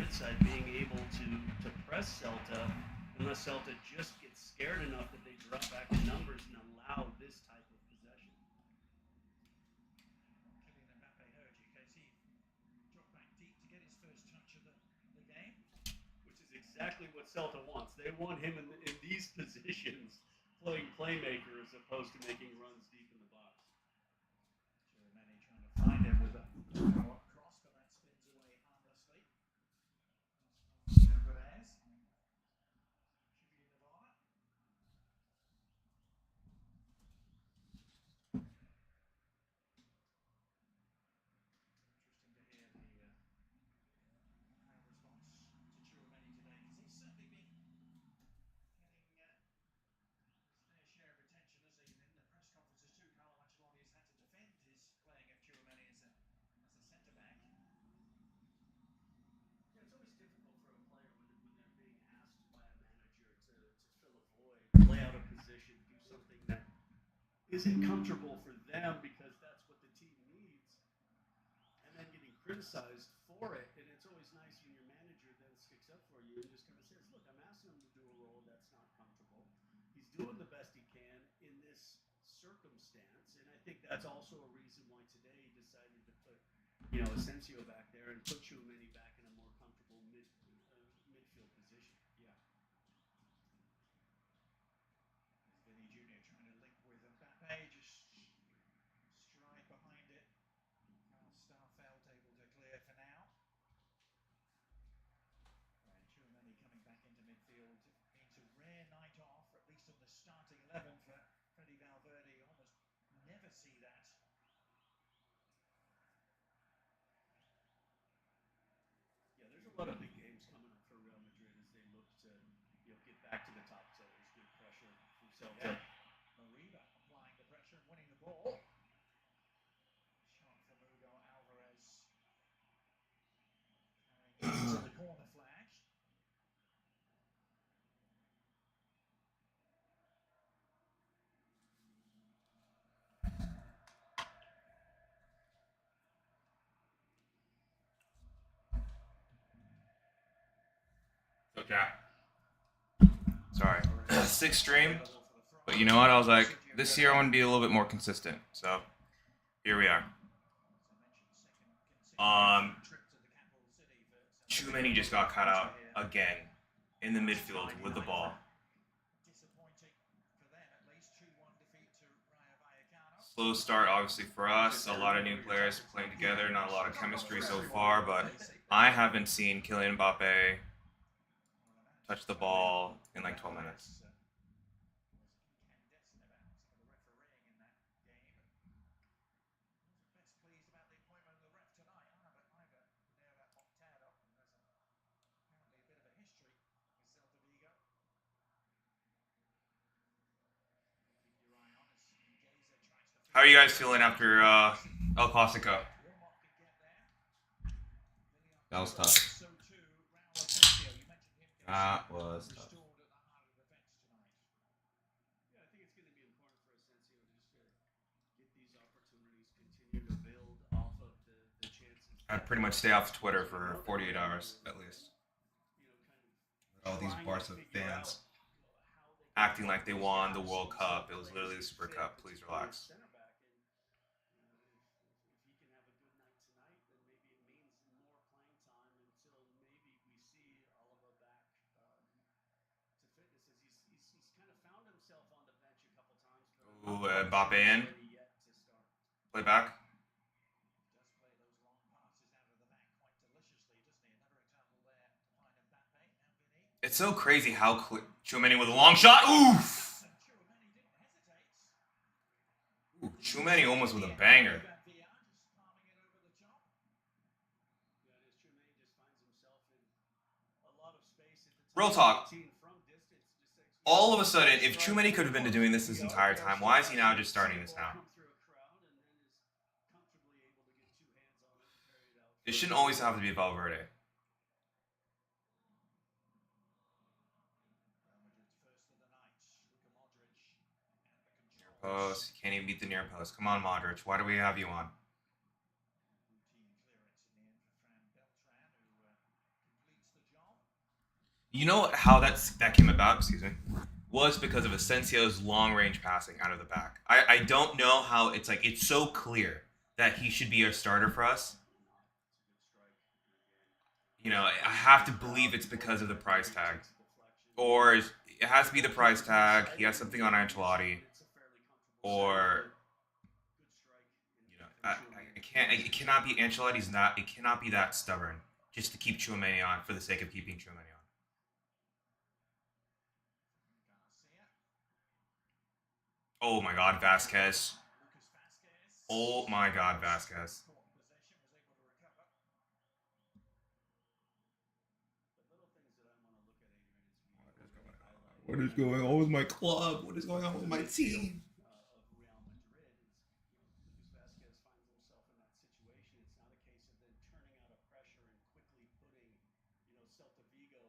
Madrid side being able to press Celta, unless Celta just gets scared enough that they drop back in numbers and allow this type of possession. Kylian Mbappe heard you, Casey. Dropped back deep to get his first touch of the game. Which is exactly what Celta wants. They want him in these positions, playing playmaker as opposed to making runs deep in the box. Chouameni trying to find him with a cross, but that spins away harmlessly. Perez. Should be in the bar. Interesting to hear the crowd response to Chouameni today, because he's certainly been getting his fair share of attention, as in the press conferences too. Carlo Ancelotti has had to defend his playing of Chouameni as a centre-back. Yeah, it's always difficult for a player when they're being asked by a manager to fill a void, play out of position, do something that isn't comfortable for them because that's what the team needs, and then getting criticized for it. And it's always nice when your manager then sticks up for you and just kind of says, look, I'm asking him to do a role that's not comfortable. He's doing the best he can in this circumstance. And I think that's also a reason why today he decided to put, Asensio back there and put Chouameni back in a more comfortable midfield position. Yeah. There's Vinny Jr. trying to link with Mbappe, just stride behind it. Carl Starfelt able to clear for now. And Chouameni coming back into midfield means a rare night off, at least on the starting 11 for Freddy Valverde. Almost never see that. Yeah, there's a lot of big games coming up for Real Madrid as they look to get back to the top. So there's good pressure from Celta. Yeah. Mariba applying the pressure and winning the ball. Shot from Hugo Alvarez. Carrying to the corner flag. Okay. Sorry. Sixth stream. But you know what? I was like, this year I want to be a little bit more consistent. So here we are. Chouameni just got caught out again in the midfield with the ball. Slow start, obviously, for us. A lot of new players playing together. Not a lot of chemistry so far, but I haven't seen Kylian Mbappe touch the ball in like 12 minutes. How are you guys feeling after El Clasico? That was tough. That was tough. Yeah, I think it's going to be important for Asensio just to get these opportunities, continue to build off of the chances. I'd pretty much stay off Twitter for 48 hours at least. All these Barca fans acting like they won the World Cup. It was literally the Super Cup. Please relax. Ooh, Mbappe in. Play back. It's so crazy how Chouameni with a long shot. Oof! Ooh, Chouameni almost with a banger. Real talk. All of a sudden, if Chouameni could have been doing this entire time, why is he now just starting this now? It shouldn't always have to be Valverde. Near post. Can't even beat the near post. Come on, Modric. Why do we have you on? You know how that came about? Excuse me. Was because of Asensio's long range passing out of the back. I don't know how it's so clear that he should be a starter for us. You know, I have to believe it's because of the price tag, or it has to be the price tag. He has something on Ancelotti, or you know, I can't. It cannot be Ancelotti's not. It cannot be that stubborn just to keep Tchouaméni on for the sake of keeping Tchouaméni on. Oh my God, Vasquez. Oh my God, Vasquez. What is going on with my club? What is going on with my team? Of Real Madrid is, Lucas Vasquez finds himself in that situation. It's not a case of then turning out a pressure and quickly putting, Celta Vigo,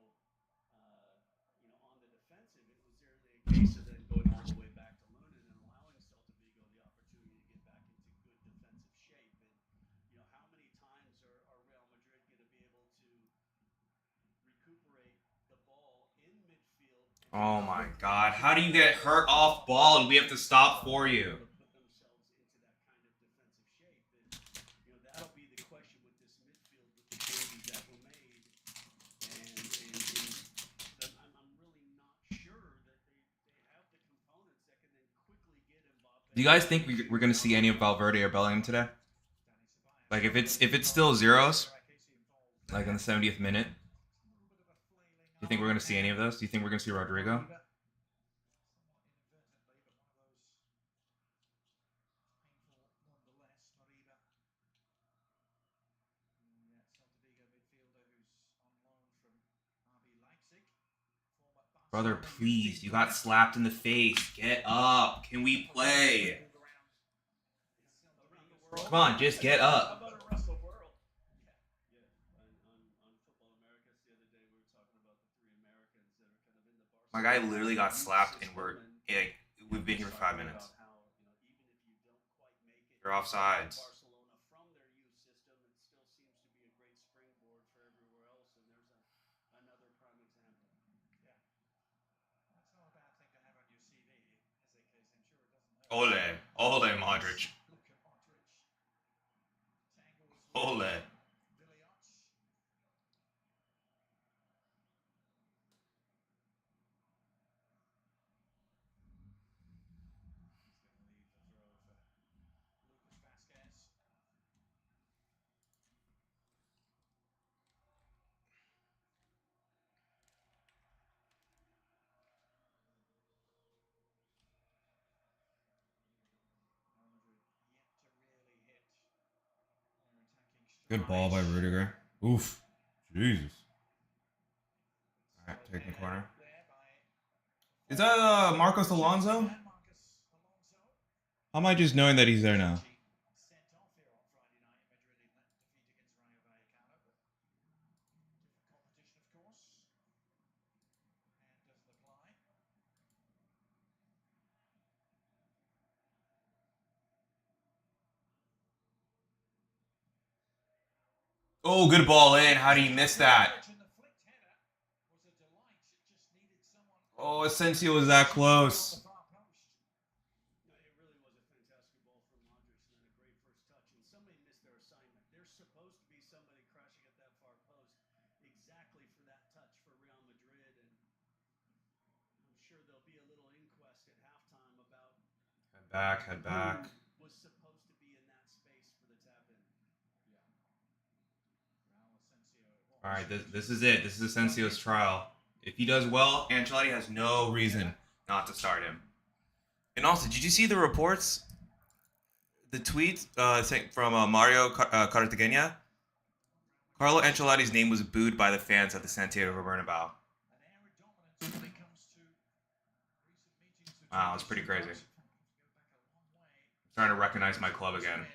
on the defensive. It was really a case of then going all the way back to Lunin and allowing Celta Vigo the opportunity to get back into good defensive shape. And, how many times are Real Madrid going to be able to recuperate the ball in midfield and Oh then my quickly God. kick How do you it get out hurt off ball and we have to stop for you? to put themselves into that kind of defensive shape? And that'll be the question with this midfield with the changes that were made. And I'm really not sure that they have the components that can then quickly get Mbappe. Do you guys think we're going to see any of Valverde or Bellingham today? Like if it's still zeros, like in the 70th minute, do you think we're going to see any of those? Do you think we're going to see Rodrigo? Brother, please, you got slapped in the face. Get up. Can we play? Come on, just get up. How about around the world? Yeah. On Football Americas the other day, we were talking about the three Americans that are kind of in the Barcelona. My guy literally got slapped and we've been here for 5 minutes. Even if you don't quite make it, You're offsides. Barcelona from their youth system, it still seems to be a great springboard for everywhere else. And there's another prime example. Yeah, that's not a bad thing to have on your CV, as a case. I'm sure it doesn't hurt. Ole, Modric. Look at Modric. Tangles. Ole. Billiards. He's going to leave the throw for Lucas Vasquez. Real Madrid yet to really hit their attacking stride. Good ball by Rudiger. Oof. Jesus. Alright, taking the corner. Is that Marcos Alonso? How am I just knowing that he's there now? Sent off here on Friday night in Madrid in that defeat against Rayo Vallecano, but different competition, of course. And doesn't apply. Oh, good ball in. How do you miss that? Oh, Asensio was that close. It really was a fantastic ball from Modric and then a great first touch. And somebody missed their assignment. There's supposed to be somebody crashing at that far post exactly for that touch for Real Madrid. And I'm sure there'll be a little inquest at halftime about Head back. who was supposed to be in that space for the tap in. All right, this is it. This is Asensio's trial. If he does well, Ancelotti has no reason not to start him. And also, did you see the reports? The tweet from Mario Cartagena? Carlo Ancelotti's name was booed by the fans at the Santiago Bernabéu. Wow, it's pretty crazy. I'm trying to recognize my club again.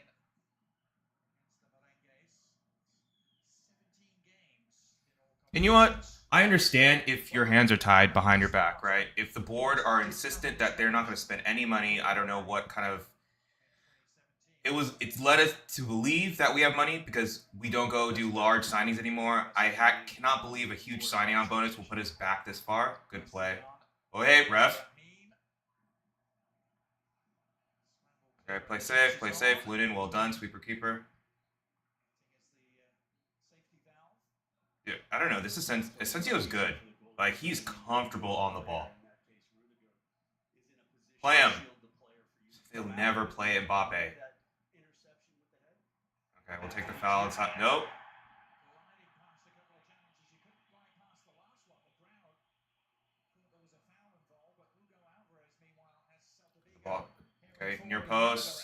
And you know what? I understand if your hands are tied behind your back, right? If the board are insistent that they're not going to spend any money, I don't know what kind of it's led us to believe that we have money because we don't go do large signings anymore. I cannot believe a huge signing on bonus will put us back this far. Good play. Oh, hey, ref. Okay, play safe, play safe. Lunin, well done, sweeper keeper. Yeah, I don't know. This is Asensio's good. Like, he's comfortable on the ball. Play him. They'll never play Mbappe. Okay, we'll take the foul. It's not, nope. Ball. Okay, near post.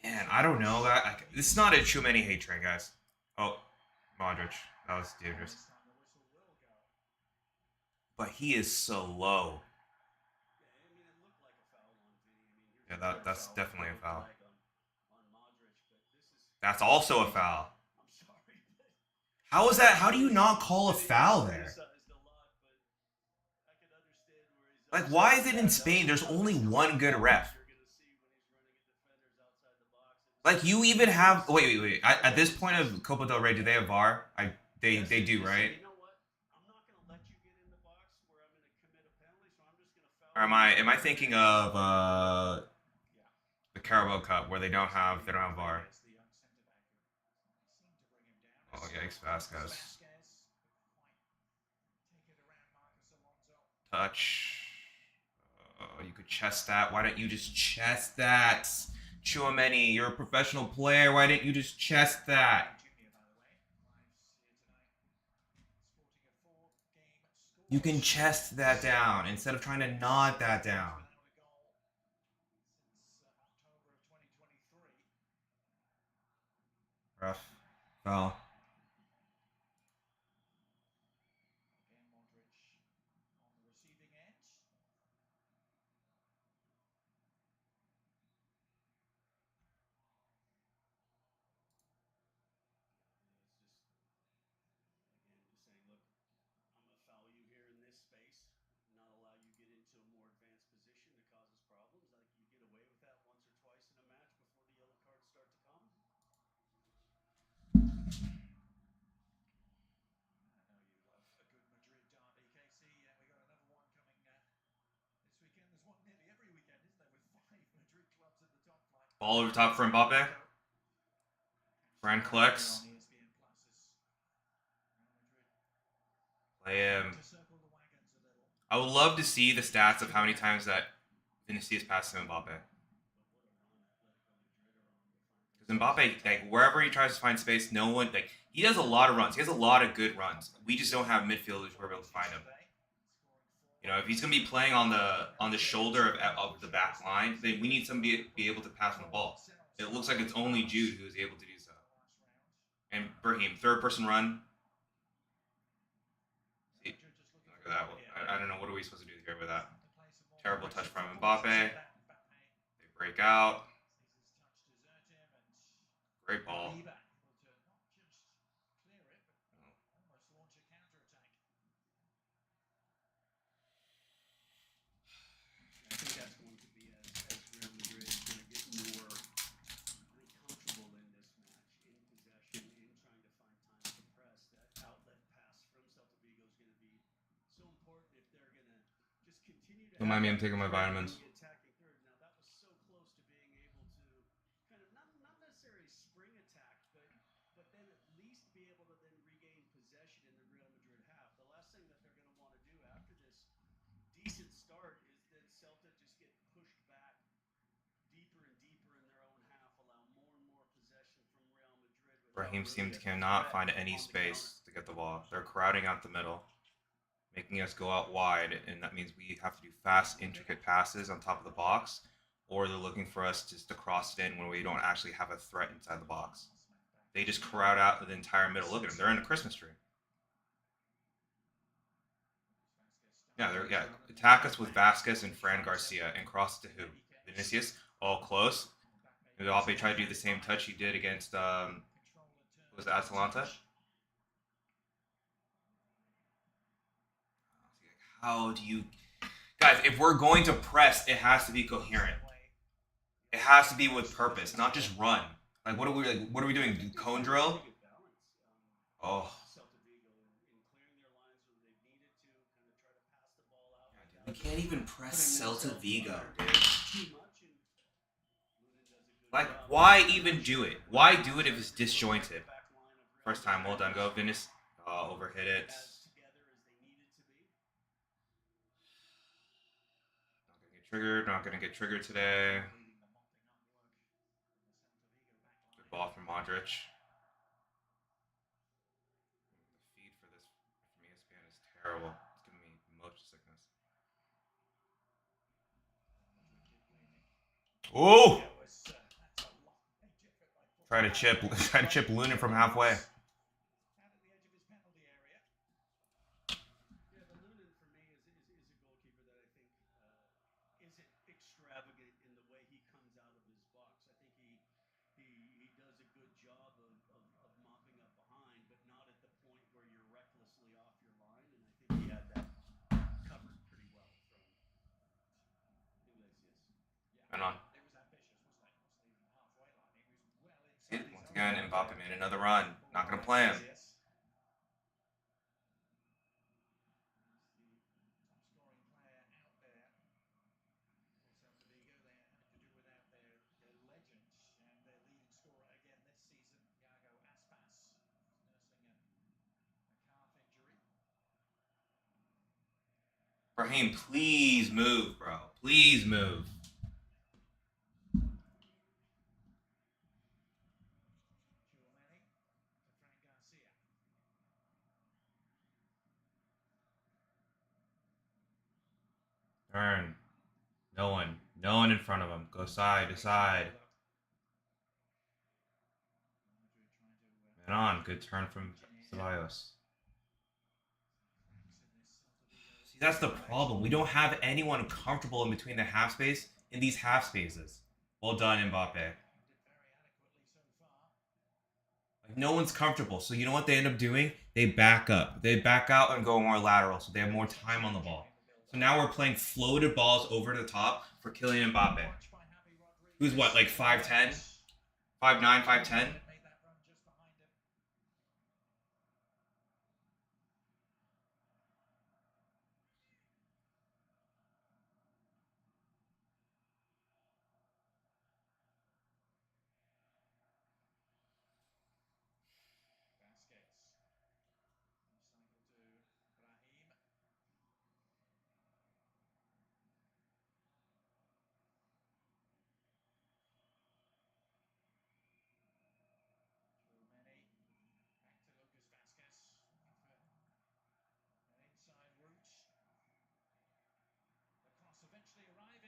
Man, I don't know. This is not a Tchouaméni hate train, guys. Oh, Modric. That was dangerous. But he is so low. Yeah, that's definitely a foul. That's also a foul. How is that? How do you not call a foul there? Like, why is it in Spain there's only one good ref? Like, you even have... Wait. At this point of Copa del Rey, do they have VAR? They do, right? Or am I thinking of the Carabao Cup where they don't have VAR? Oh, yikes, Vasquez. Touch. You could chest that. Why don't you just chest that? Tchouaméni, you're a professional player. Why didn't you just chest that? You can chest that down instead of trying to nod that down. Rough. Foul. Ball over top for Mbappe. Fran collects. Play him. I would love to see the stats of how many times that Vinicius passed to Mbappe. Because Mbappe, like, wherever he tries to find space, no one, like, he does a lot of runs. He has a lot of good runs. We just don't have midfielders who are able to find him. You know, if he's going to be playing on the shoulder of the back line, then we need somebody to be able to pass on the ball. It looks like it's only Jude who is able to do so. And Brahim, third person run. See, look at that. I don't know. What are we supposed to do here with that? Terrible touch from Mbappe. They break out. Great ball. Don't mind me, I'm taking my vitamins. Decent start is that Celta just get pushed back deeper and deeper in their own half, allow more and more possession from Real Madrid. Raheem seems cannot find any space to get the ball. They're crowding out the middle, making us go out wide, and that means we have to do fast, intricate passes on top of the box, or they're looking for us just to cross it in when we don't actually have a threat inside the box. They just crowd out the entire middle. Look at them. They're in a Christmas tree. Yeah, attack us with Vasquez and Fran Garcia and cross it to who? Vinicius? All close. Mbappe tried to do the same touch he did against was it Atalanta? How do you guys, if we're going to press, it has to be coherent. It has to be with purpose, not just run. Like what are we doing? Cone drill? Pretty good balance. Oh, Celta Vigo in clearing their lines when they've needed to, kind of try to pass the ball out. we can't even press Celta Vigo, dude. Too much, and Lunin does a good Like, job. why even do it? Why do it if it's disjointed? First time, well done, go, Vinicius. Oh, overhit it. As together as they needed to be. Not gonna get triggered. Not gonna get triggered today. Good ball from Modric. The feed for this from ESPN is terrible. It's giving me motion sickness. Oh! Try to chip Lunin from halfway. Yeah, but Lunin for me is a goalkeeper that I think isn't extravagant in the way he comes out of his box. I think he does a good job of mopping up behind, but not at the point where you're recklessly off your line. And I think he had that covered pretty well from Iglesias. And on. It was ambitious, wasn't it? Wasn't even the halfway line. He was well inside. Once again, Mbappe made another run. Not gonna play him. Top scoring player out there for Celta Vigo. They're having to do without their legend and their leading scorer again this season, Iago Aspas, nursing a calf injury. Raheem, please move, bro. Please move. Chouameni to Frank Garcia. Turn. No one. No one in front of him. Go side to side. And on. Good turn from Ceballos. See, that's the problem. We don't have anyone comfortable in between the half space in these half spaces. Well done, Mbappe. Like, no one's comfortable. So you know what they end up doing? They back up. They back out and go more lateral, so they have more time on the ball. So now we're playing floated balls over the top for Kylian Mbappe. Who's what, like 5'10"? 5'9", 5'10"?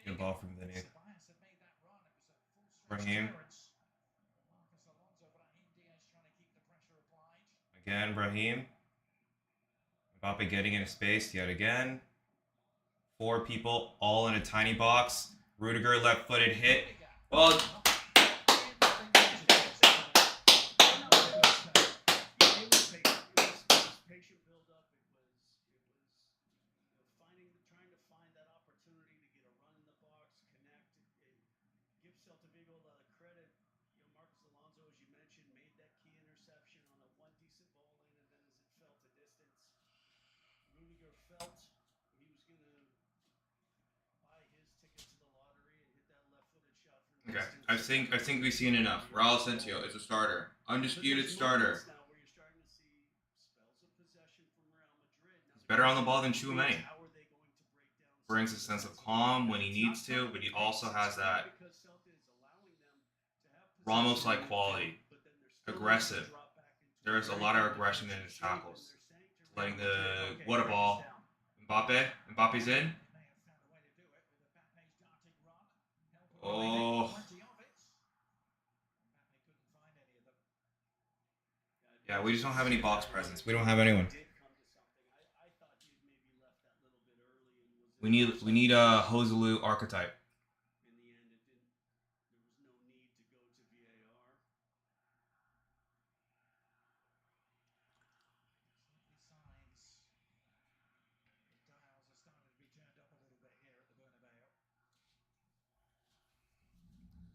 Good ball from Vinny. Raheem. Again, Raheem. Mbappe getting into space yet again. 4 people all in a tiny box. Rudiger left-footed hit. Well, Patient build-up. It was trying to find that opportunity to get a run in the box, connect. Give Celta Vigo a lot of credit. Marcos Alonso, as you mentioned, made that key interception on a one decent ball in, and then as it fell to distance, Rudiger felt he was going to buy his ticket to the lottery and hit that left-footed shot from distance. I think we've seen enough. Raul Asensio is a starter. Undisputed starter. Now where you're starting to see spells of possession from Real Madrid. He's better on the ball than Chouameni. Brings a sense of calm when he needs to, but he also has that Ramos-like quality. Aggressive. There is a lot of aggression in his tackles. Letting what a ball. Mbappe. Mbappe's in. Oh. Yeah, we just don't have any box presence. We don't have anyone. We need a Joselu archetype. In the end, there was no need to go to VAR. Signs the dials are starting to be turned up a little bit here at the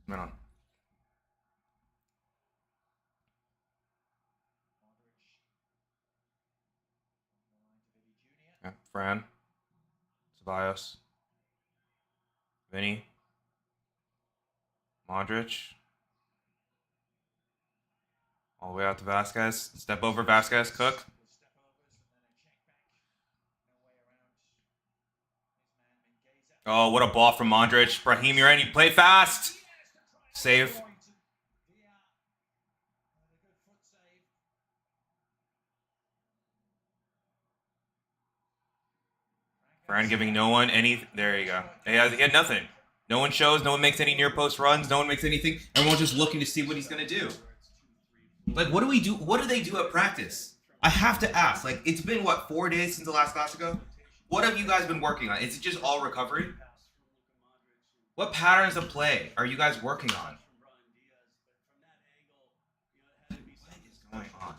Bernabeu. Man on. Yeah, Fran. Ceballos. Vinny. Modric. All the way out to Vasquez. Step over Vasquez. Cook. Oh, what a ball from Modric. Brahim, you're in. You play fast. Save. Fran giving no one any. There you go. He had nothing. No one shows. No one makes any near post runs. No one makes anything. Everyone's just looking to see what he's going to do. Like, what do we do? What do they do at practice? I have to ask. Like, it's been, what, 4 days since the last Clasico? What have you guys been working on? Is it just all recovery? What patterns of play are you guys working on? What is going on?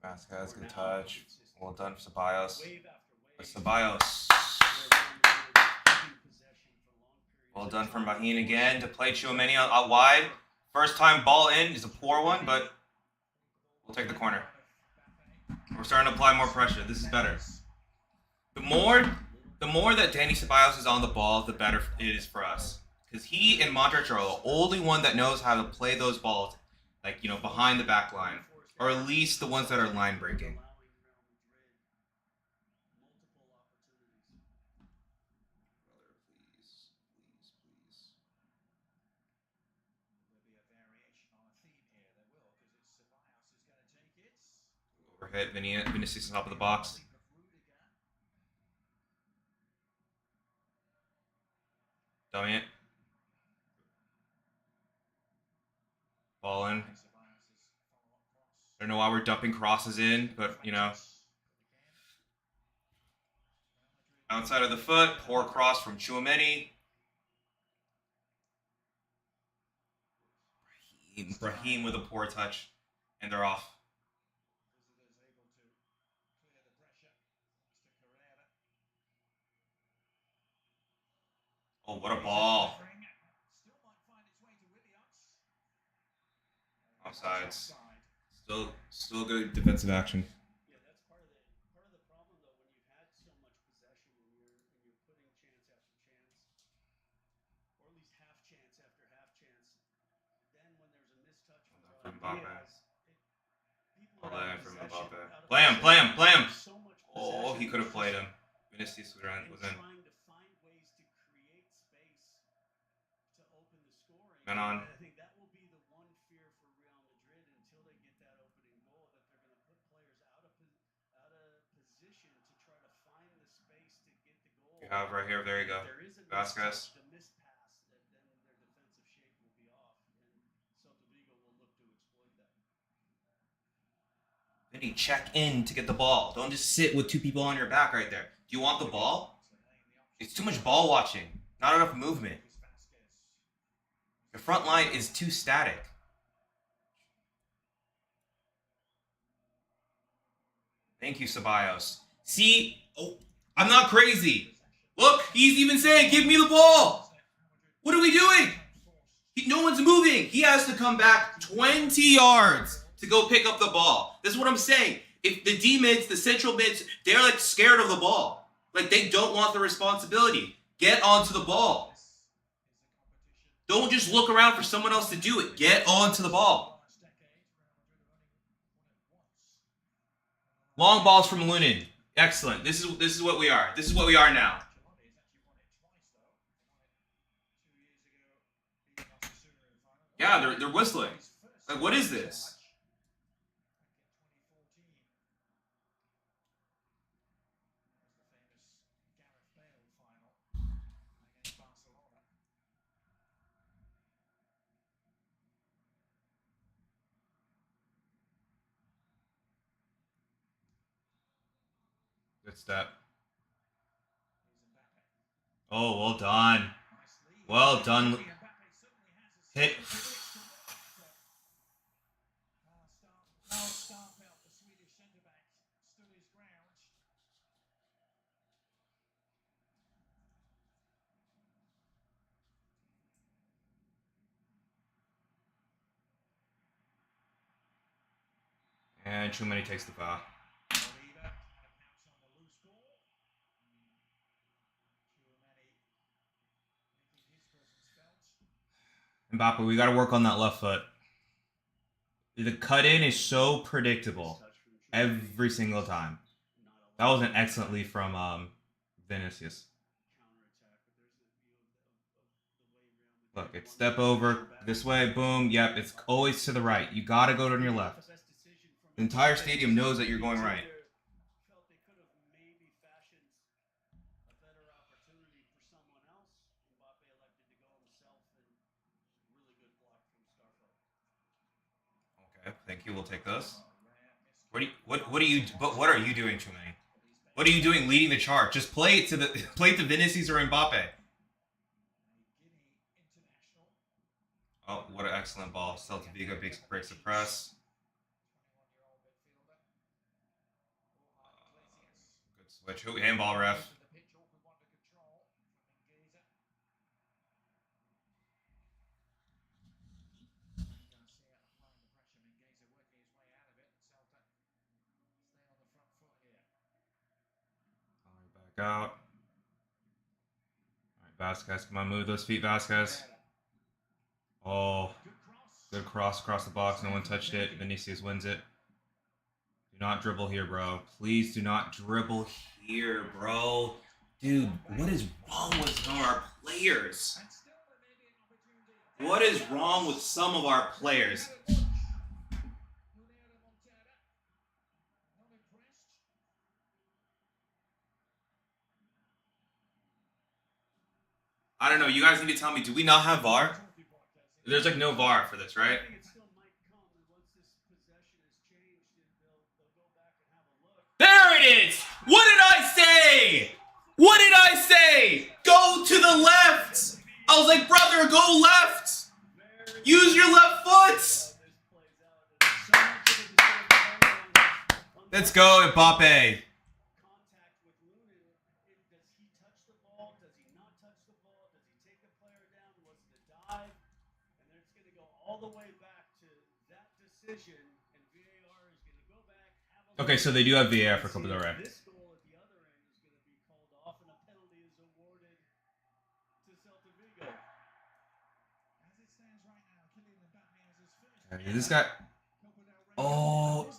Vasquez, good touch. Well done for Ceballos. Ceballos. Well done from Maheen again to play Tchouaméni out wide. First time ball in is a poor one, but we'll take the corner. We're starting to apply more pressure. This is better. The more that Danny Ceballos is on the ball, the better it is for us. Because he and Modric are the only one that knows how to play those balls, like, you know, behind the back line. Or at least the ones that are line breaking. Overhit, Vinicius on top of the box. Dummy it. Ball in. I don't know why we're dumping crosses in, but, you know. Outside of the foot, poor cross from Tchouaméni. Brahim with a poor touch, and they're off. Oh, what a ball. Offsides. Still good defensive action. Yeah, that's part of the problem though. When you've had so much possession and you're putting chance after chance, or at least half chance after half chance, then when there's a mistouch from Diaz, people are out of possession. Play him. Oh, he could have played him. Vinicius was in. Trying to find ways to create space to open the scoring. Man on. I think that will be the one fear for Real Madrid until they get that opening goal, that they're going to put players out of position to try to find the space to get the goal. You have right here. There you go. Vasquez. The missed pass, then their defensive shape will be off, and Celta Vigo will look to exploit that. Vinny, check in to get the ball. Don't just sit with two people on your back right there. Do you want the ball? It's too much ball watching. Not enough movement. Your front line is too static. Thank you, Ceballos. See? Oh, I'm not crazy. Look, he's even saying, give me the ball. What are we doing? No one's moving. He has to come back 20 yards to go pick up the ball. This is what I'm saying. If the D-mids, the central mids, they're like scared of the ball. Like they don't want the responsibility. Get onto the ball. Don't just look around for someone else to do it. Get onto the ball. Long balls from Lunin. Excellent. This is what we are. This is what we are now. Yeah, they're whistling. Like, what is this? Good step. Oh, well done. Well done. Hit. And Chumani takes the foul. Mbappe, we got to work on that left foot. The cut in is so predictable every single time. That was an excellent lead from Vinicius. Look, it's step over this way, boom. Yep, it's always to the right. You got to go to your left. The entire stadium knows that you're going right. Okay, thank you. We'll take those. What are you doing, Chumani? What are you doing leading the charge? Just play it to Vinicius or Mbappe. Oh, what an excellent ball. Celta Vigo breaks the press. Good switch. Oh, handball, ref. Back out. All right, Vasquez. Come on, move those feet, Vasquez. Oh, good cross across the box. No one touched it. Vinicius wins it. Do not dribble here, bro. Please do not dribble here, bro. Dude, what is wrong with some of our players? What is wrong with some of our players? I don't know. You guys need to tell me. Do we not have VAR? There's like no VAR for this, right? There it is! What did I say? What did I say? Go to the left! I was like, brother, go left! Use your left foot! Let's go, Mbappe. Okay, so they do have VAR for Copa del Rey. This goal at the other end is going to be called off, and a penalty is awarded to Celta Vigo. As it stands right now, Kylian Mbappe has his first. Okay, this guy. Oh,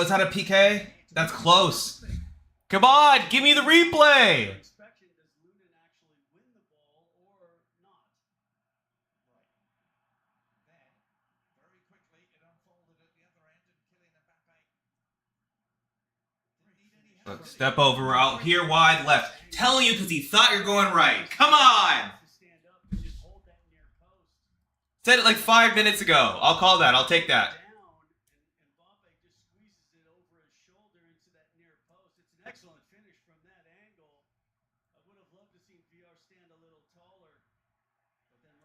is that a PK? That's close. Come on, give me the replay. Look, step over. We're out here wide left. Telling you because he thought you're going right. Come on. Said it like 5 minutes ago. I'll call that. I'll take that.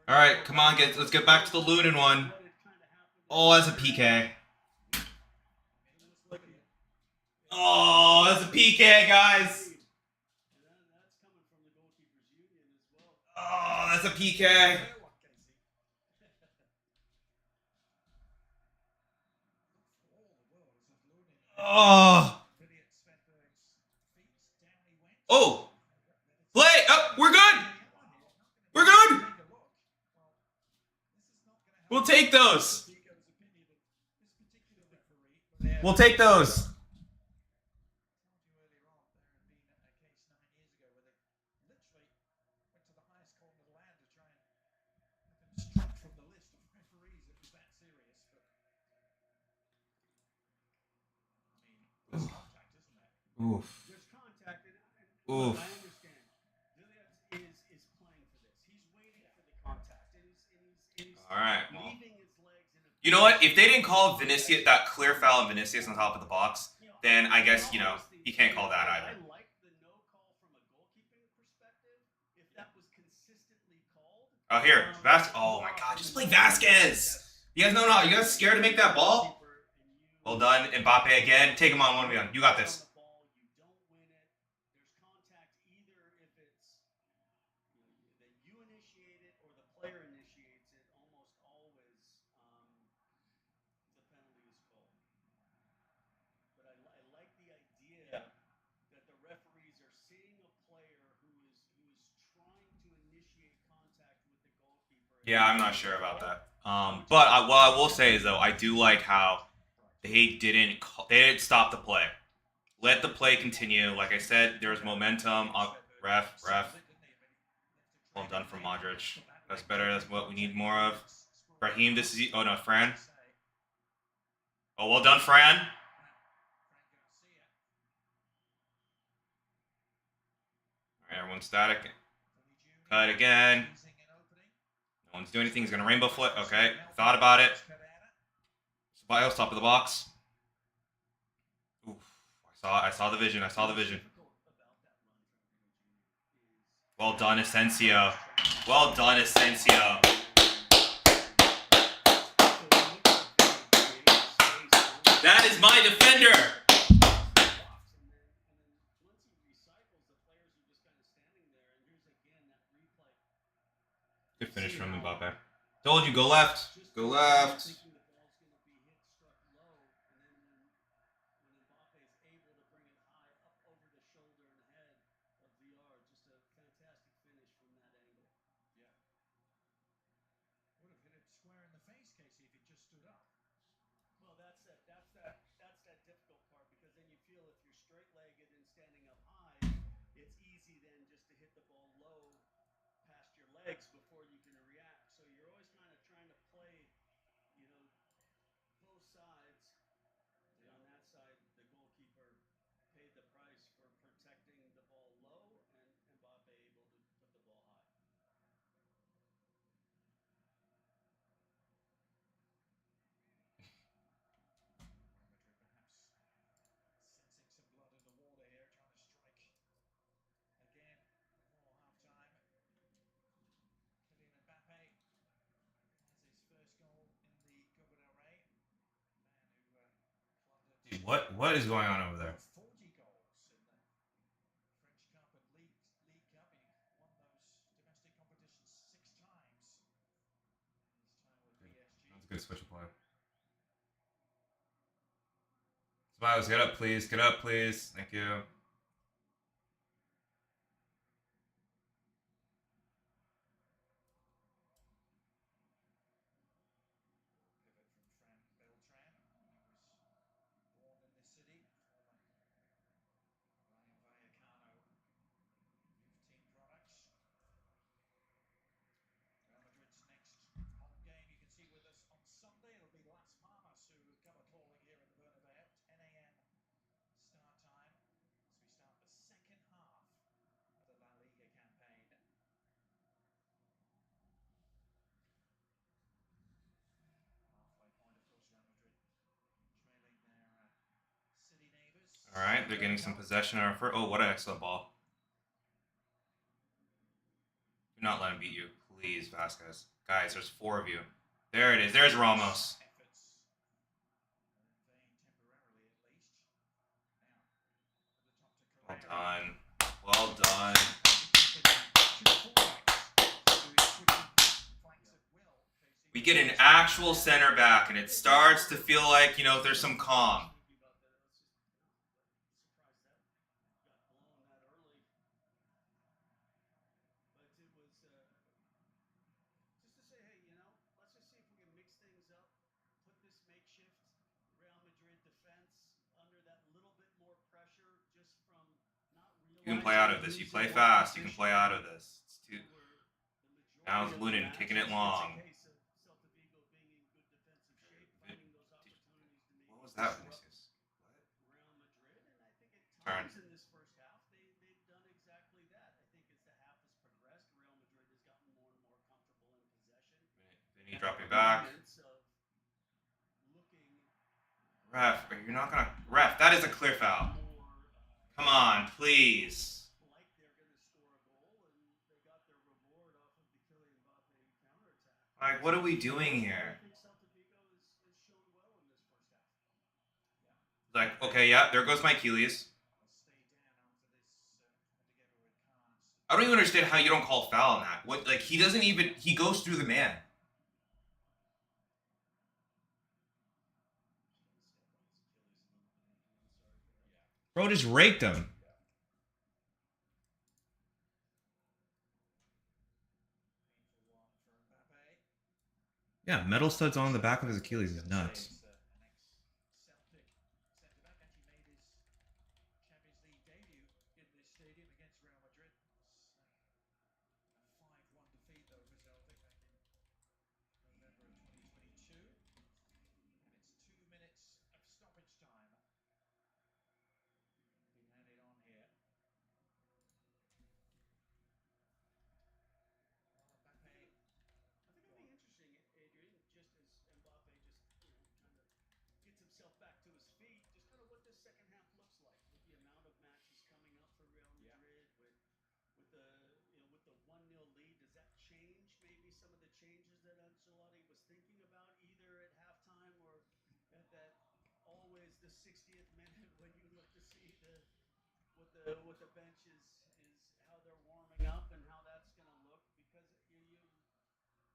All right, come on, let's get back to the Lunin one. Oh, that's a PK. Oh, that's a PK, guys. Oh, that's a PK. Oh. Oh. Play. Oh, we're good. We're good. We'll take those. We'll take those. Oof. There's contact, and Oof. I understand. Villiers is playing for this. He's waiting for the contact, and he's All right. Well, leaving his legs in a. you know what? If they didn't call Vinicius that clear foul on Vinicius on top of the box, then I guess He can't call that I either. like the no call from a goalkeeping perspective. If that was consistently called. Oh, here. Oh, my God. Just play Vasquez. You guys know, you guys scared to make that ball? Well done. Mbappe again. Take him on 1v1. You got this. You don't win it. There's contact either if it's that you initiate it or the player initiates it. Almost always, the penalty is called. But I like the idea that the referees are seeing a player who is trying to initiate contact with the goalkeeper. Yeah, I'm not sure about that. But what I will say is though, I do like how they didn't stop the play. Let the play continue. Like I said, there was momentum. Ref. Well done from Modric. That's better. That's what we need more of. Raheem, this is... Oh, no, Fran. Oh, well done, Fran. All right, everyone's static. Cut again. No one's doing anything. He's going to rainbow flip. Okay, thought about it. Ceballos, top of the box. Oof. I saw the vision. Well done, Asensio. Well done, Asensio. That is my defender. Good finish from Mbappe. Told you, go left. Go left. That's that difficult part because then you feel if you're straight-legged and standing up high, it's easy then just to hit the ball low past your legs before you can react. So you're always kind of trying to play, both sides. And on that side, the goalkeeper paid the price for protecting the ball low and Mbappe able to put the ball high. What is going on over there? 40 goals in the French Cup and League Cup. He won those domestic competitions 6 times. His time with PSG. That's a good switch of play. Ceballos, get up, please. Get up, please. Thank you. All right, they're getting some possession on our first. Oh, what an excellent ball. Do not let him beat you, please, Vasquez. Guys, there's 4 of you. There it is. There's Ramos. Well done. Well done. We get an actual center back, and it starts to feel like, there's some calm. You can play out of this. You play fast. You can play out of this. It's too... Now it's Lunin kicking it long. What was that, Vinicius? What? Turn. Vinny dropping back. Ref, you're not gonna... Ref, that is a clear foul. Come on, please. Like they're going to score a goal, and they got their reward off of the Kylian Mbappe counterattack. Like, what are we doing here? I think Celta Vigo has shown well in this first half. Like, okay, yeah, there goes my Achilles. I don't even understand how you don't call foul on that. What, like, he doesn't even, he goes through the man. Bro just raked him. Yeah, metal studs on the back of his Achilles is nuts. Celtic centre-back, and he made his Champions League debut in this stadium against Real Madrid. A 5-1 defeat, though, for Celtic back in November of 2022. And it's 2 minutes of stoppage time being added on here. Mbappe. I think it'll be interesting, Adrian, just as Mbappe just, kind of gets himself back to his feet, just kind of what this second half looks like with the amount of matches coming up for Real Madrid, with the with the 1-0 lead. Does that change maybe some of the changes that Ancelotti was thinking about either at halftime or at that always the 60th minute when you look to see what the bench is how they're warming up and how that's going to look, because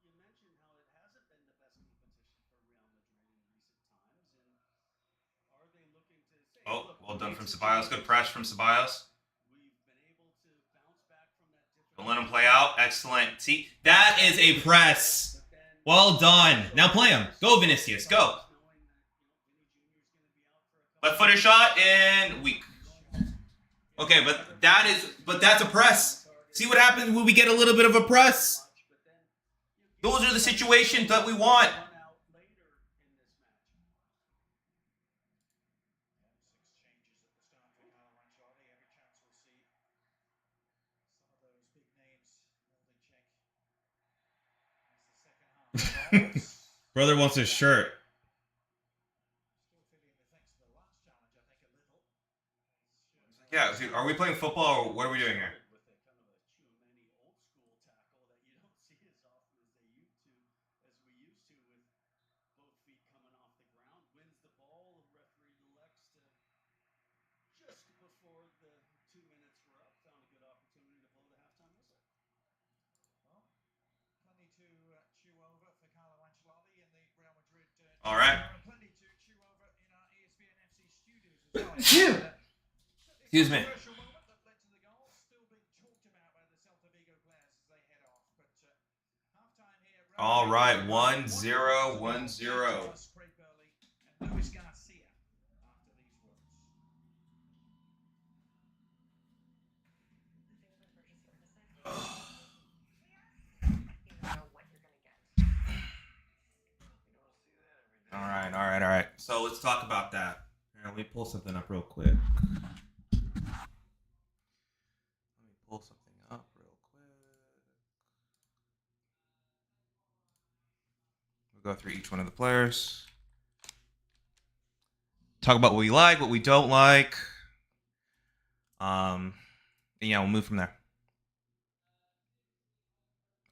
you mentioned how it hasn't been the best competition for Real Madrid in recent times, and are they looking to say, Oh, look, well we done made from some Ceballos. Good press from changes. Ceballos. We've been able to bounce back from that difficult. Don't let him play out. Excellent. See, that is a press. Well done. Now play him. Go, Vinicius. Go. Left footer shot and weak. Okay, but that's a press. See what happens when we get a little bit of a press. Those are the situations that we want. Brother wants his shirt. Yeah, dude, are we playing football or what are we doing here? With a kind of a Chouameni old school tackle that you don't see as often as we used to, with both feet coming off the ground, wins the ball. The referee elects to, just before the 2 minutes were up, found a good opportunity to blow the halftime whistle. Well, plenty to chew over for Carlo Ancelotti in the Real Madrid. All right. Plenty to chew over in our ESPN FC studios as well. Excuse me. Moment that led to the goal, still being talked about by the Celta Vigo players as they head off. But halftime here. All right, 1-0, 1-0. And Luis Garcia after these words. All right. So let's talk about that. Here, let me pull something up real quick. We'll go through each one of the players. Talk about what we like, what we don't like. And yeah, we'll move from there.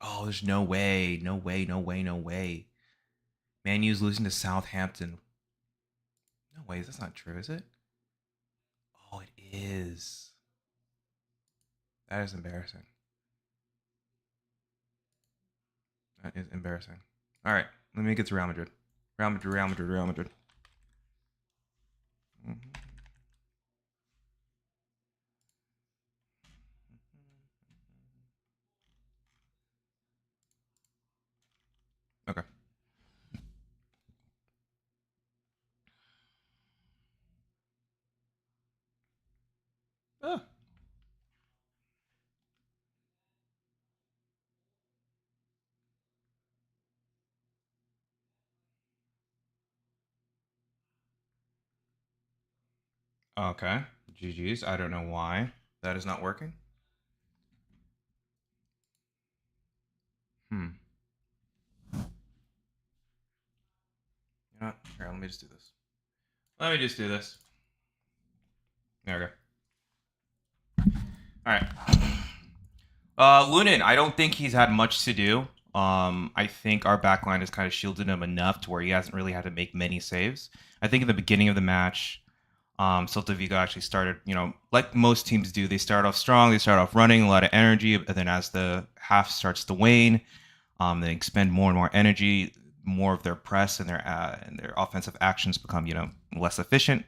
Oh, there's no way. Man U's losing to Southampton. No way, that's not true, is it? Oh, it is. That is embarrassing. That is embarrassing. All right, let me get to Real Madrid. Real Madrid. Okay. Oh. Okay. GG's. I don't know why that is not working. You know what? Here, let me just do this. There we go. All right. Lunin, I don't think he's had much to do. I think our backline has kind of shielded him enough to where he hasn't really had to make many saves. I think in the beginning of the match, Celta Vigo actually started, like most teams do, they start off strong, they start off running, a lot of energy, and then as the half starts to wane, they expend more and more energy, more of their press and their offensive actions become, less efficient.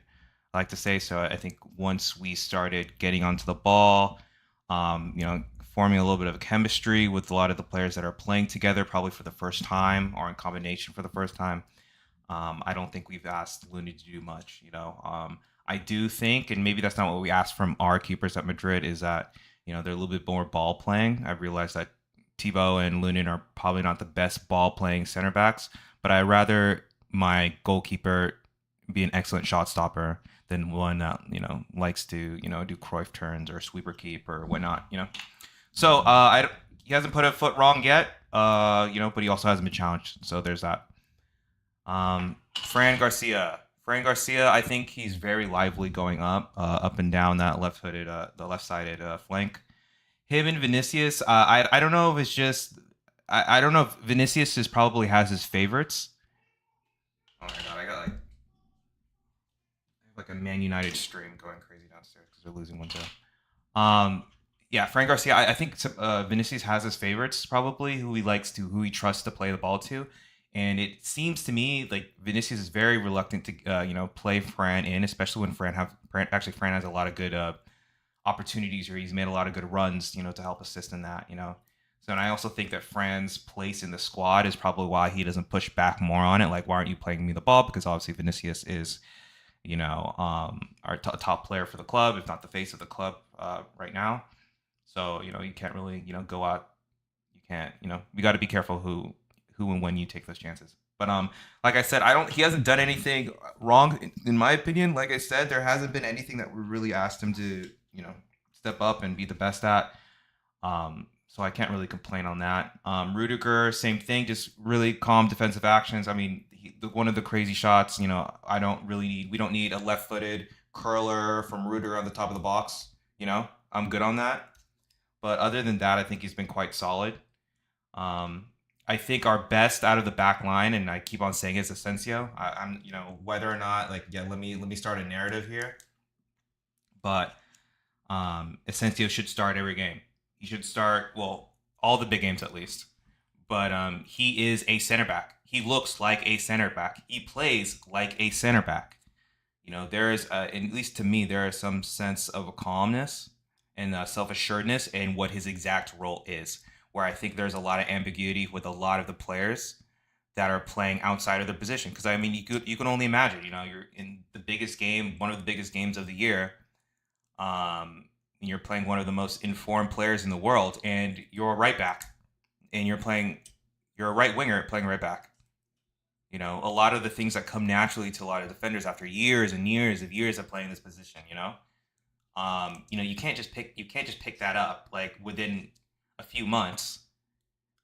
I like to say so. I think once we started getting onto the ball, forming a little bit of a chemistry with a lot of the players that are playing together, probably for the first time or in combination for the first time. I don't think we've asked Looney to do much. I do think, and maybe that's not what we asked from our keepers at Madrid, is that they're a little bit more ball playing. I've realized that Thibaut and Lunin are probably not the best ball playing center backs, but I'd rather my goalkeeper be an excellent shot stopper than one that likes to do Cruyff turns or sweeper keep or whatnot. So he hasn't put a foot wrong yet. But he also hasn't been challenged. So there's that. Fran Garcia. I think he's very lively going up and down that the left-sided flank. Him and Vinicius. I don't know if it's just. I don't know if Vinicius is probably has his favorites. Oh my god, I got like a Man United stream going crazy downstairs because they're losing 1-0. Yeah, Frank Garcia. I think Vinicius has his favorites probably, who he trusts to play the ball to, and it seems to me like Vinicius is very reluctant to play Fran in, especially when Fran has a lot of good opportunities, or he's made a lot of good runs, to help assist in that, So, and I also think that Fran's place in the squad is probably why he doesn't push back more on it. Like, why aren't you playing me the ball? Because obviously Vinicius is, our top player for the club, if not the face of the club right now. So, you can't really, go out. You can't, you got to be careful who and when you take those chances. But like I said, he hasn't done anything wrong in my opinion. Like I said, there hasn't been anything that we really asked him to, step up and be the best at. So I can't really complain on that. Rudiger, same thing, just really calm defensive actions. I mean, one of the crazy shots, we don't need a left-footed curler from Rudiger on the top of the box. I'm good on that. But other than that, I think he's been quite solid. I think our best out of the back line, and I keep on saying, is Asensio. I'm, whether or not, let me start a narrative here. But Asensio should start every game. He should start, all the big games at least. But he is a center back. He looks like a center back. He plays like a center back. There is, at least to me, there is some sense of a calmness and self-assuredness in what his exact role is, where I think there's a lot of ambiguity with a lot of the players that are playing outside of their position. Because, I mean, you can only imagine, you're in the biggest game, one of the biggest games of the year, you're playing one of the most informed players in the world, and you're a right back, and you're a right winger playing right back. A lot of the things that come naturally to a lot of defenders after years and years of playing this position, you can't just pick that up like within a few months.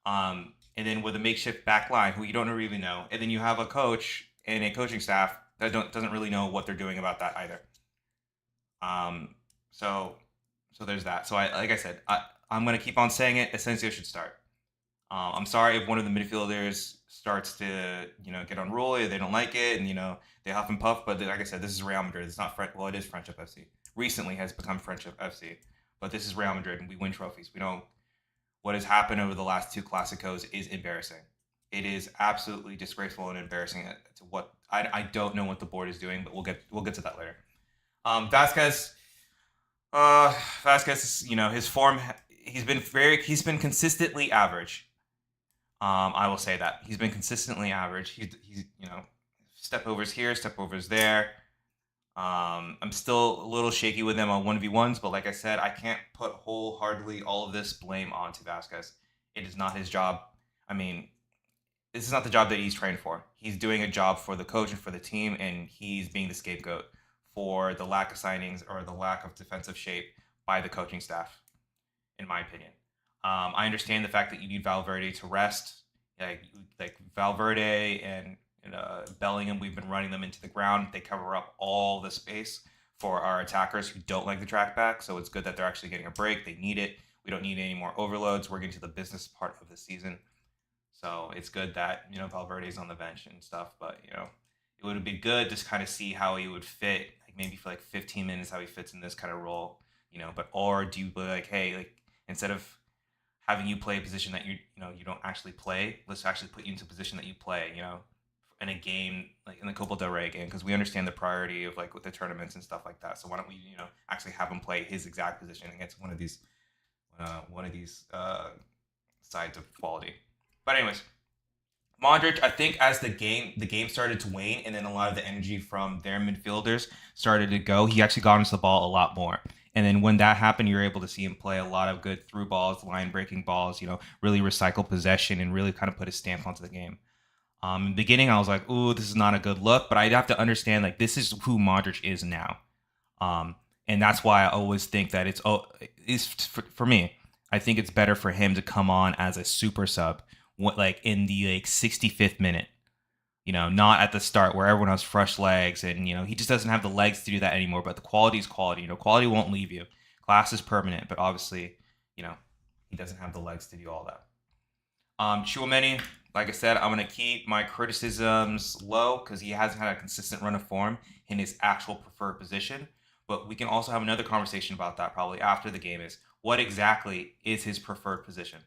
And then with a makeshift back line who you don't really know, and then you have a coach and a coaching staff that doesn't really know what they're doing about that either. So there's that. So like I said, I'm gonna keep on saying it. Asensio should start. I'm sorry if one of the midfielders starts to get unruly, they don't like it, and they huff and puff. But like I said, this is Real Madrid. It's not French. Well, it is Friendship FC. Recently has become Friendship FC, but this is Real Madrid, and we win trophies. We don't. What has happened over the last two Clásicos is embarrassing. It is absolutely disgraceful and embarrassing to what I don't know what the board is doing, but we'll get to that later. Vasquez, his form, he's been consistently average. I will say that he's been consistently average. He's step overs here, step overs there. I'm still a little shaky with him on 1v1s, but like I said, I can't put wholeheartedly all of this blame onto Vasquez. It is not his job. I mean, this is not the job that he's trained for. He's doing a job for the coach and for the team, and he's being the scapegoat for the lack of signings or the lack of defensive shape by the coaching staff, in my opinion. I understand the fact that you need Valverde to rest. Like Valverde and Bellingham, we've been running them into the ground. They cover up all the space for our attackers who don't like the track back. So it's good that they're actually getting a break. They need it. We don't need any more overloads. We're getting to the business part of the season. So it's good that, Valverde's on the bench and stuff. But, it would be good to kind of see how he would fit, like maybe for like 15 minutes, how he fits in this kind of role, or do you like, hey, like instead of having you play a position that you don't actually play, let's actually put you into a position that you play, in a game like in the Copa del Rey game, because we understand the priority of like with the tournaments and stuff like that. So why don't we, actually have him play his exact position against one of these sides of quality. But anyways, Modric, I think as the game started to wane, and then a lot of the energy from their midfielders started to go, he actually got into the ball a lot more. And then when that happened, you're able to see him play a lot of good through balls, line breaking balls, really recycle possession and really kind of put his stamp onto the game. In the beginning, I was like, ooh, this is not a good look, but I have to understand, like, this is who Modric is now. And that's why I always think that it's for me, I think it's better for him to come on as a super sub, like in the 65th minute, not at the start where everyone has fresh legs and, he just doesn't have the legs to do that anymore. But the quality is quality, quality won't leave you. Class is permanent, but obviously, he doesn't have the legs to do all that. Tchouaméni, like I said, I'm going to keep my criticisms low because he hasn't had a consistent run of form in his actual preferred position. But we can also have another conversation about that probably after the game is what exactly is his preferred position?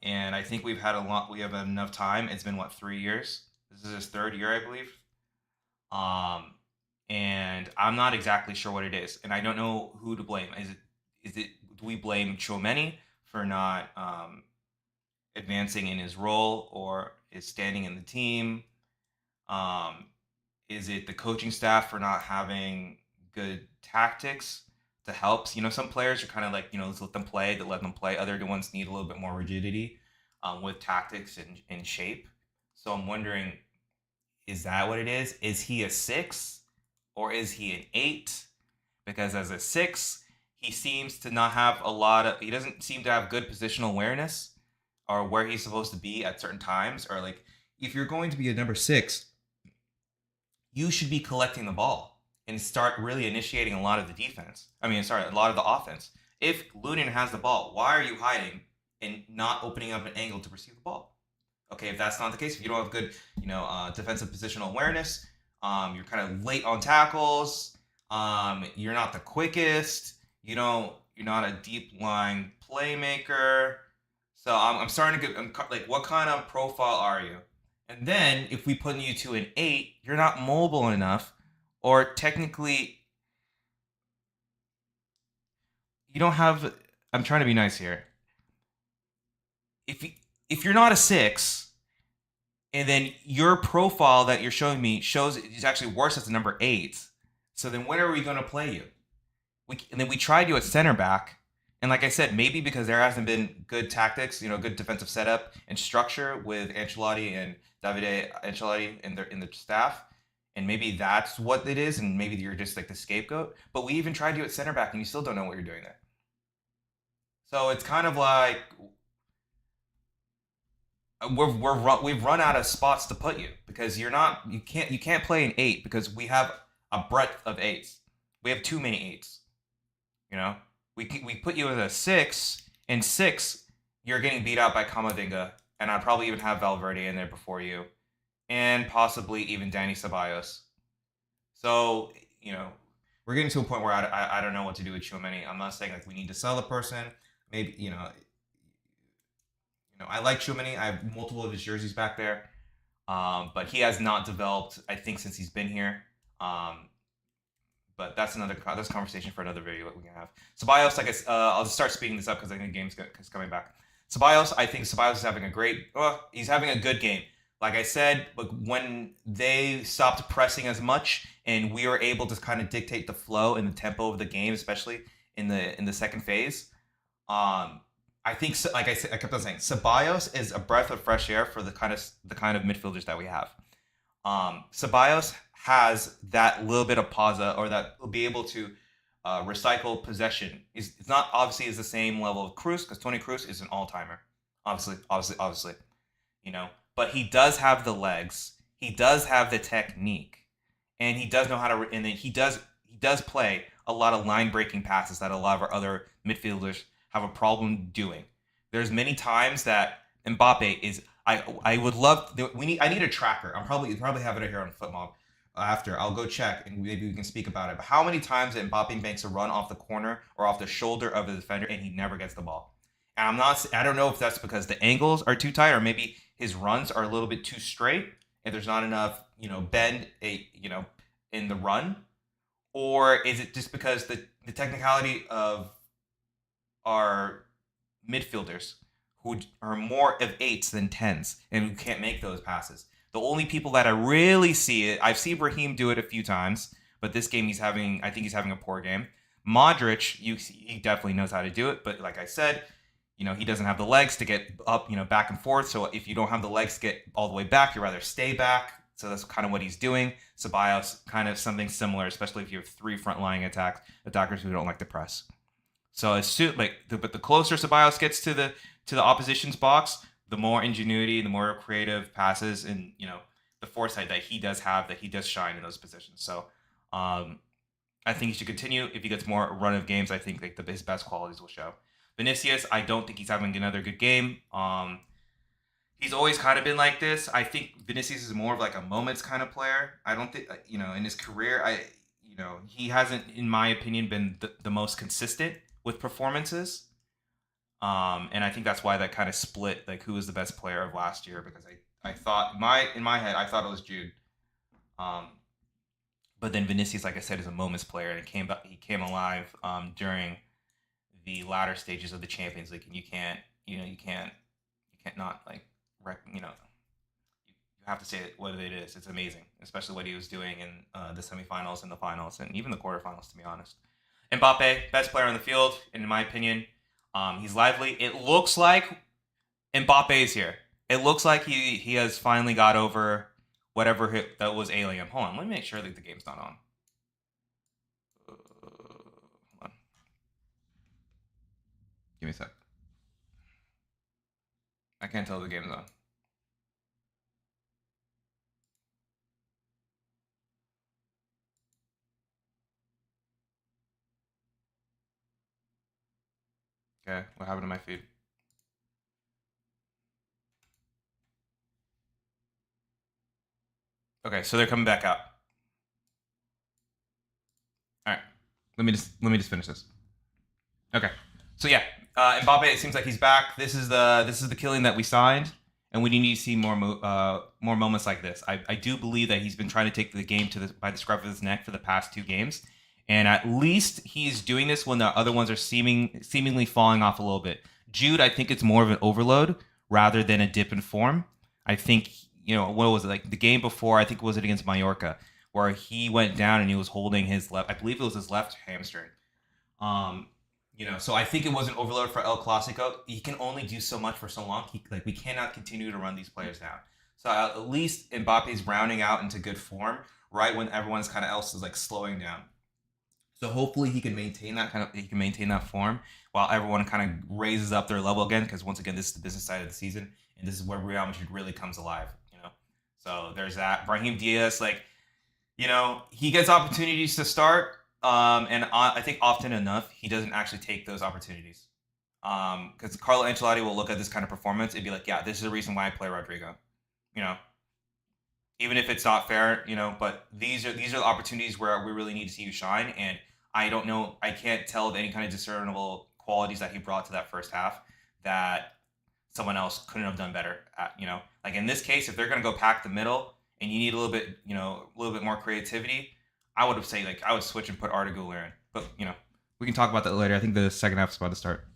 And I think we have enough time. It's been 3 years? This is his 3rd year, I believe. And I'm not exactly sure what it is. And I don't know who to blame. Do we blame Tchouaméni for not advancing in his role or is standing in the team? Is it the coaching staff for not having good tactics to help? Some players are kind of like, let's let them play. Other ones need a little bit more rigidity with tactics and shape. So I'm wondering, is that what it is? Is he a 6 or is he an 8? Because as a 6, he seems to not have he doesn't seem to have good positional awareness or where he's supposed to be at certain times. Or like, if you're going to be a number 6, you should be collecting the ball and start really initiating a lot of the defense. A lot of the offense. If Lunin has the ball, why are you hiding and not opening up an angle to receive the ball? Okay, if that's not the case, if you don't have good, defensive positional awareness, you're kind of late on tackles, you're not the quickest, you're not a deep line playmaker. So I'm starting to get, like, what kind of profile are you? And then if we put you to an 8, you're not mobile enough, or technically you don't have. I'm trying to be nice here. If you're not a 6, and then your profile that you're showing me shows is actually worse as a number 8, so then when are we going to play you? And then we tried you at center back. And like I said, maybe because there hasn't been good tactics, good defensive setup and structure with Ancelotti and Davide Ancelotti in the staff, and maybe that's what it is, and maybe you're just like the scapegoat. But we even tried you at center back, and you still don't know what you're doing there. So it's kind of like we've run out of spots to put you because you can't play an 8 because we have a breadth of 8s. We have too many 8s. We put you as a 6, and 6, you're getting beat out by Camavinga, and I'd probably even have Valverde in there before you, and possibly even Dani Ceballos. So, we're getting to a point where I don't know what to do with Tchouaméni. I'm not saying like we need to sell the person. Maybe, I like Tchouaméni. I have multiple of his jerseys back there, but he has not developed, I think, since he's been here. But that's conversation for another video that we can have. Ceballos, I'll just start speeding this up because I think the game's coming back. I think Ceballos is having he's having a good game. Like I said, when they stopped pressing as much and we were able to kind of dictate the flow and the tempo of the game, especially in the second phase, I think, like I said, I kept on saying, Ceballos is a breath of fresh air for the kind of midfielders that we have. Ceballos has that little bit of pausa, or that will be able to recycle possession. It's not obviously is the same level of Kroos, because Toni Kroos is an all-timer. Obviously. But he does have the legs. He does have the technique. and he does know how to. And then he does play a lot of line breaking passes that a lot of our other midfielders have a problem doing. There's many times that Mbappe is. I would love. I need a tracker. I'm probably have it here on FootMob. After I'll go check and maybe we can speak about it. But how many times that Mbappe makes a run off the corner or off the shoulder of the defender and he never gets the ball? And I don't know if that's because the angles are too tight or maybe his runs are a little bit too straight and there's not enough, bend in the run, or is it just because the technicality of our midfielders who are more of 8s than 10s and who can't make those passes? The only people that I really see it, I've seen Raheem do it a few times, but this game I think he's having a poor game. Modric, he definitely knows how to do it, but like I said, he doesn't have the legs to get up, back and forth. So if you don't have the legs to get all the way back, you'd rather stay back. So that's kind of what he's doing. Ceballos, kind of something similar, especially if you have 3 front-line attackers who don't like to press. So but the closer Ceballos gets to the opposition's box, the more ingenuity, the more creative passes, and the foresight that he does have, that he does shine in those positions. So I think he should continue. If he gets more run of games, I think his best qualities will show. Vinicius, I don't think he's having another good game. He's always kind of been like this. I think Vinicius is more of like a moments kind of player. I don't think in his career, he hasn't, in my opinion, been the most consistent with performances. And I think that's why that kind of split, like who was the best player of last year, because I thought in my head I thought it was Jude. But then Vinicius, like I said, is a moments player, and he came alive during the latter stages of the Champions League, and you can't not you have to say what it is. It's amazing, especially what he was doing in the semifinals and the finals and even the quarterfinals, to be honest. Mbappe, best player on the field, in my opinion. He's lively. It looks like Mbappe is here. It looks like he has finally got over whatever that was alien. Hold on, let me make sure that the game's not on. Hold on. Give me a sec. I can't tell if the game's on. Okay, what happened to my feed? Okay, so they're coming back out. All right, let me just finish this. Okay, so yeah, Mbappe. It seems like he's back. This is the killing that we signed, and we need to see more moments like this. I do believe that he's been trying to take the game by the scruff of his neck for the past 2 games, and at least he's doing this when the other ones are seemingly falling off a little bit. Jude, I think it's more of an overload rather than a dip in form. I think, what was it, like the game before, I think was it against Mallorca, where he went down and he was holding his left, I believe it was his left hamstring. So I think it was an overload for El Clasico. He can only do so much for so long. We cannot continue to run these players down. So at least Mbappe's rounding out into good form right when everyone's kind of else is like slowing down. So hopefully he can maintain that form while everyone kind of raises up their level again. Because once again, this is the business side of the season, and this is where Real Madrid really comes alive. So there's that. Brahim Diaz, he gets opportunities to start, and I think often enough he doesn't actually take those opportunities. Because Carlo Ancelotti will look at this kind of performance and be like, yeah, this is the reason why I play Rodrigo. Even if it's not fair, but these are the opportunities where we really need to see you shine. And I don't know, I can't tell of any kind of discernible qualities that he brought to that first half that someone else couldn't have done better at, like in this case, if they're going to go pack the middle and you need a little bit more creativity, I would have said I would switch and put Arda Güler in. But, we can talk about that later. I think the second half is about to start.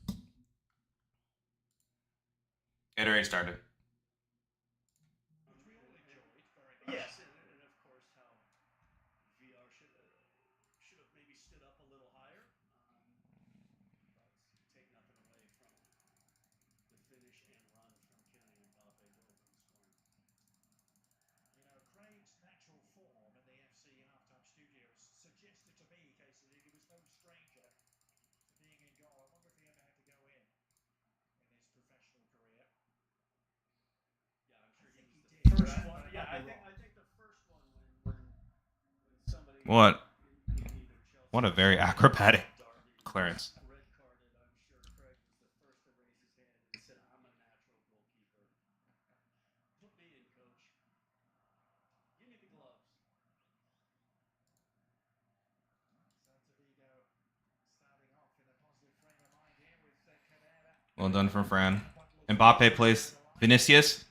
It already started. Yes, and of course how VR should have maybe stood up a little higher. But take nothing away from the finish and run from Kylian Mbappe to open the scoring. Craig's natural form in the FC halftime studios suggested to me, Casey, that he was no stranger to being in goal. I wonder if he ever had to go in his professional career. Yeah, I'm sure he was the first one. Yeah, I think the first one when What a very acrobatic clearance. Red carded. I'm sure Craig was the first to raise his hand and said, "I'm a natural goalkeeper. Put me in, coach. Give me the gloves." Celta Vigo starting off in a positive frame of mind here with Cadera. Well done from Fran. Mbappe plays Vinicius.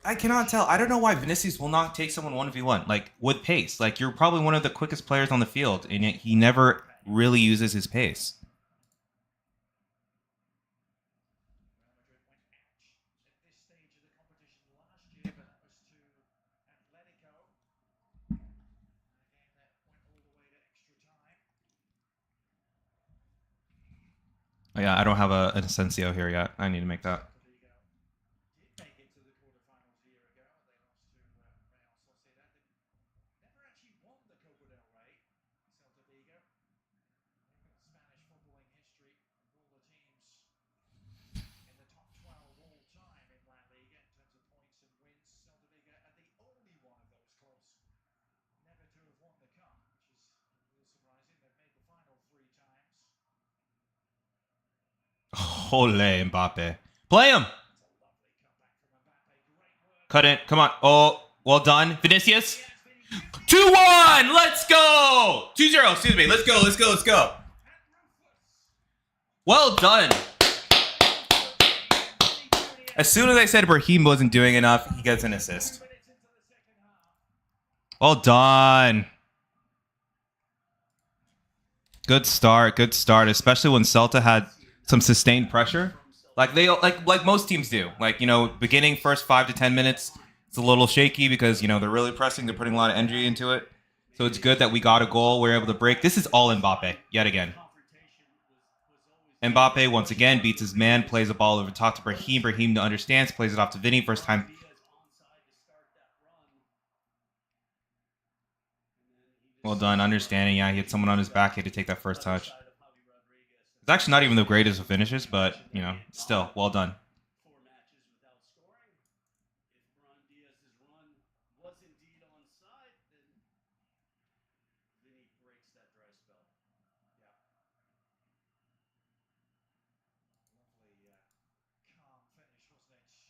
I cannot tell. I don't know why Vinicius will not take someone 1v1, like, with pace. Like, you're probably one of the quickest players on the field, and yet he never really uses his pace. Real Madrid went out at this stage of the competition last year, but that was to Atletico. A game that went all the way to extra time. Oh, yeah, I don't have an Asensio here yet. I need to make that. Vigo did make it to the quarterfinals a year ago. They lost to Real Sociedad. They never actually won the Copa del Rey. Celta Vigo. They've got Spanish footballing history. All the teams in the top 12 all time in La Liga in terms of points and wins. Celta Vigo are the only one of those clubs never to have won the cup, which is a little surprising. They've made the final 3 times. Ole Mbappe. Play him! That's a lovely comeback from Mbappe. Great work. Cut it. Come on. Oh, well done. Vinicius. 2-1! Let's go! 2-0, excuse me. Let's go, let's go, let's go. Well done. As soon as I said Brahim wasn't doing enough, he gets an assist. Well done. Good start, especially when Celta had some sustained pressure. Like most teams do. Like, you know, beginning first 5 to 10 minutes, it's a little shaky because, you know, they're really pressing, they're putting a lot of energy into it. So it's good that we got a goal, we're able to break. This is all Mbappe, yet again. Mbappe, once again, beats his man, plays the ball over top to Brahim. Brahim understands, plays it off to Vinny. First time. Well done, understanding. Yeah, he had someone on his back. He had to take that first touch. It's actually not even the greatest of finishes, but, you know, still, well done. 4 matches without scoring. If Ron Diaz's run was indeed onside, then Vinny breaks that dry spell. Yeah. Lovely, calm finish, wasn't it?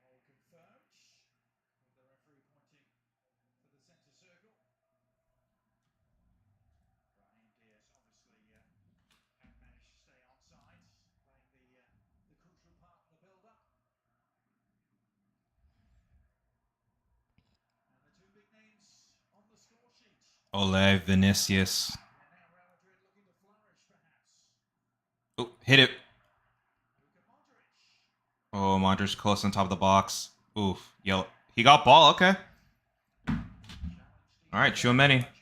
Goal confirmed. With the referee pointing to the centre circle. Brahim Diaz obviously had managed to stay onside, playing the crucial part in the build-up. And the 2 big names on the score sheet. Ole Vinicius. And now Real Madrid looking to flourish, perhaps. Oh, hit it. Luka Modric. Oh, Modric close on top of the box. Oof. Yellow. He got ball. Okay. All right, Tchouaméni. Well,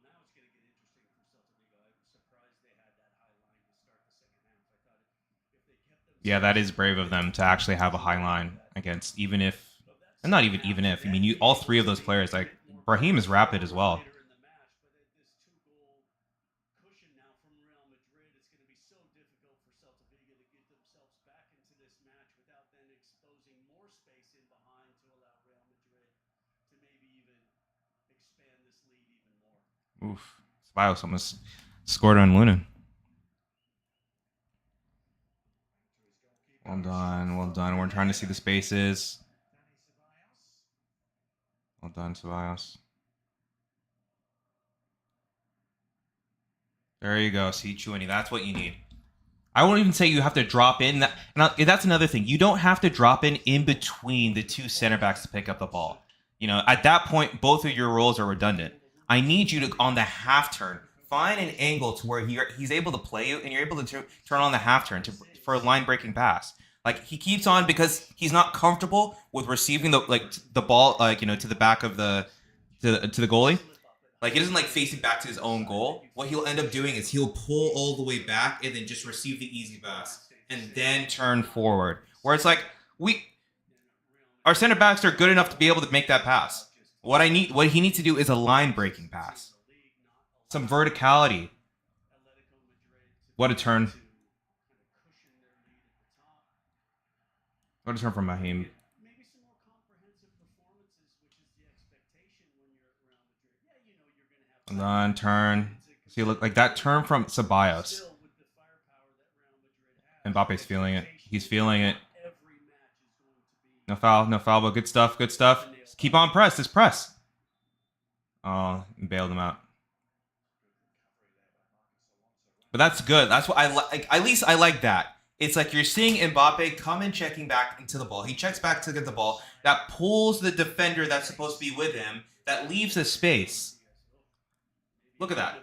now it's going to get interesting for Celta Vigo. I was surprised they had that high line to start the second half. I thought if they kept them... Yeah, that is brave of them to actually have a high line against, even if, and not even if. I mean, you all 3 of those players, like Brahim is rapid as well. Later in the match, but this 2-goal cushion now from Real Madrid, it's going to be so difficult for Celta Vigo to get themselves back into this match without then exposing more space in behind to allow Real Madrid to maybe even expand this lead even more. Oof. Ceballos almost scored on Luna. Well done, well done. We're trying to see the spaces. Well done, Ceballos. There you go. See, Tchouaméni. That's what you need. I won't even say you have to drop in. That's another thing. You don't have to drop in between the 2 center backs to pick up the ball. You know, at that point, both of your roles are redundant. I need you to, on the half turn, find an angle to where he's able to play you, and you're able to turn on the half turn for a line breaking pass. Like, he keeps on because he's not comfortable with receiving the ball, like, you know, to the back of to the goalie. Like, he doesn't like facing back to his own goal. What he'll end up doing is he'll pull all the way back and then just receive the easy pass and then turn forward. Where it's like our center backs are good enough to be able to make that pass. What he needs to do is a line breaking pass, some verticality. What a turn! What a turn from Mahim. Maybe some more comprehensive performances, which is the expectation when you're at Real Madrid. Yeah, you know you're going to have. And then turn. See, look like that turn from Ceballos. Still, with the firepower that Real Madrid has, Mbappe's feeling it. He's feeling it. every match is going to be. No foul, no foul, but good stuff, good stuff. Just keep on press. Just press. Oh, bailed him out. But that's good. That's what I like. At least I like that. It's like you're seeing Mbappe come in checking back into the ball. He checks back to get the ball. That pulls the defender that's supposed to be with him. That leaves a space. Look at that.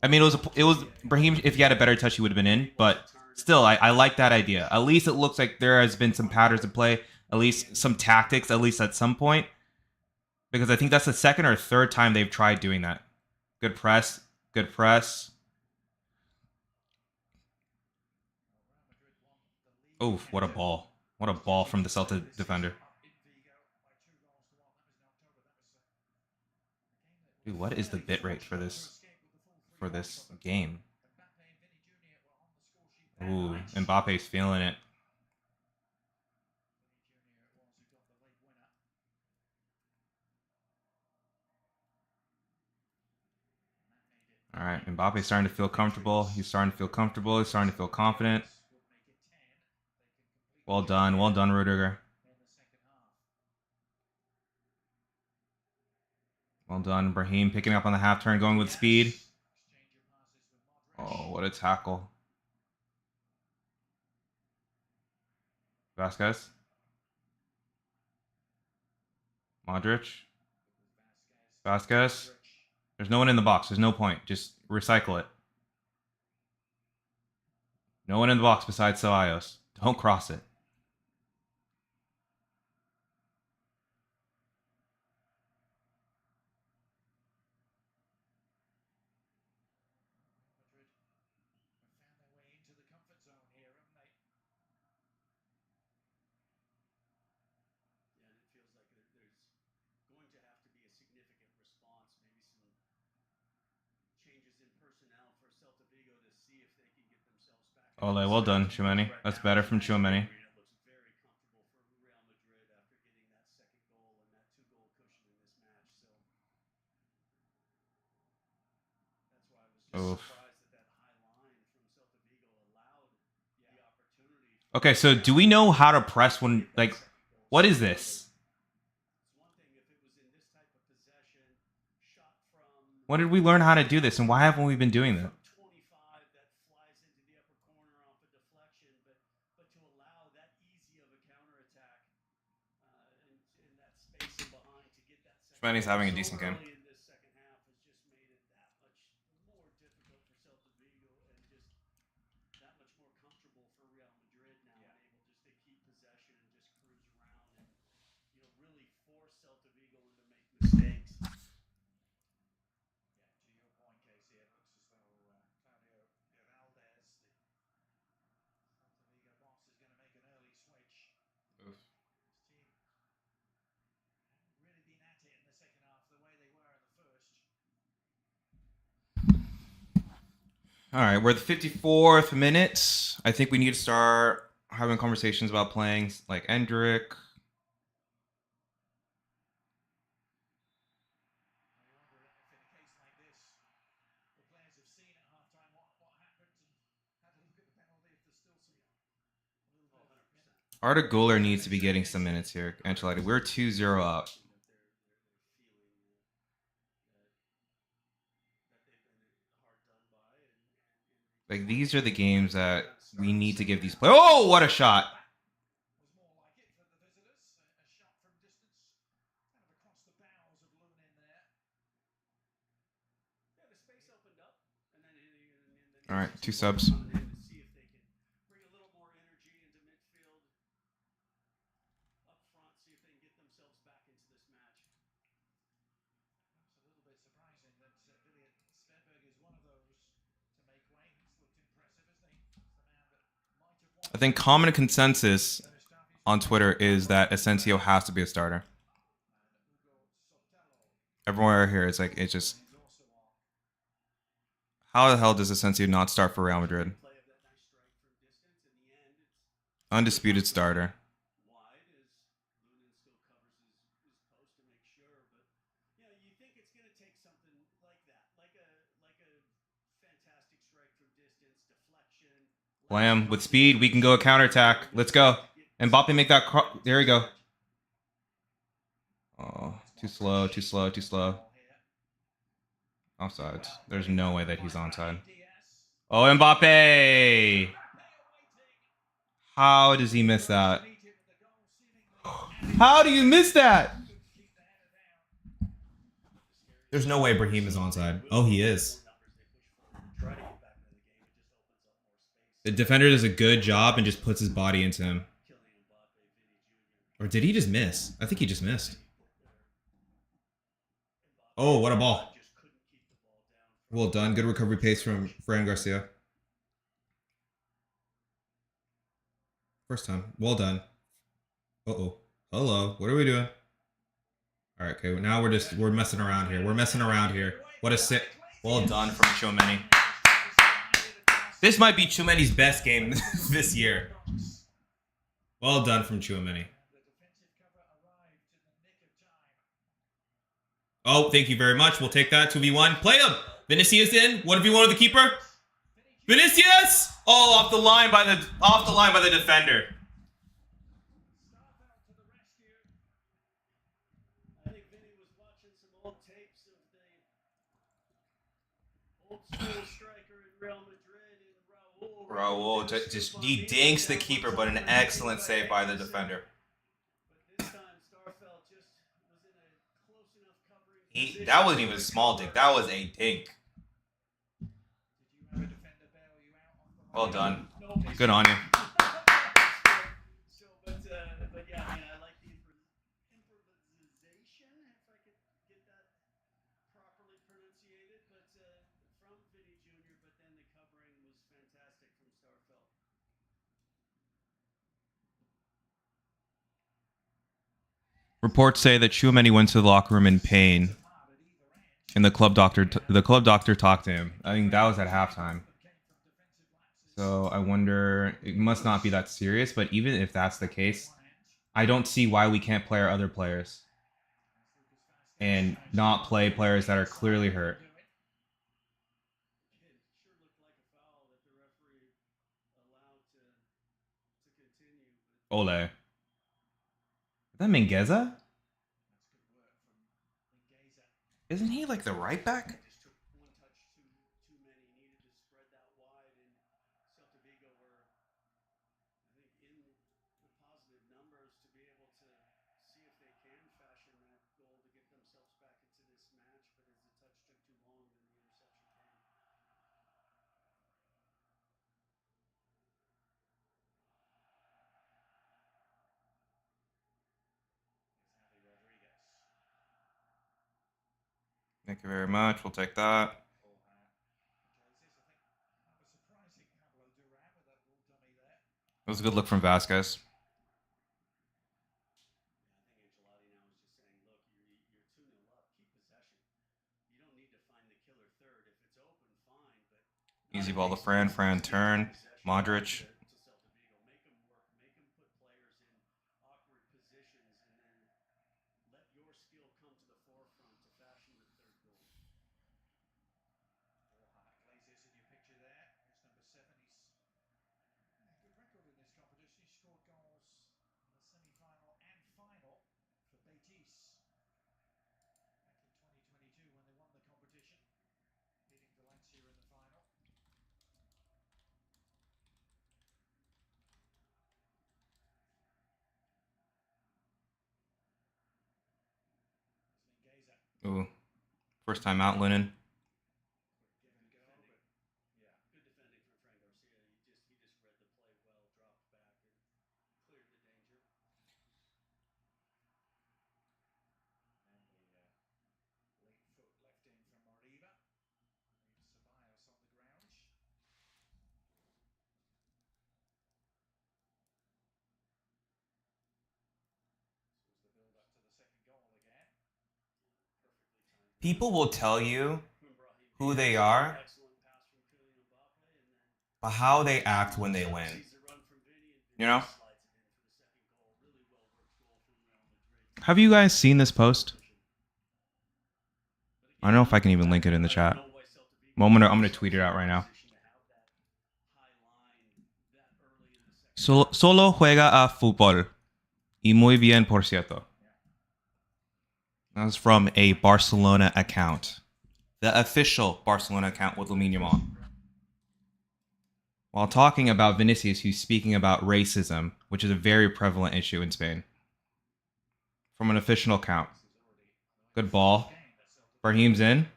I mean, it was Brahim. If he had a better touch, he would have been in. But still, I like that idea. At least it looks like there has been some patterns in play. At least some tactics. At least at some point, because I think that's the second or third time they've tried doing that. Good press. Good press. Oh, what a ball. What a ball from the Celta defender. Dude, what is the bit rate for this game? Ooh, Mbappe's feeling it. All right, Mbappe's starting to feel comfortable. He's starting to feel comfortable. He's starting to feel confident. Well done, Rudiger. Well done, Brahim picking up on the half turn, going with speed. Oh, what a tackle. Vasquez. Modric. Vasquez. There's no one in the box. There's no point. Just recycle it. No one in the box besides Ceballos. Don't cross it. Ole, well done, Tchouaméni. That's better from Tchouaméni. Oof. Okay, so do we know how to press when, like, what is this? When did we learn how to do this, and why haven't we been doing that? Tchouaméni's having a decent game. All right, we're at the 54th minute. I think we need to start having conversations about playing like Endrick. Arda Güler needs to be getting some minutes here. Ancelotti, we're 2-0 up. Like, these are the games that we need to give these players. Oh, what a shot! All right, 2 subs. I think common consensus on Twitter is that Asensio has to be a starter. Everywhere here, it's like, it's just... How the hell does Asensio not start for Real Madrid? Undisputed starter. Blam. With speed, we can go a counterattack. Let's go. Mbappe make that. There we go. Oh, too slow, too slow, too slow. Offsides. There's no way that he's onside. Oh, Mbappe! How does he miss that? How do you miss that? There's no way Brahim is onside. Oh, he is. The defender does a good job and just puts his body into him. Or did he just miss? I think he just missed. Oh, what a ball. Well done. Good recovery pace from Fran Garcia. First time. Well done. Uh-oh. Hello. What are we doing? All right, okay. Now we're messing around here. We're messing around here. What a sit. Well done from Tchouaméni. This might be Tchouaméni's best game this year. Well done from Tchouaméni. Oh, thank you very much. We'll take that. 2v1. Play him. Vinicius in. 1v1 with the keeper. Vinicius! Oh, off the line by the defender. I think Vinny was watching some old tapes of the old school striker in Real Madrid and Raul just he dinks the keeper, but an excellent save by the defender. But this time Starfelt just was in a close enough covering position. That wasn't even a small dink. That was a dink. Well done. Good on you. But yeah, I mean, I like the improvisation, if I could get that properly pronunciated, but from Vinny Jr., but then the covering was fantastic from Starfelt. Reports say that Tchouaméni went to the locker room in pain, and the club doctor talked to him. I think that was at halftime. So I wonder, it must not be that serious, but even if that's the case, I don't see why we can't play our other players and not play players that are clearly hurt. It sure looked like a foul that the referee allowed to continue. Ole. Is that Mingueza? Isn't he like the right back? Just took one touch too many, needed to spread that wide, and Celta Vigo were, I think, in the positive numbers to be able to see if they can fashion that goal to get themselves back into this match, but as the touch took too long, then the interception came. Thank you very much. We'll take that. It was a good look from Vasquez. I think Ancelotti now is just saying, look, you're 2-0 up, keep possession. You don't need to find the killer third. If it's open, fine, but Easy ball to Fran. Fran turn. Modric. to Celta Vigo, make them work, make them put players in awkward positions, and then let your skill come to the forefront to fashion the third goal. Iglesias in your picture there. Here's number 7. He's good record in this competition. He scored goals in the semi-final and final for Betis back in 2022 when they won the competition, beating Valencia in the final. Ooh. First time out, Lennon. Good defending from Fran Garcia. He just read the play well, dropped back, and cleared the danger. And the late foot left in from Mariba. Ceballos on the ground. This was the build up to the second goal again. Perfectly timed. People will tell you who they are, Excellent pass from Kylian Mbappe, and then but how they act when they win. sees the run from Vinny, and You know? Vinny slides it in for the second goal. Really well-worked goal from Real Madrid. Have you guys seen this post? I don't know if I can even link it in the chat. Well, I'm gonna tweet it out right now. Position to have that high line Solo juega a fútbol. Y muy bien, por cierto. That was from a Barcelona account. The official Barcelona account with Lamine Yamal. While talking about Vinicius, who's speaking about racism, which is a very prevalent issue in Spain. From an official account. Good ball. Brahim's in.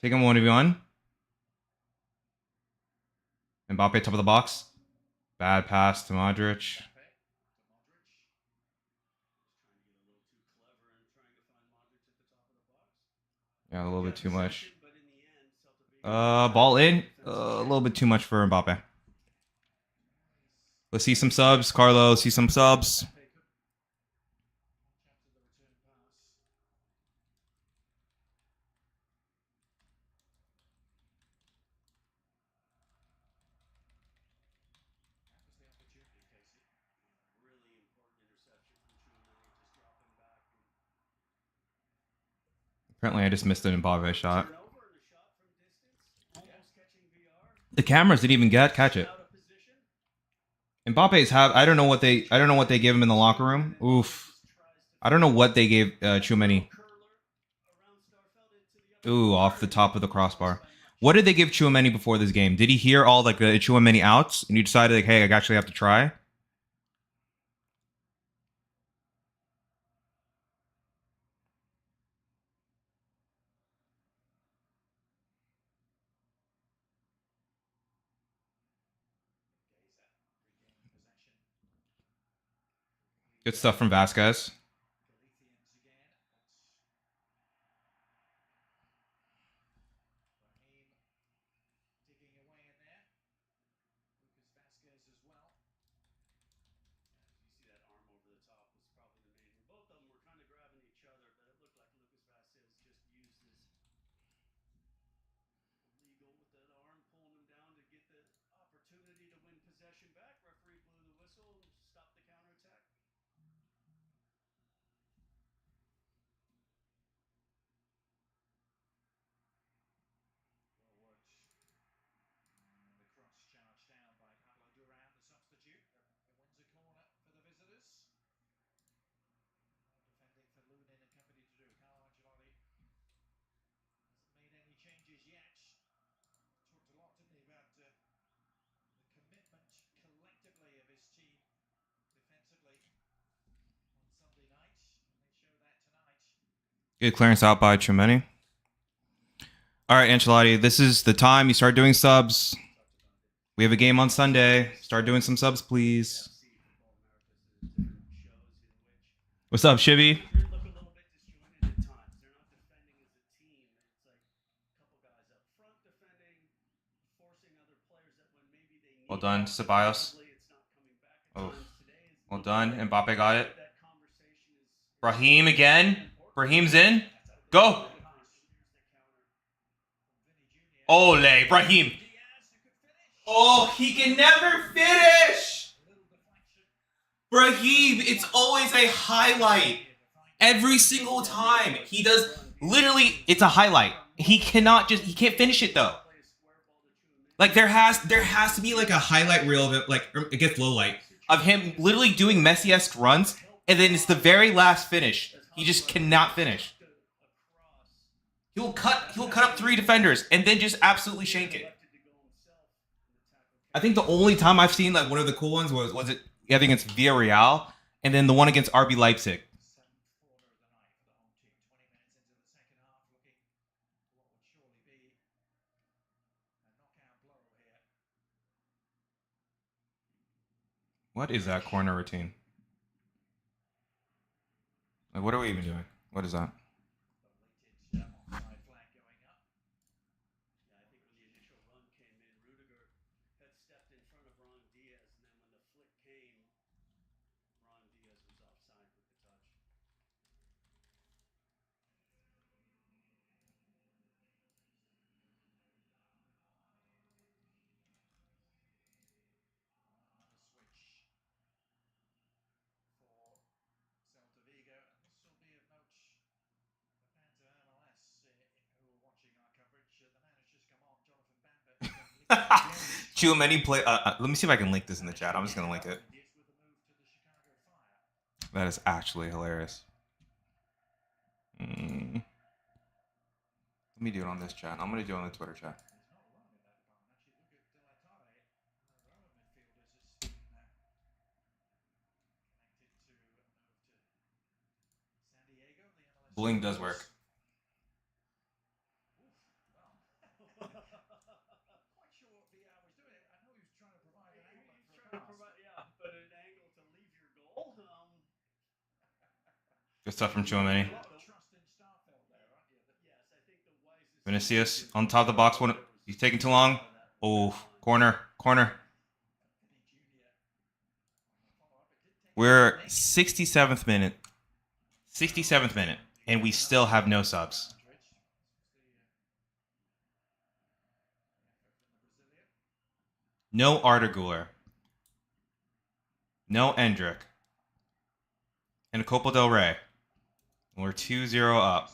Take him 1v1. Mbappe top of the box. Bad pass to Modric. Yeah, a little bit too much. Ball in. A little bit too much for Mbappe. Let's see some subs. Carlo, see some subs. Apparently, I just missed an Mbappe shot. The cameras didn't even catch it. Mbappe's have I don't know what they gave him in the locker room. Oof. I don't know what they gave Tchouaméni. Ooh, off the top of the crossbar. What did they give Tchouaméni before this game? Did he hear all like the Tchouaméni outs and you decided like, hey, I actually have to try? Good stuff from Vasquez. Good clearance out by Tchouaméni. All right, Ancelotti, this is the time you start doing subs. We have a game on Sunday. Start doing some subs, please. What's up, Shibby? Well done, Ceballos. Oh, well done. Mbappe got it. Brahim again. Brahim's in. Go. Ole, Brahim. Oh, he can never finish. Brahim, it's always a highlight. Every single time. He does, literally, it's a highlight. He can't finish it though. Like there has to be like a highlight reel of it, like it gets low light of him literally doing Messi-esque runs, and then it's the very last finish. He just cannot finish. He'll cut up 3 defenders and then just absolutely shank it. I think the only time I've seen like one of the cool ones was it I think it's Villarreal, and then the one against RB Leipzig. What is that corner routine? Like, what are we even doing? What is that? Celta Vigo, and this will be of note for fans of MLS who are watching our coverage. The man has just come on, Jonathan Bamber. Chouameni play. Let me see if I can link this in the chat. I'm just gonna link it. That is actually hilarious. Let me do it on this chat. I'm gonna do it on the Twitter chat. Bling does work. Quite sure what VR was doing. I know he was trying to provide an outlet for a pass. Yeah, but an angle to leave your goal. Good stuff from Chouameni. A lot of trust in Starfelt there, aren't you? Yes, I think the wisest. Vinicius on top of the box. He's taking too long. Oh, corner. We're 67th minute. 67th minute. And we still have no subs. No Arteguler. No Endrick. And a Copa del Rey. We're 2-0 up.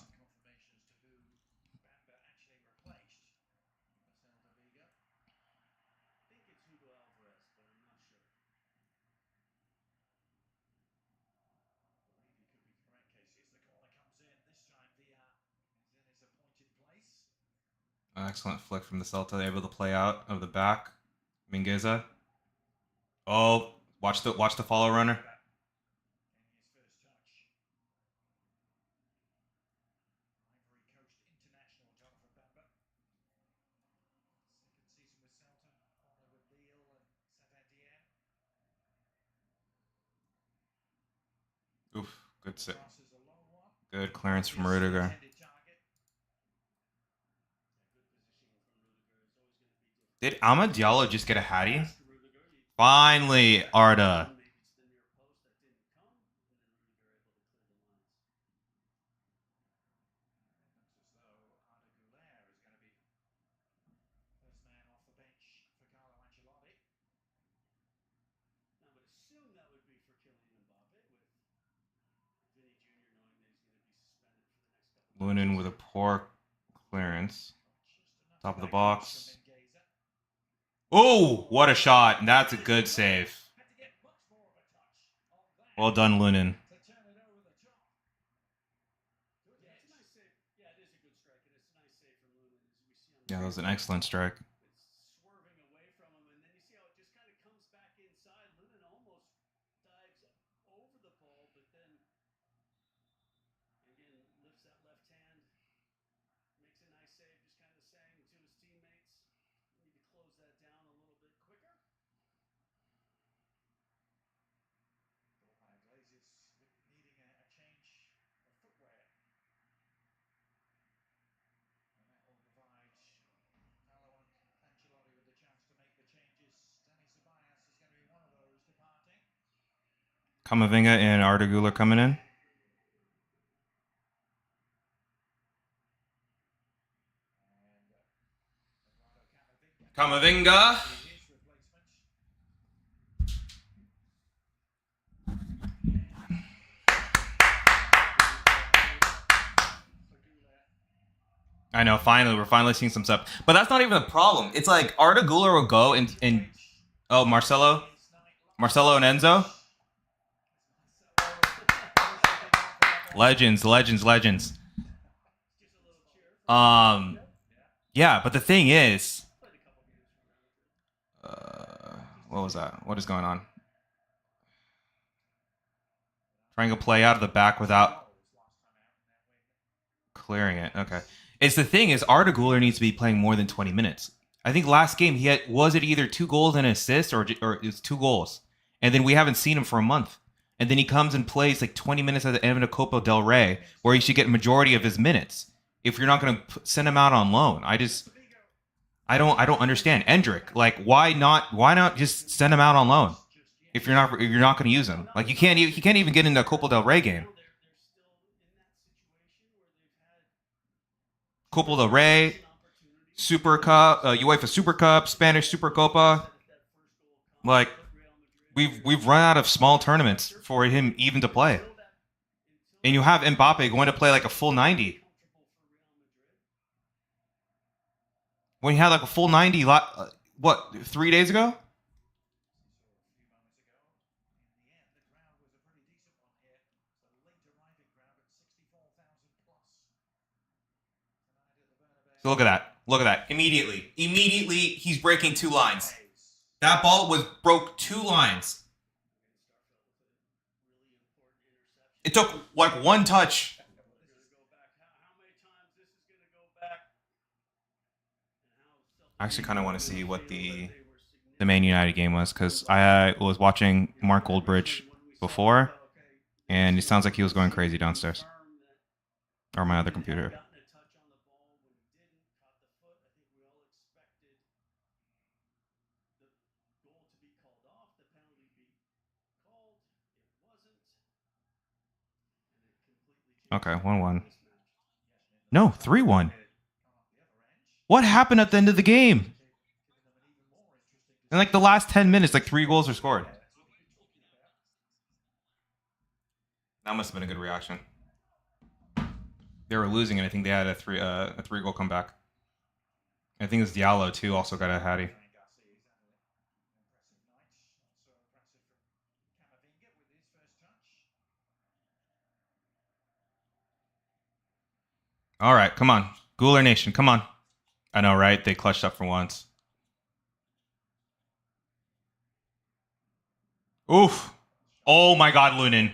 Excellent flick from the Celta, able to play out of the back. Mingueza. Oh, watch the follow runner. Oof, good sit. Good clearance from Rudiger. Did Amad Diallo just get a hattie? Finally, Arda. Lunin with a poor clearance. Top of the box. Oh, what a shot. And that's a good save. Well done, Lunin. Yeah, that was an excellent strike. Swerving away from him, and then you see how it just kind of comes back inside. Lunin almost dives over the ball, but then again lifts that left hand, makes a nice save, just kind of saying to his teammates, "Need to close that down a little bit quicker." Needing a change of footwear. And that will provide Carlo Ancelotti with the chance to make the changes. Danny Ceballos is going to be one of those departing. Camavinga and Arteguler coming in. Camavinga. I know, finally, we're finally seeing some stuff. But that's not even a problem. It's like Arteguler will go and oh, Marcelo and Enzo. Legends. Yeah, but the thing is, what was that? What is going on? Trying to play out of the back without clearing it. Okay. It's the thing is, Arteguler needs to be playing more than 20 minutes. I think last game he had, was it either 2 goals and an assist or it was 2 goals, and then we haven't seen him for a month. And then he comes and plays like 20 minutes at the end of Copa del Rey, where he should get a majority of his minutes. If you're not going to send him out on loan, I don't understand. Endrick, like why not just send him out on loan if you're not going to use him? Like he can't even get into a Copa del Rey game. Copa del Rey, Super Cup, UEFA Super Cup, Spanish Super Copa. Like we've run out of small tournaments for him even to play. And you have Mbappe going to play like a full 90. When you had like a full 90 what, 3 days ago? So look at that. Look at that. Immediately, he's breaking 2 lines. That ball broke 2 lines. It took like 1 touch. I actually kind of want to see what the Man United game was, because I was watching Mark Goldbridge before, and it sounds like he was going crazy downstairs. Or my other computer. Okay, 1-1. No, 3-1. What happened at the end of the game? In like the last 10 minutes, like 3 goals were scored. That must have been a good reaction. They were losing, and I think they had a 3-goal comeback. I think it was Diallo too. Also got a hattie. All right, come on, Guler Nation, come on. I know, right? They clutched up for once. Oof! Oh my God, Lunin.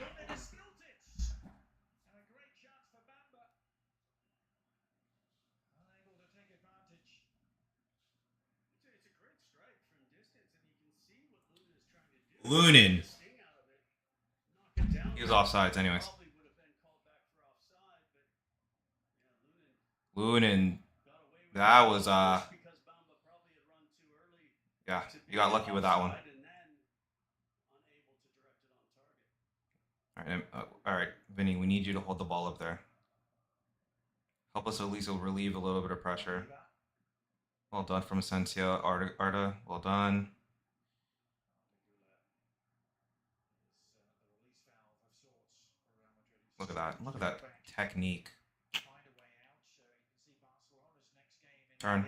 Lunin. He was offsides, anyways. Lunin. That was yeah, you got lucky with that one. All right, Vinny, we need you to hold the ball up there. Help us at least relieve a little bit of pressure. Well done from Asensia. Arda, well done. Look at that. Look at that technique. Turn.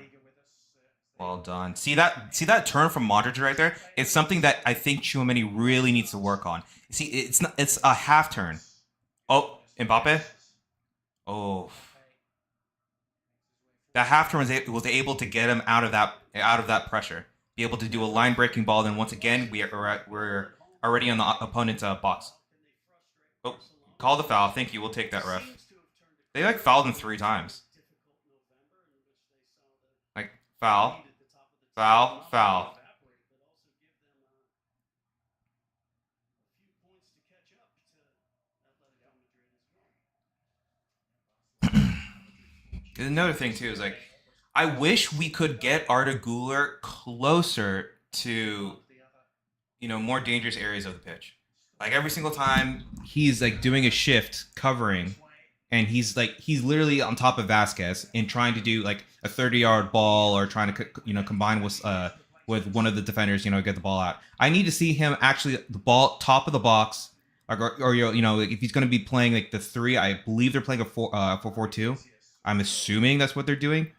Well done. See that turn from Modric right there? It's something that I think Tchouaméni really needs to work on. See, it's a half turn. Oh, Mbappe? Oh. That half turn was able to get him out of that pressure. Be able to do a line breaking ball, then once again we're already on the opponent's box. Oh, call the foul. Thank you. We'll take that, ref. They like fouled him 3 times. Like foul. Foul, foul. Another thing too is like, I wish we could get Arda Güler closer to, more dangerous areas of the pitch. Like every single time he's like doing a shift covering, and he's literally on top of Vasquez and trying to do like a 30-yard ball, or trying to combine with one of the defenders, get the ball out. I need to see him actually the ball top of the box, or if he's going to be playing like the 3, I believe they're playing a 4-4-2. I'm assuming that's what they're doing.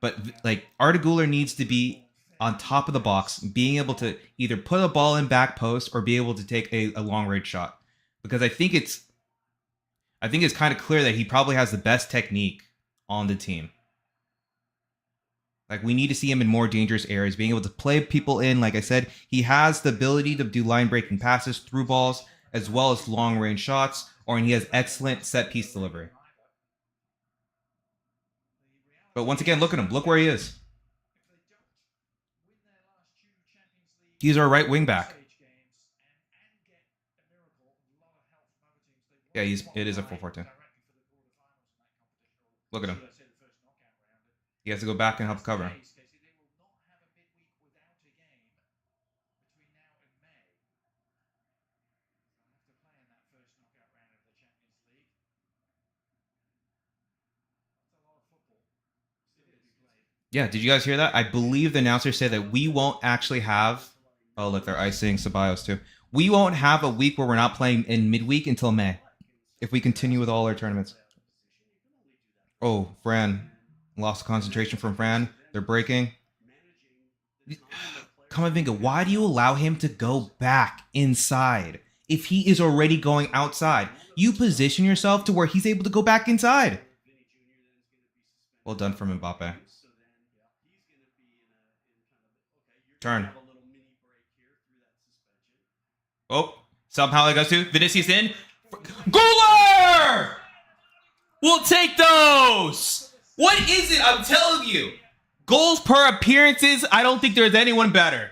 But like Arda Güler needs to be on top of the box, being able to either put a ball in back post or be able to take a long range shot, because I think it's kind of clear that he probably has the best technique on the team. Like, we need to see him in more dangerous areas, being able to play people in. Like I said, he has the ability to do line breaking passes, through balls, as well as long range shots, or he has excellent set piece delivery. But once again, look at him. Look where he is. He's our right wing back. Yeah, it is a 4-4-2. Look at him. He has to go back and help cover. Yeah, did you guys hear that? I believe the announcer said that we won't actually have... Oh, look, they're icing Ceballos too. We won't have a week where we're not playing in midweek until May, if we continue with all our tournaments. Oh, Fran. Lost concentration from Fran. They're breaking. Kamavinga, why do you allow him to go back inside if he is already going outside? You position yourself to where he's able to go back inside. Well done from Mbappe. Turn. Oh, somehow it goes to Vinicius in. Goaler! We'll take those. What is it? I'm telling you. Goals per appearances, I don't think there's anyone better.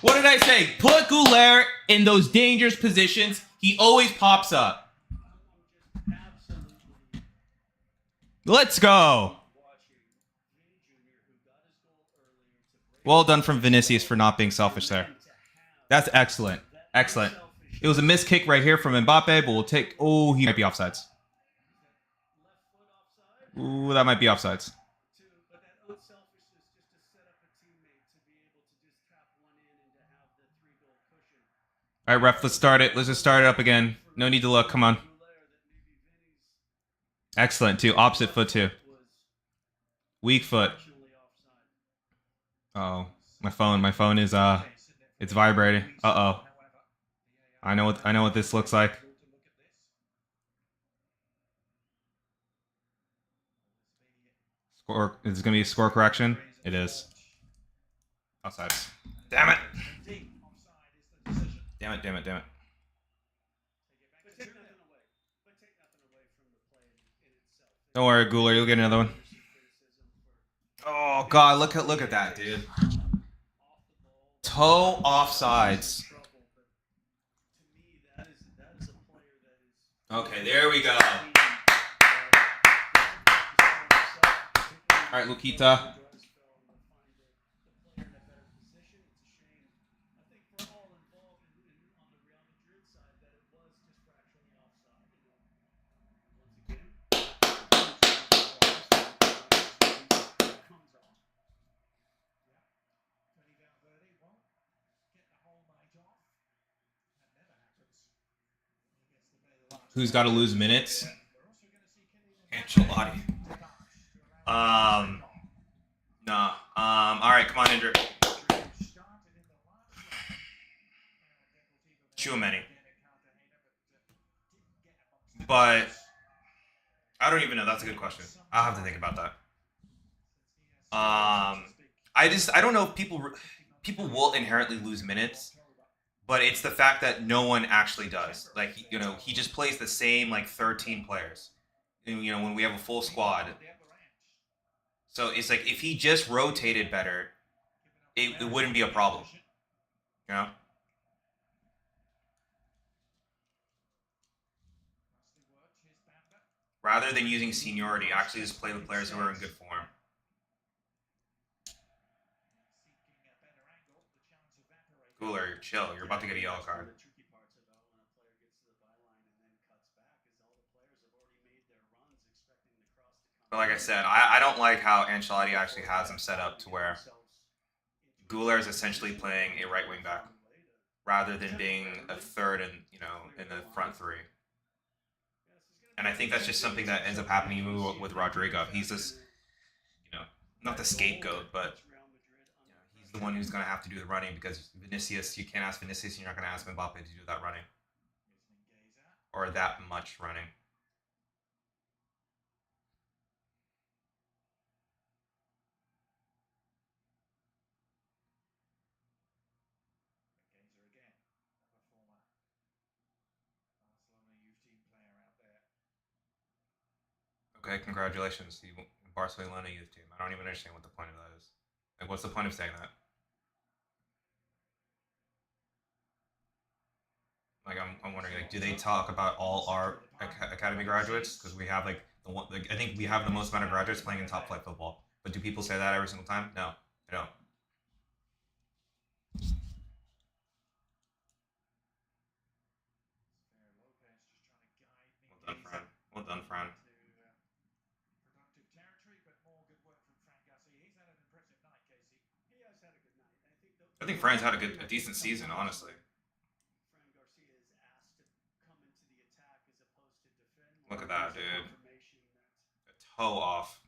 What did I say? Put Goulart in those dangerous positions. He always pops up. Let's go. Well done from Vinicius for not being selfish there. That's excellent. Excellent. It was a missed kick right here from Mbappe, but we'll take... Oh, he might be offsides. Ooh, that might be offsides. All right, ref, let's start it. Let's just start it up again. No need to look. Come on. Excellent, too. Opposite foot, too. Weak foot. Uh-oh. My phone is, it's vibrating. Uh-oh. I know what this looks like. Score, is it going to be a score correction? It is. Outside. Damn it. Damn it, damn it, damn it. Don't worry, Goulart, you'll get another one. Oh god, look at that, dude. Toe offsides. Okay, there we go. Alright, Lukita. Who's got to lose minutes? Ancelotti. Nah. Alright, come on, Hendrick. Too many. But I don't even know. That's a good question. I'll have to think about that. I don't know if people will inherently lose minutes, but it's the fact that no one actually does. Like, he just plays the same, like, 13 players. And, when we have a full squad. So it's like, if he just rotated better, it wouldn't be a problem. You know? Rather than using seniority, actually just play with players who are in good form. Goulart, chill. You're about to get a yellow card. But like I said, I don't like how Ancelotti actually has him set up to where Goulart is essentially playing a right wing back rather than being a third in the front three. And I think that's just something that ends up happening even with Rodrigo. He's this, not the scapegoat, but he's the one who's going to have to do the running because Vinicius, you can't ask Vinicius, you're not going to ask Mbappe to do that running. Or that much running. Okay, congratulations, the Barcelona youth team. I don't even understand what the point of that is. Like, what's the point of saying that? Like, I'm wondering, like, do they talk about all our academy graduates? Because we have, like, I think we have the most amount of graduates playing in top flight football. But do people say that every single time? No, they don't. Well done, Fran. Well done, Fran. I think Fran's had a decent season, honestly. Look at that, dude. A toe off.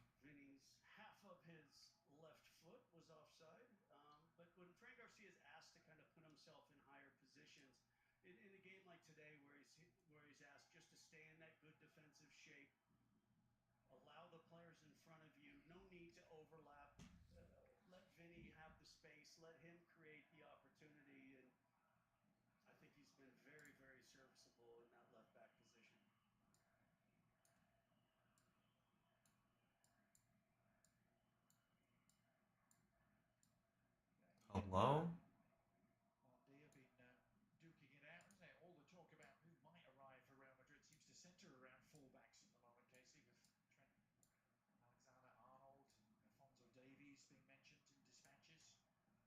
he is asked to kind of put himself in higher positions. In a game like today, where he's asked just to stay in that good defensive shape, allow the players in front of you, no need to overlap. Let Vinny have the space, let him create the opportunity, and I think he's been very, very serviceable in that left back position. Hello? They have been duking it out, isn't it? All the talk about who might arrive for Real Madrid seems to centre around fullbacks at the moment, Casey, with Trent Alexander-Arnold, Alphonso Davies being mentioned in dispatches.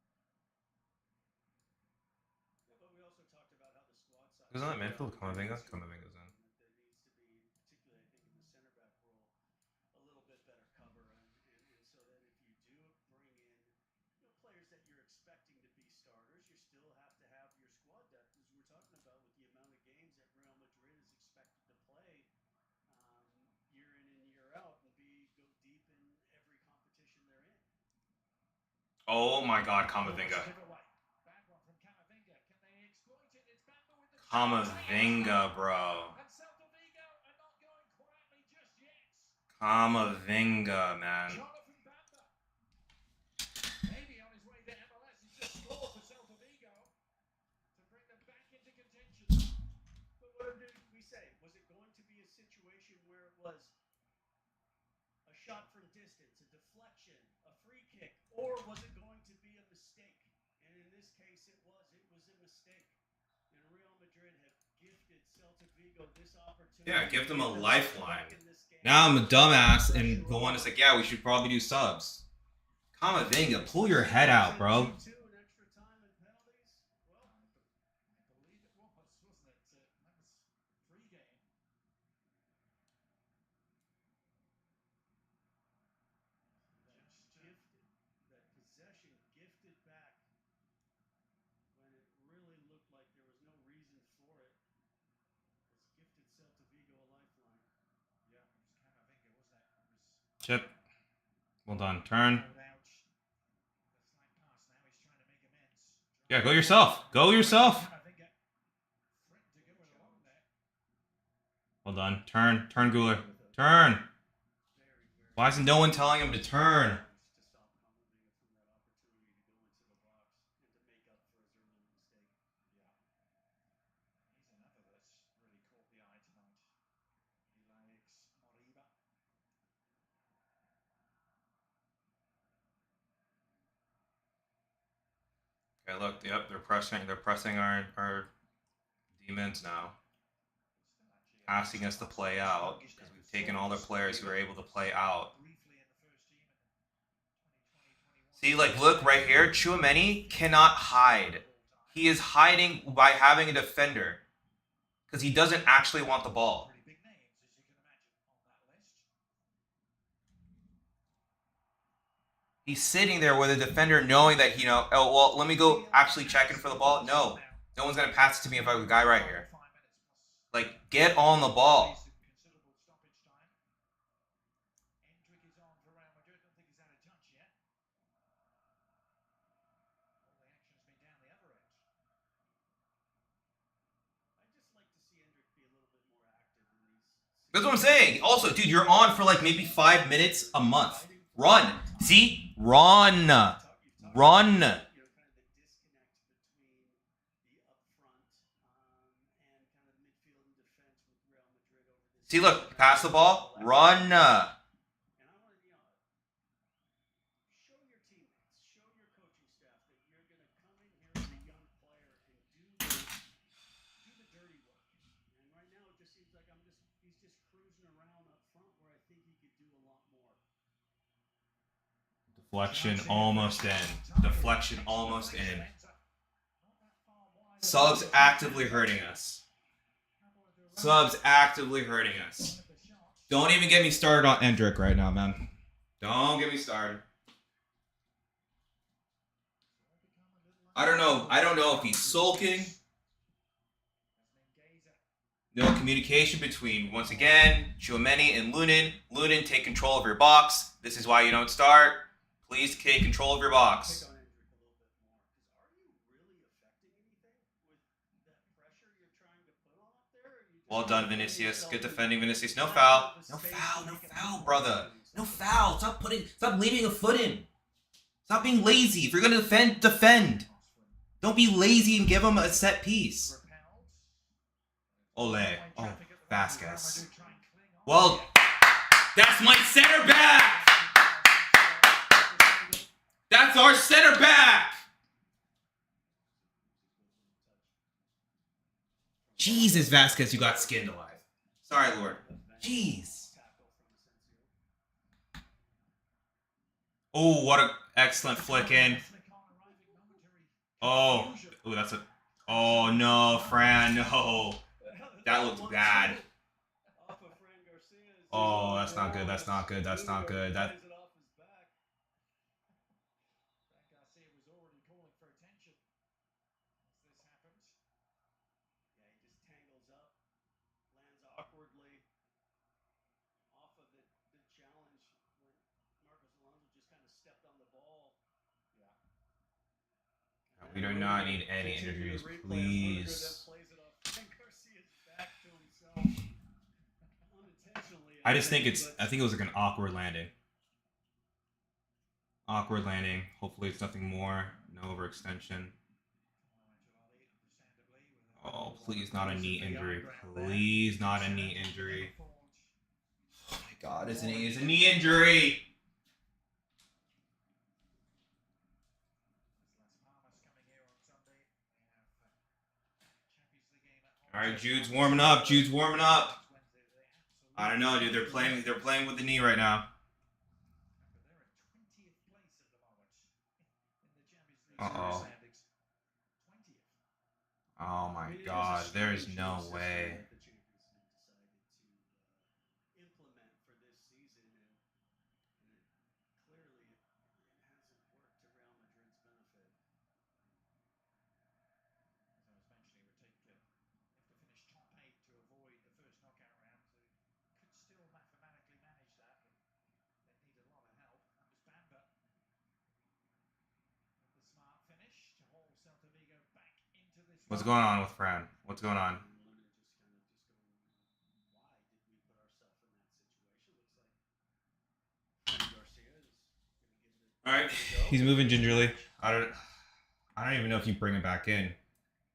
Yeah, but we also talked about how the squad size. Who's on that midfield? Camavinga? Camavinga's in. There needs to be, particularly I think in the center back role, a little bit better cover, and so that if you do bring in players that you're expecting to be starters, you still have to have your squad depth, as we're talking about with the amount of games that Real Madrid is expected to play year in and year out, and go deep in every competition they're in. Oh my God, Camavinga. Bad one from Camavinga. Can they exploit it? It's Bamba with the Camavinga, bro. And Celta Vigo are not going quietly just yet. Camavinga, man. Jonathan Bamba. Maybe on his way to MLS. He's just scored for Celta Vigo to bring them back into contention. But what did we say? Was it going to be a situation where it was a shot from distance, a deflection, a free kick, or was it going to be a mistake? And in this case, it was a mistake. And Real Madrid have gifted Celta Vigo this opportunity. Yeah, give them a lifeline. Now I'm a dumbass and the one that's like, yeah, we should probably do subs. Camavinga, pull your head out, bro. I believe it was, wasn't it? That was free game. Gifted, that possession gifted back when it really looked like there was no reason for it. It's gifted Celta Vigo a lifeline. Yeah, it was Camavinga, wasn't it? It was Chip. Well done. Turn. Yeah, go yourself. Go yourself. Well done. Turn. Turn, Guler. Turn. Why isn't no one telling him to turn? To stop Camavinga from that opportunity to go into the box and to make up for his early mistake. Yeah. He's another that's really caught the eye tonight. Ilaix Moriba. Okay, look. Yep, they're pressing our demons now. Asking us to play out because we've taken all their players who are able to play out. See, like, look right here. Tchouaméni cannot hide. He is hiding by having a defender because he doesn't actually want the ball. Pretty big names, as you can imagine, on that list. He's sitting there with a defender knowing that, oh, well, let me go actually check in for the ball. No one's going to pass it to me if I have a guy right here. Like, get on the ball. Considerable stoppage time. Endrick is on for Real Madrid. Don't think he's had a touch yet. All the action has been down the other end. I'd just like to see Endrick be a little bit more active in these. That's what I'm saying. Also, dude, you're on for like maybe 5 minutes a month. Run. See? Run. Run. Kind of the disconnect between the upfront and kind of midfield and defense with Real Madrid over this. See, look, pass the ball. Run. And I want to, show your teammates, show your coaching staff that you're going to come in here as a young player and do the dirty work. And right now, it just seems like he's just cruising around up front where I think he could do a lot more. Deflection almost in. Deflection almost in. Subs actively hurting us. Subs actively hurting us. Don't even get me started on Endrick right now, man. Don't get me started. I don't know if he's sulking. No communication between, once again, Tchouaméni and Lunin. Lunin, take control of your box. This is why you don't start. Please take control of your box. Pick on Endrick a little bit more, because are you Well done, Vinicius. Good defending, Vinicius. No foul. No foul. No foul, brother. No foul. Stop leaving a foot in. Stop being lazy. If you're gonna defend, defend. Don't be lazy and give him a set piece. Ole. Oh, Vasquez. Well, that's my center back. That's our center back. Jesus, Vasquez, you got skinned alive. Sorry, Lord. Jeez. Oh, what an excellent flick in. Oh, ooh, that's a... Oh, no, Fran, no. That looked bad. Oh, that's not good. That's not good. That's not good. That... Awkwardly off of the challenge when Marcos Alonso just kind of stepped on the ball. We do not need any injuries, please. I just think I think it was like an awkward landing. Awkward landing. Hopefully it's nothing more. No overextension. Oh, please not a knee injury. Please not a knee injury. Oh my God, it's a knee injury. All right, Jude's warming up. Jude's warming up. I don't know, dude. They're playing with the knee right now. Uh-oh. Oh my God, there is no way. What's going on with Fran? What's going on? All right, he's moving gingerly. I don't even know if you bring him back in.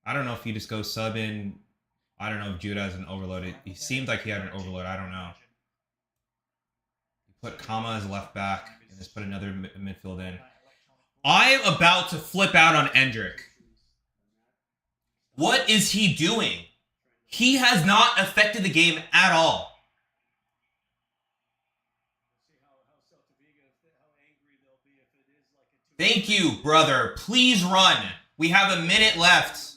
I don't know if you just go sub in. I don't know if Jude has an overload. He seemed like he had an overload. I don't know. You put Kama as left back and just put another midfield in. I'm about to flip out on Endrick. What is he doing? He has not affected the game at all. Thank you, brother. Please run. We have a minute left.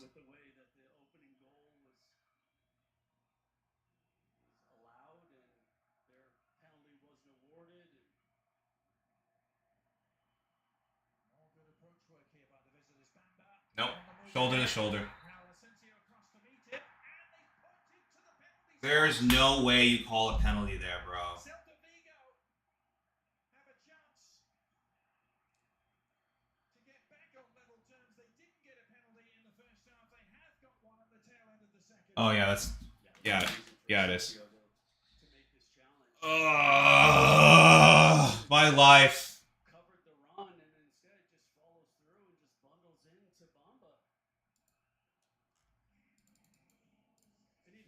Nope. Shoulder to shoulder. There's no way you call a penalty there, bro. Oh yeah, that's yeah it is. My life.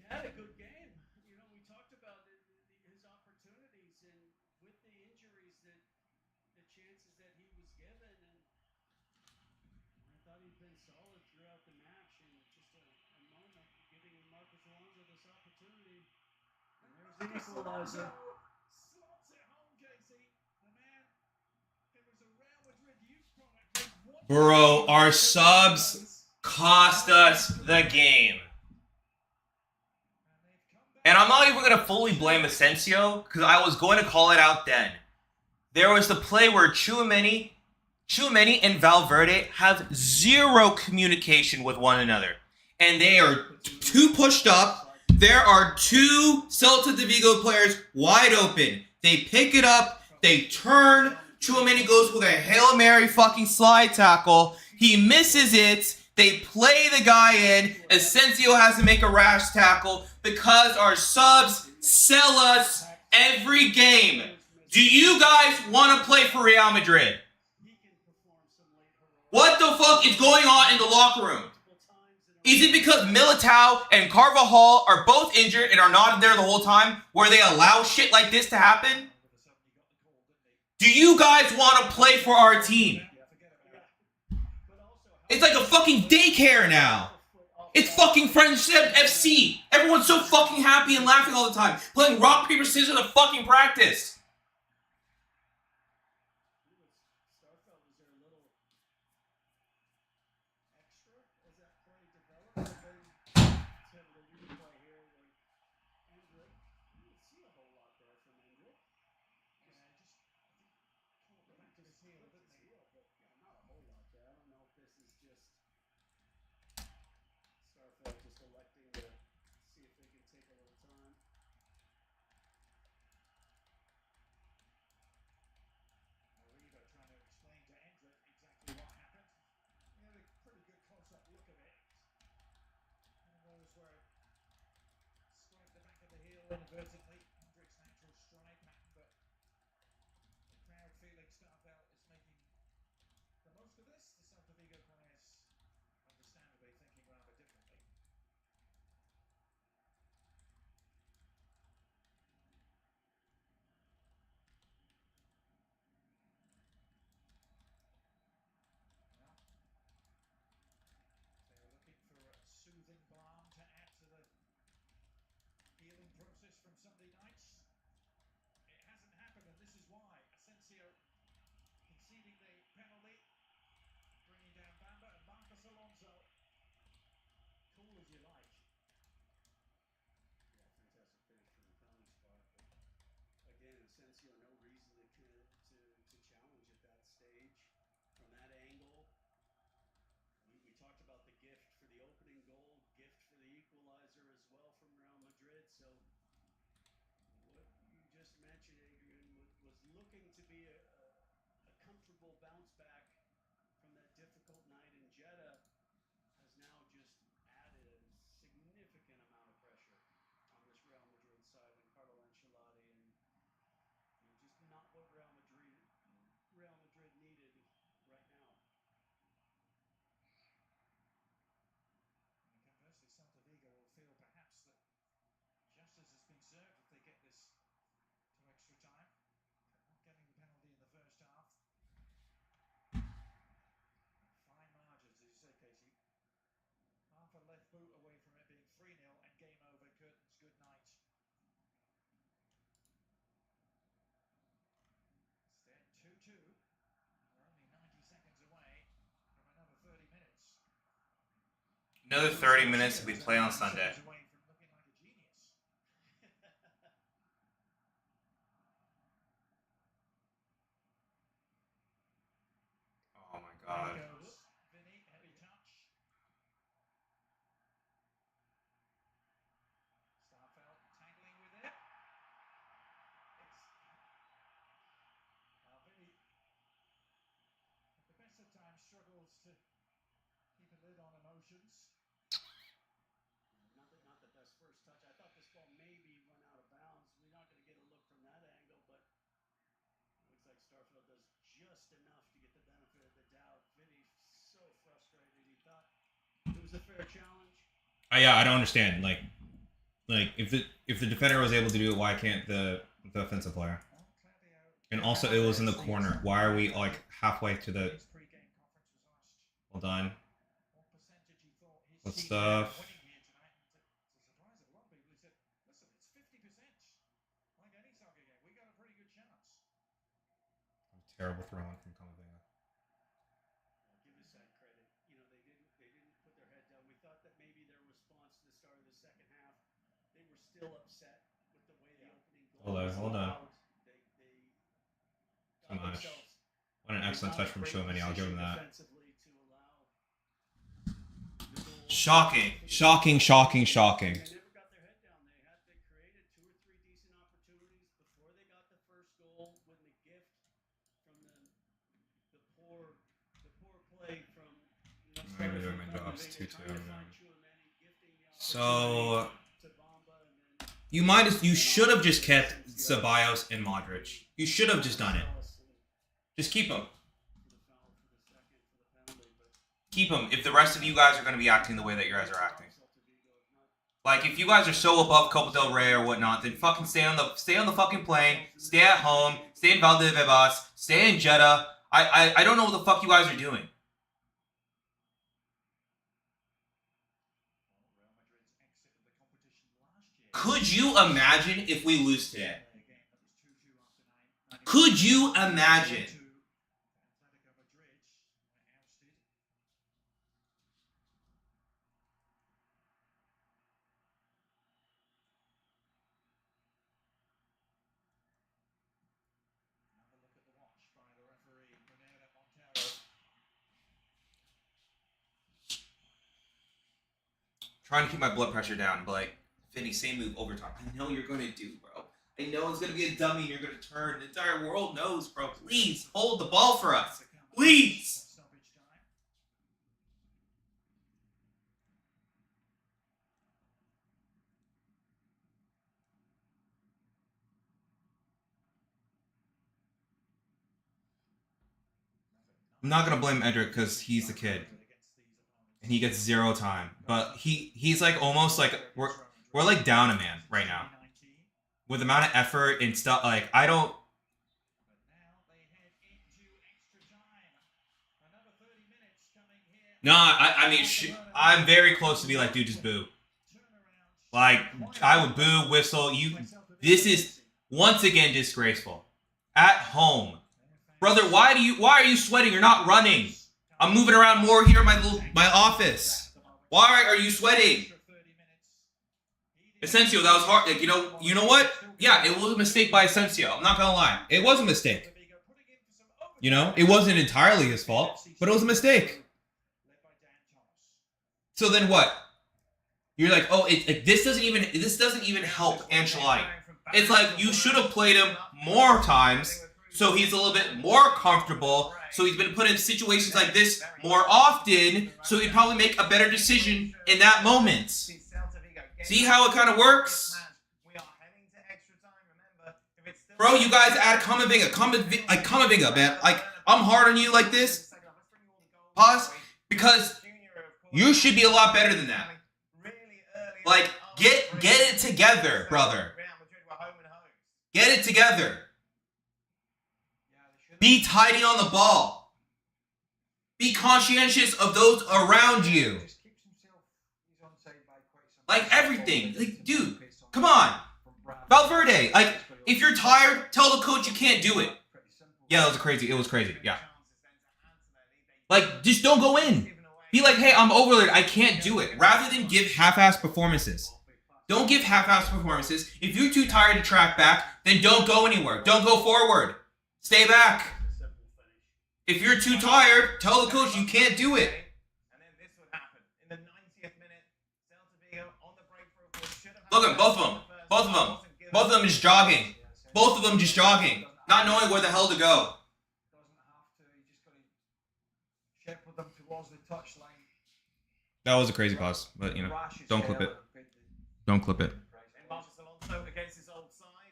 Had a good game. You know, we talked about his opportunities and with the injuries that the chances that he was given, and I thought he'd been solid throughout the match. And just a moment, giving Marcos Alonso this opportunity, and there's the equalizer. Slots it home, Casey. The man, it was a Real Madrid youth product. Bro, our subs cost us the game. And I'm not even going to fully blame Asensio, because I was going to call it out then. There was the play where Tchouaméni and Valverde have zero communication with one another. And they are too pushed up. There are two Celta de Vigo players wide open. They pick it up. They turn. Tchouaméni goes with a Hail Mary fucking slide tackle. He misses it. They play the guy in. Asensio has to make a rash tackle because our subs sell us every game. Do you guys want to play for Real Madrid? What the fuck is going on in the locker room? Is it because Militao and Carvajal are both injured and are not there the whole time where they allow shit like this to happen? Do you guys want to play for our team? It's like a fucking daycare now. It's fucking Friendship FC. Everyone's so fucking happy and laughing all the time. Playing rock, paper, scissors to fucking practice. Inadvertently, Hendrick's natural stride pattern, but the crowd feeling Starfelt is making the most of this. The Celta Vigo players, understandably, thinking rather differently. Well, they're looking for a soothing balm to add to the healing process from Sunday nights. It hasn't happened, and this is why. Asensio conceding the penalty, bringing down Bamba and Marcos Alonso. Cool as you like. Fantastic finish from the penalty spot, but again, Asensio no reason to challenge at that stage from that angle. We talked about the gift for the opening goal, gift for the equalizer as well from Real Madrid. So what you just mentioned, Adrian, was looking to be a comfortable bounce back from that difficult night in Jeddah has now just added a significant amount of pressure on this Real Madrid side and Carlo Ancelotti, and just not what Real Madrid needed right now. And conversely, Celta Vigo will feel perhaps that justice has been served if they get this to extra time. Not getting the penalty in the first half. Fine margins, as you say, Casey. Half a left boot away from it being 3-0 and game over. Curtains, good night. Instead, 2-2. We're only 90 seconds away from another 30 minutes. Another 30 minutes if we play on Sunday. Away from looking like a genius. Oh my god. There goes Vinny, heavy touch. Starfelt tangling with it. Vinny, at the best of times, struggles to keep a lid on emotions. Not the best first touch. I thought this ball maybe went out of bounds. We're not going to get a look from that angle, but it looks like Starfelt does just enough to get the benefit of the doubt. Vinny's so frustrated. He thought it was a fair challenge. Yeah, I don't understand. Like if the defender was able to do it, why can't the offensive player? And also, it was in the corner. Why are we like halfway to the? Hold on. What stuff? Terrible throwing from Camavinga. Give the side credit. You know, they didn't put their head down. We thought that maybe their response to the start of the second half, they were still upset with the way the opening goal was Hold on. They Too much. What an excellent touch from Tchouaméni. I'll give him that. Shocking. Shocking. Shocking. Shocking. They never got their head down. They created 2 or 3 decent opportunities before they got the first goal when the gift from the poor play from drops 2-2. So you should have just kept Ceballos and Modric. You should have just done it. Just keep them. Keep them if the rest of you guys are going to be acting the way that you guys are acting. Like, if you guys are so above Copa del Rey or whatnot, then fucking stay on the fucking plane, stay at home, stay in Valdebebas, stay in Jeddah. I don't know what the fuck you guys are doing. Could you imagine if we lose today? Could you imagine? Trying to keep my blood pressure down, but like, Finney, same move overtime. I know you're gonna do, bro. I know it's gonna be a dummy and you're gonna turn. The entire world knows, bro. Please hold the ball for us. Please. I'm not gonna blame Edric because he's the kid. And he gets 0 time. But he's like almost like we're like down a man right now. With the amount of effort and stuff, like I don't. No, I mean I'm very close to be like, dude, just boo. Like I would boo, whistle. This is once again disgraceful. At home, brother. Why are you sweating? You're not running. I'm moving around more here in my office. Why are you sweating? Asensio, that was hard. Like, you know what? Yeah, it was a mistake by Asensio. I'm not gonna lie. It was a mistake. You know, it wasn't entirely his fault, but it was a mistake. So then what? You're like, oh, this doesn't even help Ancelotti. It's like you should have played him more times, so he's a little bit more comfortable. So he's been put in situations like this more often, so he'd probably make a better decision in that moment. See how it kind of works? Bro, you guys add Kamavinga. Kamavinga, man. Like, I'm hard on you like this. Pause. Because you should be a lot better than that. Like, get it together, brother. Get it together. Be tidy on the ball. Be conscientious of those around you. Like everything. Like, dude, come on. Valverde, like, if you're tired, tell the coach you can't do it. Yeah, that was crazy. It was crazy. Yeah. Like, just don't go in. Be like, hey, I'm overloaded. I can't do it. Rather than give half-ass performances. Don't give half-ass performances. If you're too tired to track back, then don't go anywhere. Don't go forward. Stay back. If you're too tired, tell the coach you can't do it. Look at both of them. Both of them. Both of them just jogging. Both of them just jogging. Not knowing where the hell to go. That was a crazy pause, but don't clip it. Don't clip it. Against his old side.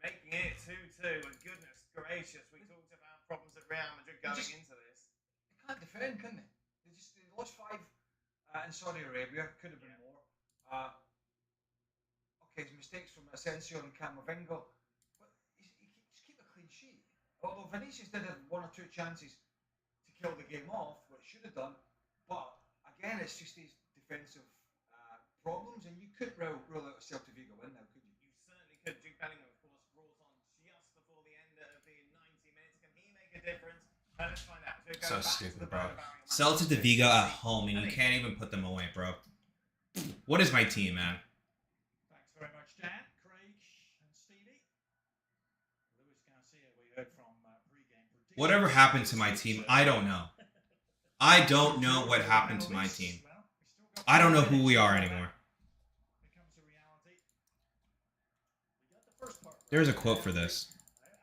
Making it 2-2, and goodness gracious, we talked about problems at Real Madrid going into this. They can't defend, can they? They lost 5 in Saudi Arabia, could have been more. Okay, his mistakes from Asensio and Camavinga, but he just keep a clean sheet. Although Vinicius did have 1 or 2 chances to kill the game off, what he should have done, but again, it's just these defensive problems, and you could rule out a Celta Vigo win now, could you? You certainly could. Jude Bellingham, of course, brought on just before the end of the 90 minutes. Can he make a difference? Let's find out. So stupid, bro. Celta de Vigo at home, and you can't even put them away, bro. What is my team, man? Thanks very much, Dan, Craig, and Stevie. Luis Garcia, we heard from pre-game. Whatever happened to my team, I don't know. I don't know what happened to my team. I don't know who we are anymore. There's a quote for this.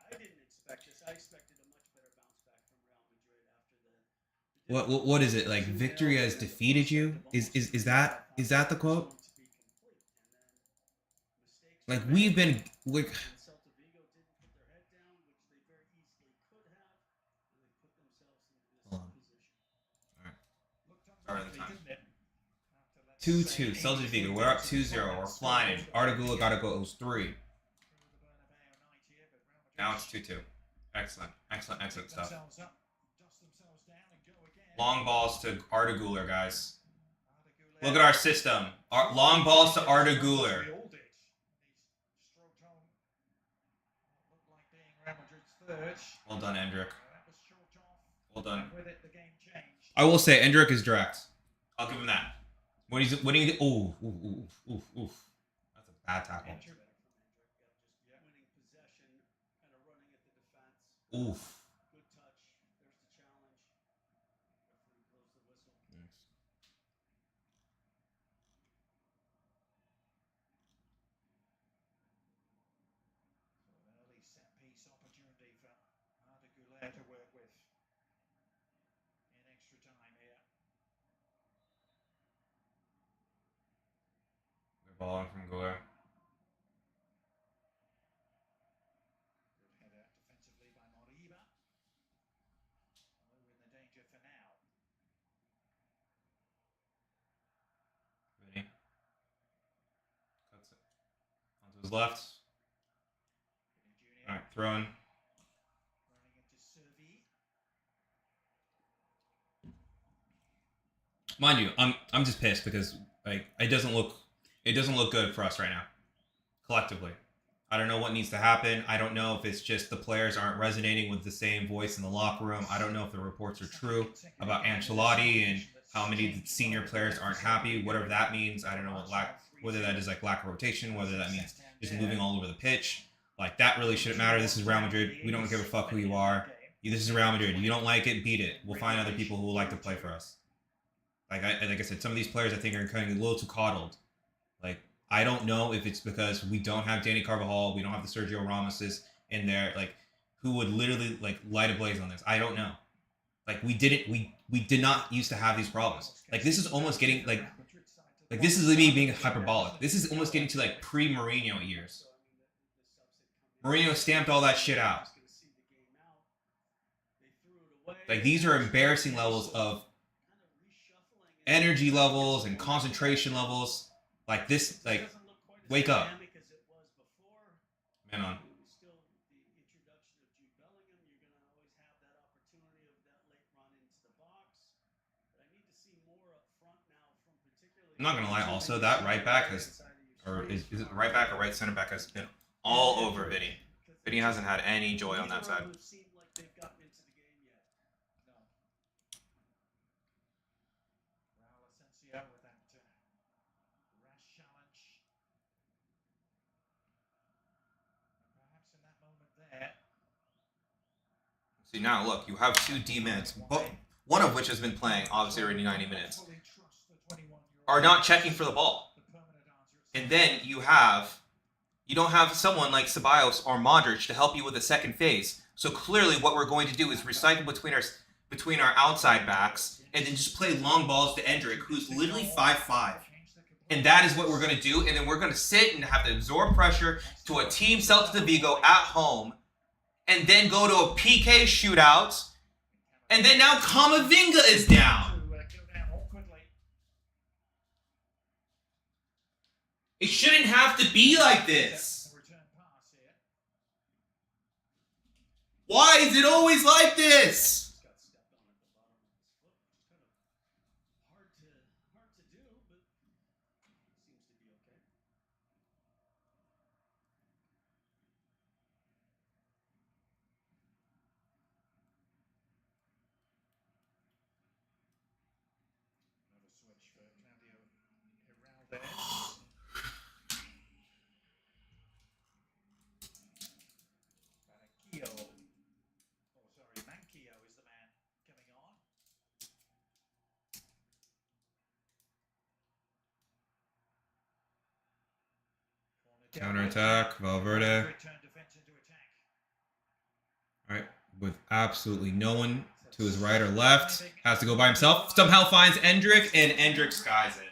I didn't expect this. I expected a much better bounce back from Real Madrid after the What is it like? Victory has defeated you. Is that the quote? Like we've been like. Celta Vigo didn't put their head down, which they very easily could have, and they put themselves into this Hold on. position. Start of the time. Didn't it? After, let's 2-2. say, Celta Vigo. We're up 2-0. We're flying. Artigula got to go. It was 3. Now it's 2-2. Excellent stuff. Long balls to Artigula, guys. Look at our system. Long balls to Artigula. Well done, Endrick. Well done. I will say Endrick is direct. I'll give him that. When he ooh. That's a bad tackle. Winning possession, kind of running at the defense. Oof. Good touch. There's the challenge. Referee blows the whistle. An early set piece opportunity for Arda to work with in extra time here. The ball in from Goulet. Good header defensively by Moriba. We're in the danger for now. Vinny. Cuts it. Onto his left. Alright, throwing. Running into Servi. Mind you, I'm just pissed because like it doesn't look good for us right now. Collectively. I don't know what needs to happen. I don't know if it's just the players aren't resonating with the same voice in the locker room. I don't know if the reports are true about Ancelotti and how many of the senior players aren't happy. Whatever that means, I don't know whether that is like lack of rotation, whether that means just moving all over the pitch. Like that really shouldn't matter. This is Real Madrid. We don't give a fuck who you are. This is Real Madrid. You don't like it, beat it. We'll find other people who will like to play for us. Like I said, some of these players I think are kind of a little too coddled. Like I don't know if it's because we don't have Danny Carvajal, we don't have the Sergio Ramoses in there, like who would literally like light a blaze on this. I don't know. Like we did not used to have these problems. Like this is almost getting like this is me being hyperbolic. This is almost getting to like pre-Mourinho years. Mourinho stamped all that shit out. Like these are embarrassing levels of energy levels and concentration levels. Like this, like wake up. Man on. Still, the introduction of Jude Bellingham, you're going to always have that opportunity of that late run into the box. But I need to see more up front now from particularly. I'm not gonna lie. Also, that right back has, or is it right back or right center back has been all over Vinny. Vinny hasn't had any joy on that side. Like they've gotten into the game yet. No. Raul Asensio with that rash challenge. And perhaps in that moment there. See now, look, you have 2 D-minutes, one of which has been playing, obviously already 90 minutes, are not checking for the ball. And then you don't have someone like Ceballos or Modric to help you with the second phase. So clearly what we're going to do is recycle between our outside backs and then just play long balls to Endrick, who's literally 5'5". And that is what we're going to do. And then we're going to sit and have to absorb pressure to a team Celta Vigo at home and then go to a PK shootout. And then now Camavinga is down. It shouldn't have to be like this. Why is it always like this? Hard to do, but seems to be okay. Another switch for Claudio Heraldes. Manquillo is the man coming on. Counter-attack, Valverde. All right, with absolutely no one to his right or left. Has to go by himself. Somehow finds Endrick, and Endrick skies it.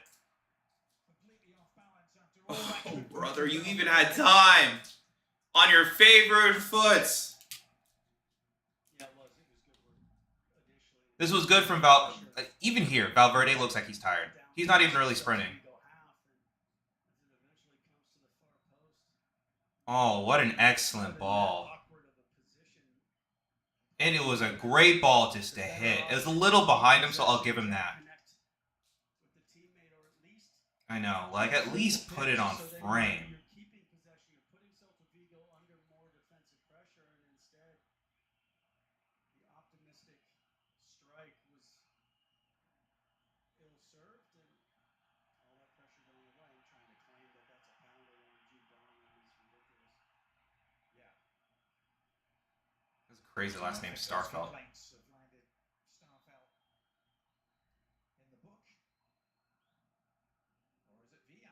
Oh, brother, you even had time on your favorite foot. Yeah, it was good work initially. This was good from Val. Even here, Valverde looks like he's tired. He's not even really sprinting. Oh, what an excellent ball. And it was a great ball just to hit. It was a little behind him, so I'll give him that. I know, like at least put it on frame. You're keeping possession. You're putting Celta Vigo under more defensive pressure, and instead, the optimistic strike was ill-served, and all that pressure going away. And trying to claim that that's a penalty on Jude Bellingham is ridiculous. Yeah. That's a crazy last name, Starfelt. Complaints have landed Starfelt in the book. Or is it Villa?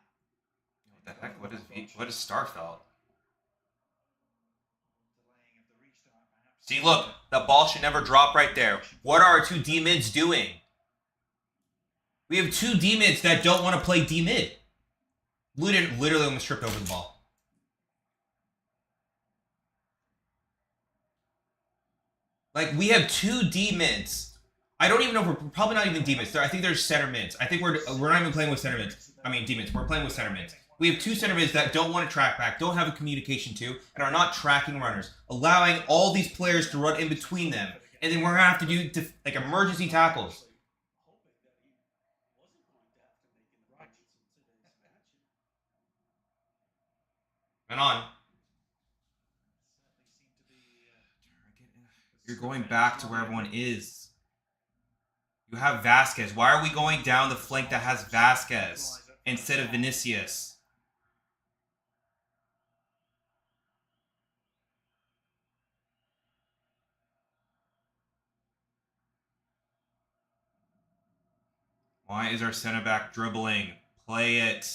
What the heck? What is Starfelt? Delaying of the restart, perhaps. See, look, the ball should never drop right there. What are our two D-mids doing? We have two D-mids that don't want to play D-mid. Literally almost tripped over the ball. Like, we have two D-mids. I don't even know if we're probably not even D-mids. I think there's center mids. I think we're not even playing with center mids. I mean, D-mids. We're playing with center mids. We have two center mids that don't want to track back, don't have a communication to, and are not tracking runners, allowing all these players to run in between them. And then we're going to have to do like emergency tackles. Hoping that he wasn't going to have to make an appearance in today's match. And on. You're going back to where everyone is. You have Vasquez. Why are we going down the flank that has Vasquez instead of Vinicius? Why is our center back dribbling? Play it.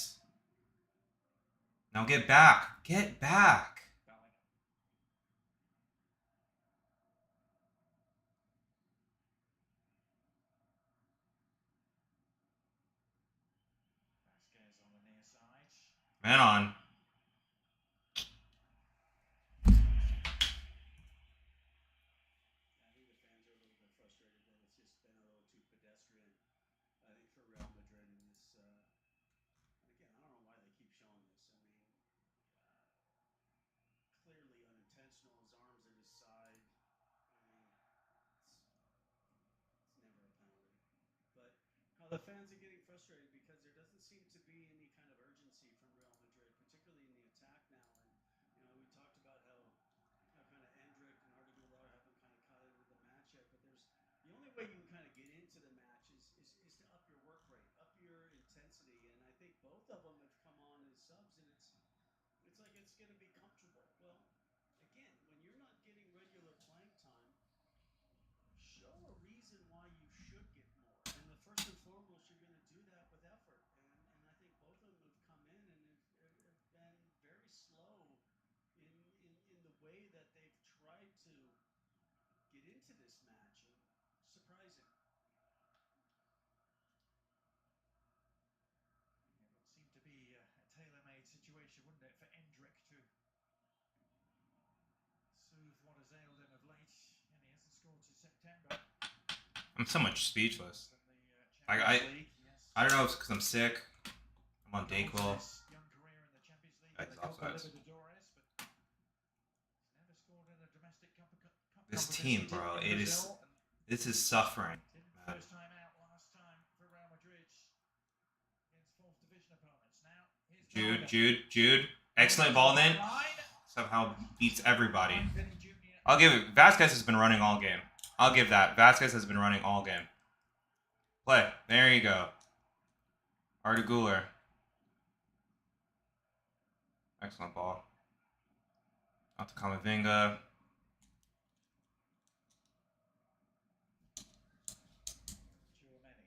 Now get back. Get back. Vasquez on the near side. Man on. I think the fans are a little bit frustrated that it's just been a little too pedestrian. I think for Real Madrid in this, and again, I don't know why they keep showing this. I mean, clearly unintentional. His arms at his side. I mean, it's never a penalty. But the fans are getting frustrated because there doesn't seem to be any kind of urgency from Real Madrid, particularly in the attack now. And we talked about how kind of Endrick and Arda Güler haven't kind of caught into the match yet. But there's the only way you can kind of get into the match is to up your work rate, up your intensity. And I think both of them have come on as subs, and it's like it's going to be comfortable. Well, again, when you're not getting regular playing time, show a reason why you should get more. And the first and foremost, you're going to do that with effort. And I think both of them have come in and have been very slow in the way that they've tried to get into this match. And surprising. It would seem to be a tailor-made situation, wouldn't it, for Endrick to soothe what has ailed him of late, and he hasn't scored since September. I'm so much speechless. From the Champions League, yes. I don't know if it's because I'm sick. I'm on Dayquil. Young career in the Champions League That's and the Copa offsides. Libertadores, but he's never scored in a domestic cup This competition. team, bro, Did in it is. Brazil, and This is suffering. didn't Man. first time out last time for Real Madrid against fourth division opponents. Now here's Jude. Excellent ball then. Line. Somehow beats everybody. Vinny Jr. I'll give it. Vasquez has been running all game. I'll give that. Vasquez has been running all game. Play. There you go. Arda Güler. Excellent ball. Out to Camavinga. Tchouaméni.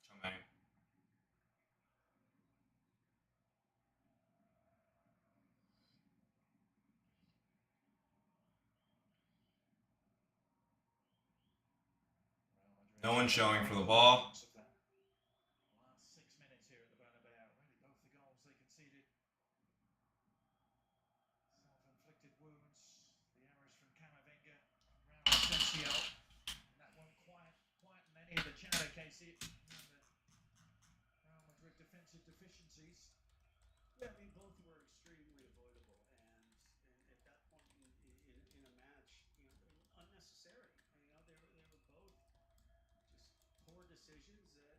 Chomeni. No one showing for the ball. Last 6 minutes here at the Bernabeu. Really, both the goals they conceded. Self-inflicted wounds. The errors from Camavinga, Raul Asensio. And that won't quieten any of the chatter, Casey. And the Real Madrid defensive deficiencies. Yeah, I mean, both were extremely avoidable, and at that point in a match, you know, they were unnecessary. You know, they were both just poor decisions that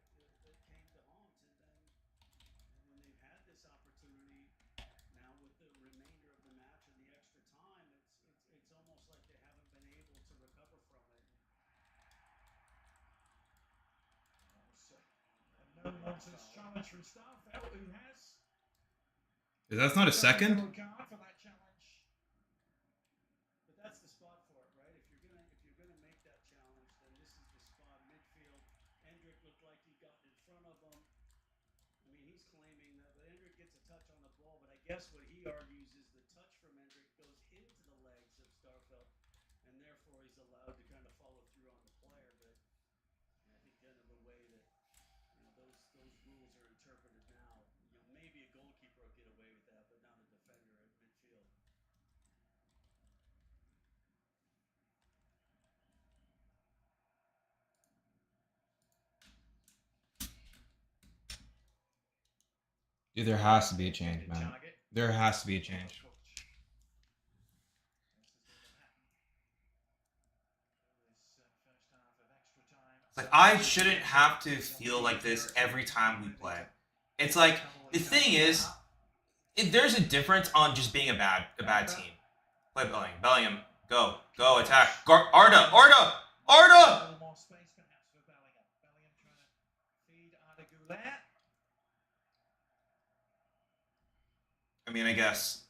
came to haunt, and then when they've had this opportunity now with the remainder of the match and the extra time, it's almost like they haven't been able to recover from it. A no-nonsense challenge from Starfelt, who has That's not a second? card for that challenge. But that's the spot for it, right? If you're gonna make that challenge, then this is the spot. Midfield. Endrick looked like he got in front of him. I mean, he's claiming that, but Endrick gets a touch on the ball. But I guess what he argues is the touch from Endrick goes into the legs of Starfelt, and therefore he's allowed to kind of follow through on the player. But I think kind of the way that those rules are interpreted now, maybe a goalkeeper will get away with that, but not a defender at midfield. Dude, there has to be a change, man. There has to be a change. Like, I shouldn't have to feel like this every time we play. It's like, the thing is, there's a difference on just being a bad team. Play Bellingham. Bellingham, go, attack. Arda! A little more space perhaps for Bellingham. Bellingham trying to feed Arda Güler. I mean, I guess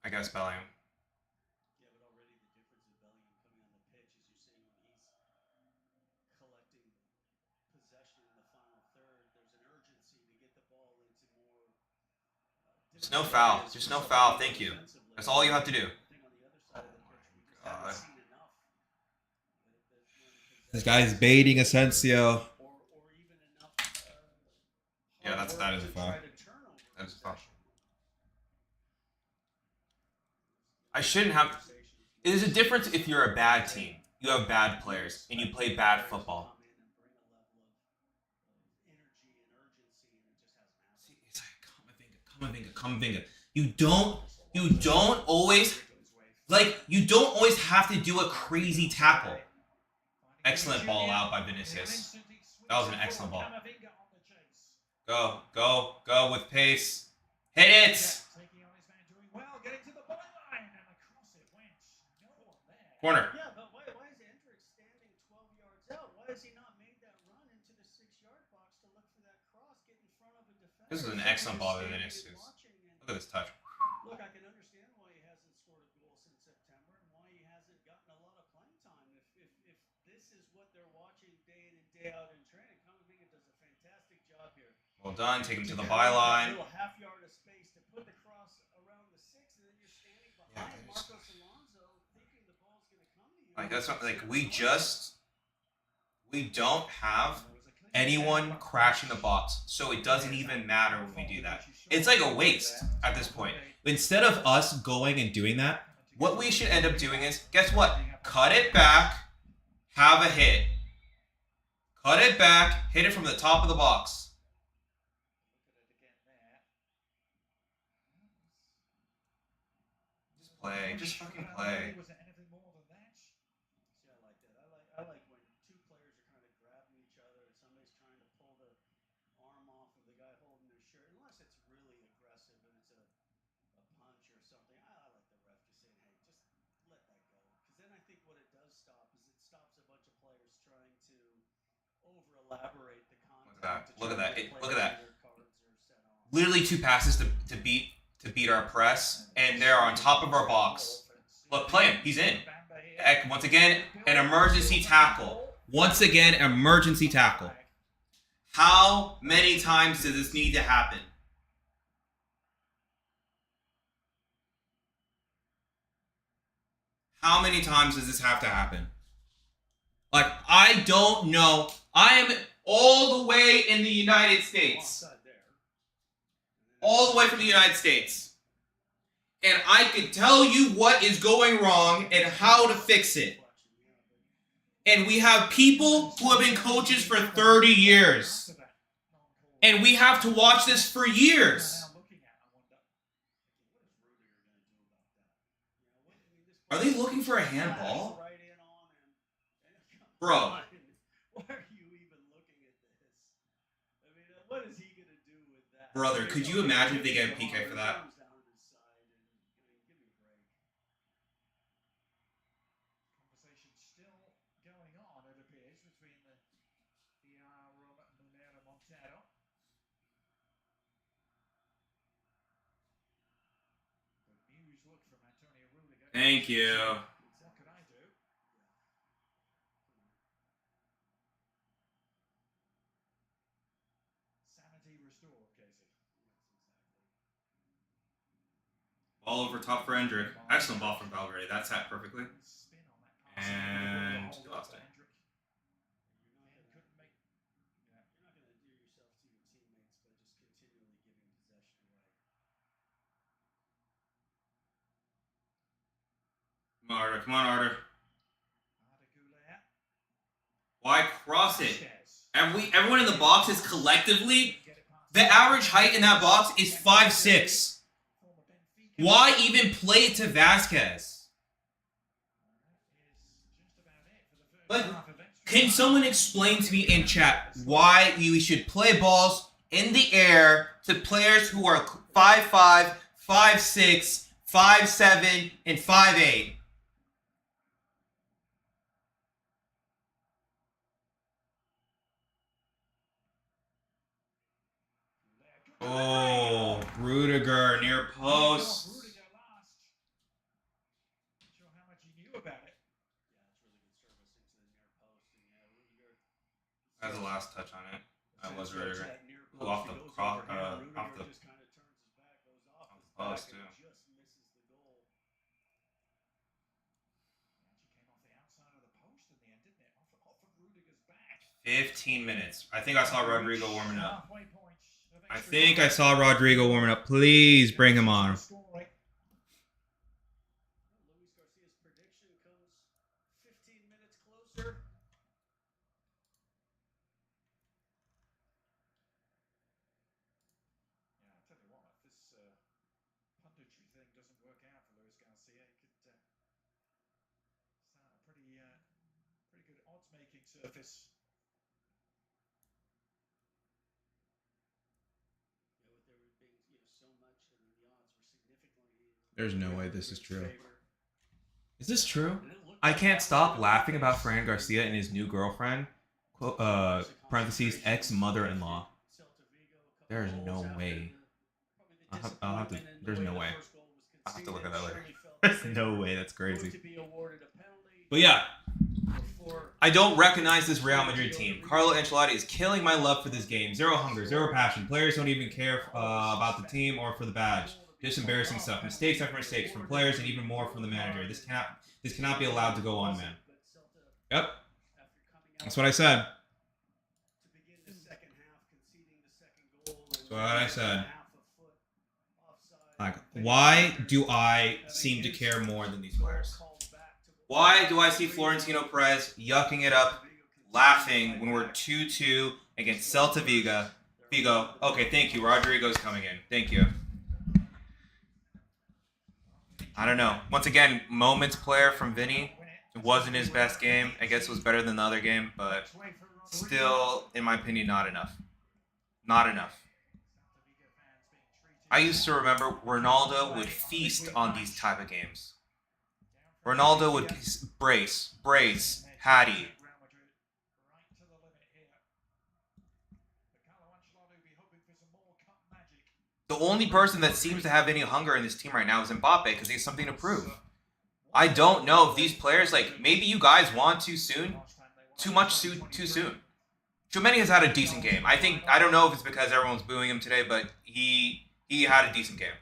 Bellingham. Yeah, but already the difference in Bellingham coming on the pitch, as you're seeing when he's collecting possession in the final third, there's an urgency to get the ball into more. There's no foul. There's no foul. Thank you. That's all you have to do. I think on the other side of the pitch, we just haven't seen enough. This guy's baiting Asensio. Or even enough. Yeah, that is a foul. That is a foul. I shouldn't have. There's a difference if you're a bad team, you have bad players, and you play bad football. See, it's like Camavinga. You don't always have to do a crazy tackle. Excellent ball out by Vinicius. That was an excellent ball. Go with pace. Hit it. Corner. Yeah, but why is Endrick standing 12 yards out? Why has he not made that run into the 6-yard box to look for that cross, get in front of a defender? This is an excellent ball by Vinicius. Look at this touch. Look, I can understand why he hasn't scored a goal since September and why he hasn't gotten a lot of playing time. If this is what they're watching day in and day out in training, Camavinga does a fantastic job here. Well done. Take him to the byline. A little half yard of space to put the cross around the 6, and then you're standing behind Marcos Alonso, thinking the ball's going to come to you. Like, that's not like we don't have anyone crashing the box, so it doesn't even matter when we do that. It's like a waste at this point. Instead of us going and doing that, what we should end up doing is, guess what? Cut it back, have a hit. Cut it back, hit it from the top of the box. Just play, just fucking play. I like when two players are kind of grabbing each other and somebody's trying to pull the arm off of the guy holding their shirt, unless it's really aggressive and it's a punch or something. I like the ref just saying, hey, just let that go. Because then I think what it does stop is it stops a bunch of players trying to over-elaborate the contact. Look at that. Look at that. Literally 2 passes to beat our press, and they're on top of our box. Look, play him. He's in. Once again, an emergency tackle. Once again, emergency tackle. How many times does this need to happen? How many times does this have to happen? Like, I don't know I am all the way in the United States. Offside there. All the way from the United States. And I can tell you what is going wrong and how to fix it. And we have people who have been coaches for 30 years. And we have to watch this for years. Are they looking for a handball? Bro. Why are you even looking at this? I mean, what is he going to do with that? Brother, could you imagine if they get a PK for that? Conversation still going on, it appears, between the Munera Montero. Bemused look from Antonio Rudiger. Thank you. What could I do? Sanity restored, Casey. Ball over top for Hendrick. Excellent ball from Valverde. That's set perfectly. Spin on that pass. And lost it. Hendrick. Couldn't make. You're not going to endear yourself to your teammates by just continually giving possession away. Come on, Arter. Come on, Arter. Arda Güler. Why cross it? Vasquez. Everyone in the box is collectively, the average height in that box is 5'6". Former Benfica. Why even play it to Vasquez? But can someone explain to me in chat why we should play balls in the air to players who are 5'5", 5'6", 5'7", and 5'8"? Oh, Rudiger near post. Rudiger last. Not sure how much he knew about it. Yeah, it's really good service into the near post. And yeah, Rudiger. That's the last touch on it. That was Rudiger. That near Ooh, off post, the he goes cross, over here, off Rudiger the- just kind of turns his back, goes off his post, back, too. and just misses the goal. He actually came off the outside of the post in the end, didn't it? Off of Rudiger's back. 15 minutes. I think I saw Rodrigo warming up. Halfway point of I extra think I time. saw Rodrigo warming up. Please bring him on. Scoring. Luis Garcia's prediction comes 15 minutes closer. Yeah, I'll tell you what, if this punditry thing doesn't work out for Luis Garcia, he could start a pretty good odds-making surface. Yeah, with there being so much, I mean, the odds were significantly. There's no way this is true. favor. Is this true? And it looked I like can't that stop was laughing the about case. Fran Garcia and his new girlfriend, parentheses, ex-mother-in-law. There is no way. I'll have to- there's no way. I'll have to look at that later. There's no way, that's crazy. But yeah, I don't recognize this Real Madrid team. Carlo Ancelotti is killing my love for this game. Zero hunger, zero passion. Players don't even care about the team or for the badge. Just embarrassing stuff. Mistakes after mistakes from players and even more from the manager. This cannot be allowed to go on, man. Yep, that's what I said. That's what I said. Like, why do I seem to care more than these players? Why do I see Florentino Perez yucking it up, laughing when we're 2-2 against Celta Vigo? Okay, thank you. Rodrigo's coming in. Thank you. I don't know. Once again, moments player from Vinny. It wasn't his best game. I guess it was better than the other game, but still, in my opinion, not enough. Not enough. I used to remember Ronaldo would feast on these type of games. Ronaldo would brace, Hattie. The only person that seems to have any hunger in this team right now is Mbappe because he has something to prove. I don't know if these players, like, maybe you guys want too soon. Too soon. Tchouameni has had a decent game. I don't know if it's because everyone's booing him today, but he had a decent game.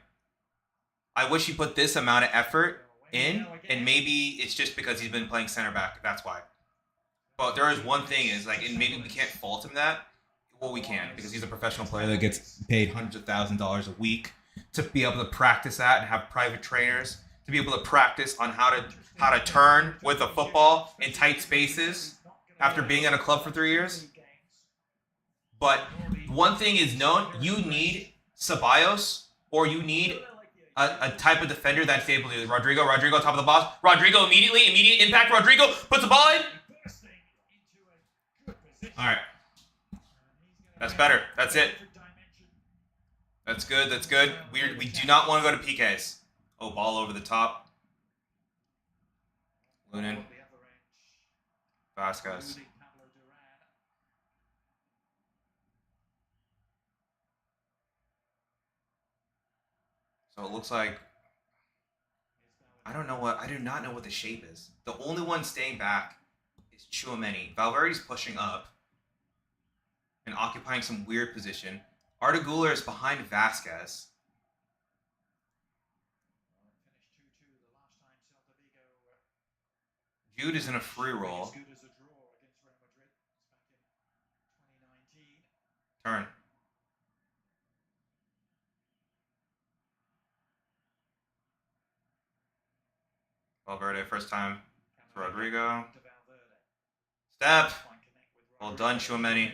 I wish he put this amount of effort in, and maybe it's just because he's been playing center back. That's why. But there is one thing is like, and maybe we can't fault him that. Well, we can because he's a professional player that gets paid hundreds of thousands of dollars a week to be able to practice that and have private trainers to be able to practice on how to turn with a football in tight spaces after being at a club for 3 years. But one thing is known: you need Ceballos or you need a type of defender that's able to do Rodrigo, top of the box. Rodrigo immediate impact. Rodrigo puts the ball in. All right. That's better. That's it. That's good. That's good. We do not want to go to PKs. Oh, ball over the top. Lunin. Vasquez. So it looks like I do not know what the shape is. The only one staying back is Tchouaméni. Valverde's pushing up and occupying some weird position. Arda Güler is behind Vasquez. Jude is in a free roll. Turn. Valverde, first time for Rodrigo. Step. Well done, Tchouaméni.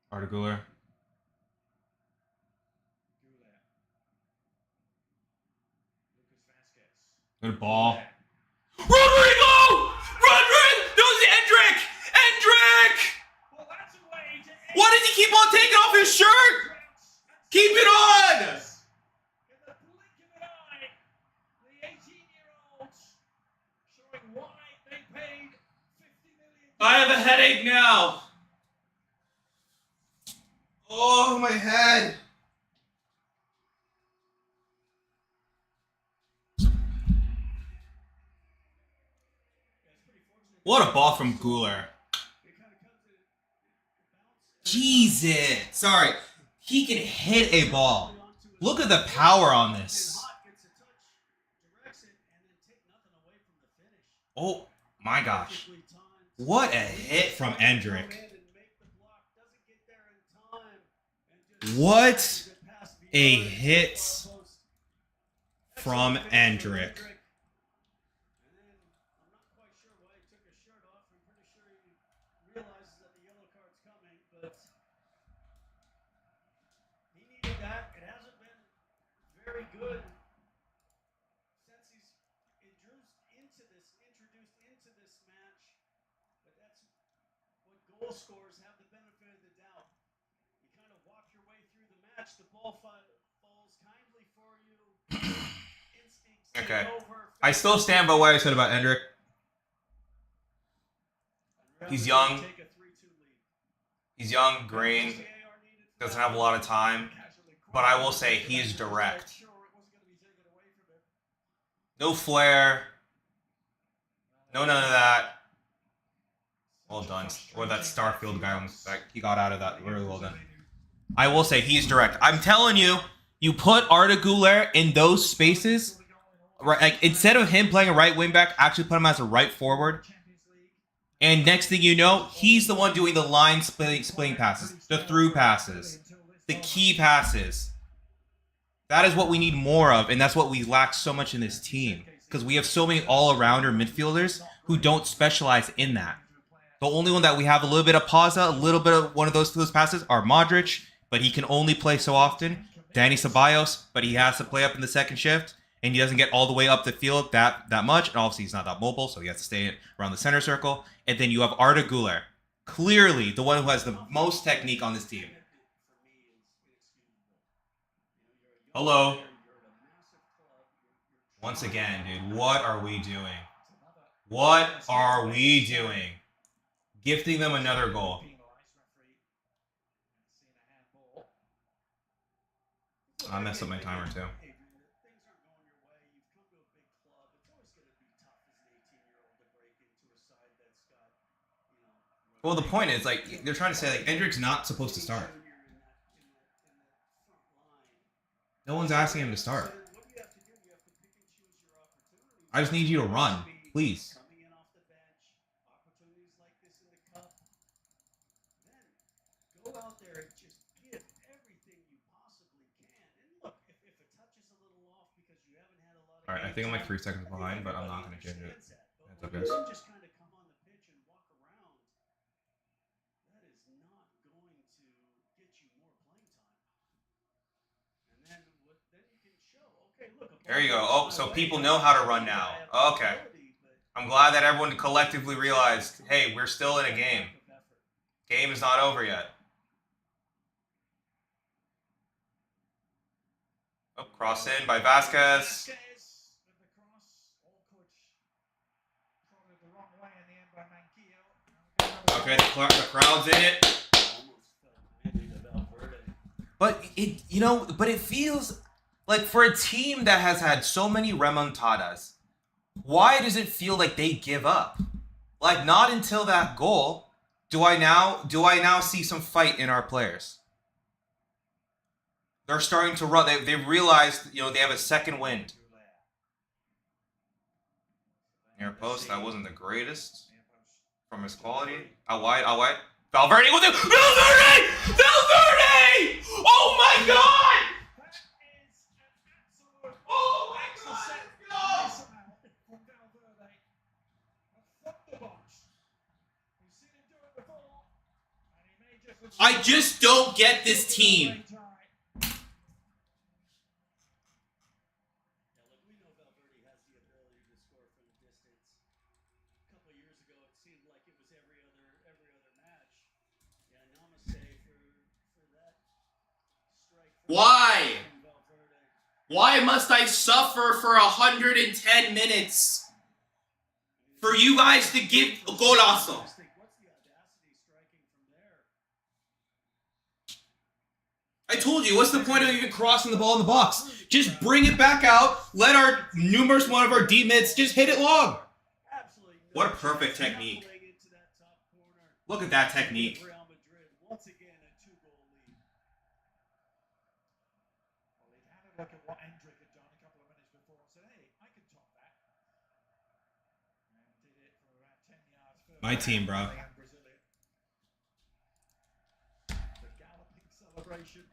Arda Güler. Good ball. Rodrigo! No, it's Endrick! Why does he keep on taking off his shirt? Keep it on! I have a headache now. Oh, my head. What a ball from Güler. Jesus. Sorry. He can hit a ball. Look at the power on this. Oh, my gosh. What a hit from Endrick. What a hit from Endrick. Good since he's introduced into this match, but that's what goal scorers have the benefit of the doubt. You kind of walk your way through the match, the ball falls kindly for you. Instincts Okay. over. I still stand by what I said about Endrick. He's young. He's young, green, doesn't have a lot of time, but I will say he is direct. No flair. No none of that. Well done. Or that Starfield guy, he got out of that really well done. I will say he's direct. I'm telling you, you put Arda Güler in those spaces, right? Like instead of him playing a right wing back, actually put him as a right forward. And next thing you know, he's the one doing the line splitting passes, the through passes, the key passes. That is what we need more of, and that's what we lack so much in this team. Because we have so many all-arounder midfielders who don't specialize in that. The only one that we have a little bit of Pazza, a little bit of one of those passes are Modric, but he can only play so often. Dani Ceballos, but he has to play up in the second shift, and he doesn't get all the way up the field that much. And obviously he's not that mobile, so he has to stay around the center circle. And then you have Arda Güler, clearly the one who has the most technique on this team. Hello. Once again, dude, what are we doing? What are we doing? Gifting them another goal. I messed up my timer too. side that's got, you know. Well, the point is, like, they're trying to say, like, Endrick's not supposed to start. Junior in that front line. No one's asking him to start. So what do you have to do? You have to pick and choose your opportunities. I just need you to run, please. Coming in off the bench, opportunities like this in the cup. Then go out there and just give everything you possibly can. And look, if a touch is a little off because you haven't had a lot of. All right, I think I'm like 3 seconds behind, but I'm not going to change it. That's up, guys. Just kind of come on the pitch and walk around. That is not going to get you more playing time. And then you can show. Okay, look. There you go. Oh, so people know how to run now. Okay. I'm glad that everyone collectively realized, hey, we're still in a game. Game is not over yet. Oh, cross in by Vasquez. Okay, the crowd's in it. But it feels like for a team that has had so many remontadas, why does it feel like they give up? Like, not until that goal do I now see some fight in our players. They're starting to run. They realized, they have a second wind. Near post, that wasn't the greatest from his quality. Out wide. Valverde with it. Valverde! Valverde! Oh my God! Oh my God! Let's go! I just don't get this team. Why? Why must I suffer for 110 minutes for you guys to give a golazo? I told you, what's the point of even crossing the ball in the box? Just bring it back out, let one of our D-mids just hit it long. What a perfect technique. Look at that technique. Look at what Endrick had done a couple of minutes before and said, hey, I can top that. And did it from about 10 yards further. My team, bro. The galloping celebration,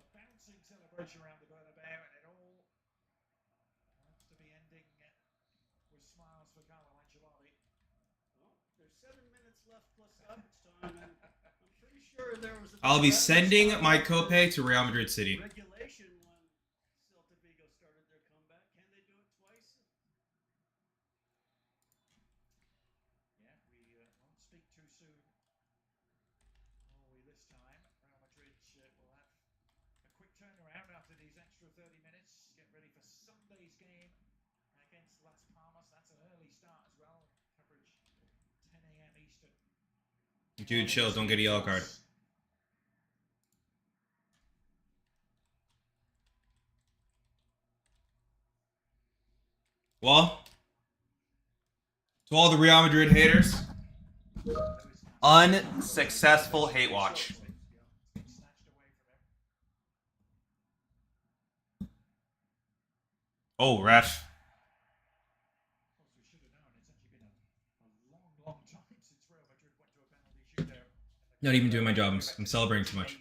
the bouncing celebration around the Bernabeu, and it all looks to be ending with smiles for Carlo Ancelotti. Well, there's 7 minutes left plus stoppage time, and I'm pretty sure there was I'll be sending my COPA to Real Madrid City. Regulation when Celta Vigo started their comeback. Can they do it twice? Yeah, we won't speak too soon. Will we this time? Real Madrid will have a quick turnaround after these extra 30 minutes. Get ready for Sunday's game against Las Palmas. That's an early start as well. Coverage 10 a.m. Eastern. Dude, chill. Don't get a yellow card. Well, to all the Real Madrid haters, unsuccessful hate watch. Oh, ref. Not even doing my job. I'm celebrating too much.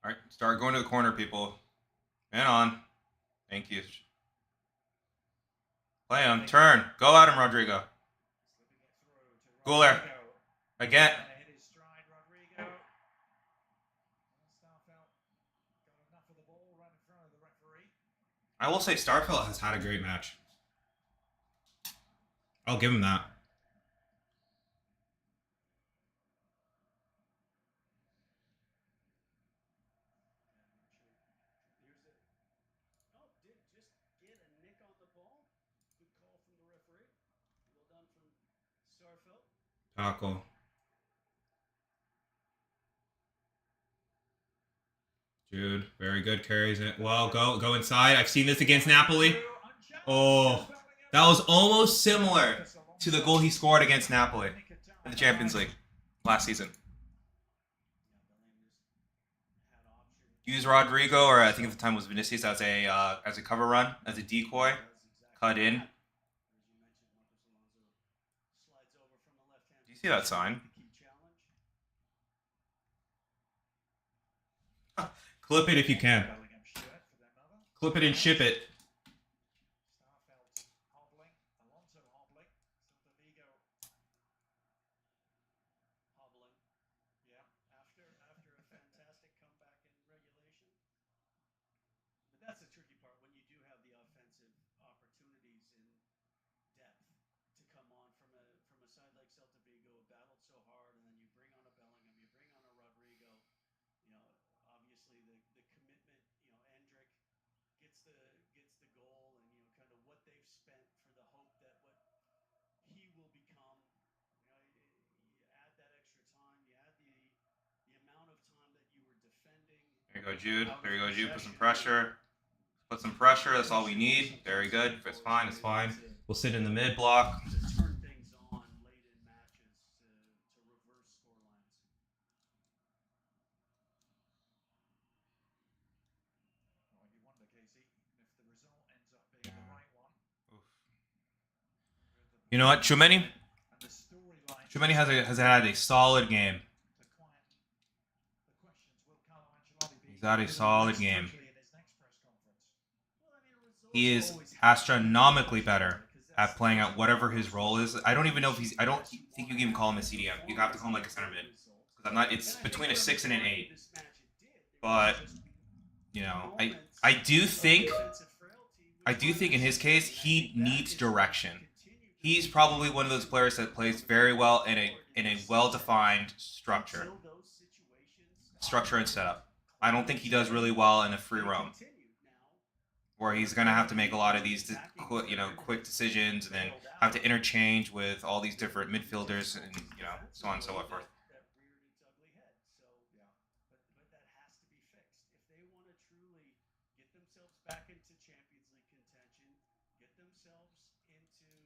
All right, start going to the corner, people. Man on. Thank you. Play him. Turn. Go at him, Rodrigo. Guler. Again. I will say Starfield has had a great match. I'll give him that. Did just get a nick on the ball. Good call from the referee. Well done from Starfelt. Tackle. Jude, very good, carries it. Well, go inside. I've seen this against Napoli. Oh, that was almost similar to the goal he scored against Napoli in the Champions League last season. Use Rodrigo, or I think at the time was Vinicius, as a cover run, as a decoy, cut in. Do you see that sign? Clip it if you can. Clip it and ship it. That's the tricky part when you do have the offensive opportunities in depth to come on from a side like Celta Vigo, have battled so hard, and then you bring on a Bellingham, you bring on a Rodrigo. You know, obviously the commitment. You know, Endrick gets the goal, and you know kind of what they've spent for the hope that what he will become. You know, you add that extra time, you add the amount of time that you were defending. There you go, Jude. There you go, Jude. Put some pressure. Put some pressure. That's all we need. Very good. If it's fine, it's fine. We'll sit in the mid block. To turn things on late in matches to reverse scorelines. Well, you wonder, Casey, if the result ends up being the right one. You know what, Tchouaméni has had a solid game. He's had a solid game. He is astronomically better at playing at whatever his role is. I don't even know if he's. I don't think you can even call him a CDM. You have to call him like a center mid. Because I'm not. It's between a 6 and an 8. But you know, I do think in his case he needs direction. He's probably one of those players that plays very well in a well-defined structure and setup. I don't think he does really well in a free roam, where he's gonna have to make a lot of these, quick decisions, and then have to interchange with all these different midfielders, and so on and so forth. Back into Champions League contention, get themselves into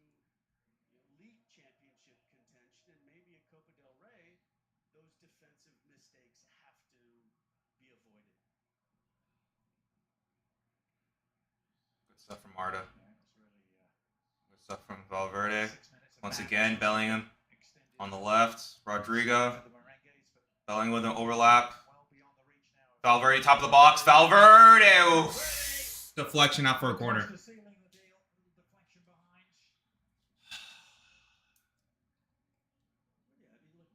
league championship contention, and maybe a Copa del Rey, those defensive mistakes have to be avoided. Good stuff from Marta. Good stuff from Valverde. Once again, Bellingham on the left. Rodrigo. Bellingham with an overlap. Valverde, top of the box. Valverde! Oof. Deflection out for a corner. Yeah, I mean, look,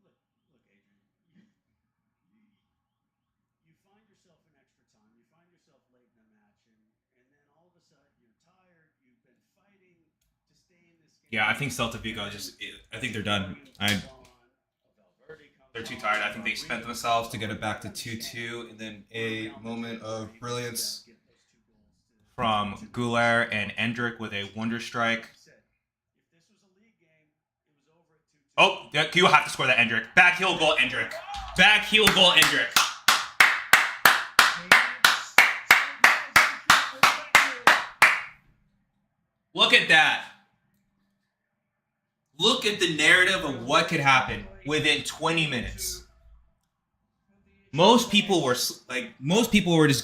Adrian. You find yourself in extra time. You find yourself late in the match, and then all of a sudden you're tired. You've been fighting to stay in this game. Yeah, I think Celta Vigo I think they're done. They're too tired. I think they spent themselves to get it back to 2-2, and then a moment of brilliance from Goulart and Endrick with a wonder strike. Oh, you have to score that, Endrick. Back heel goal, Endrick. Back heel goal, Endrick. Look at that. Look at the narrative of what could happen within 20 minutes. Most people were just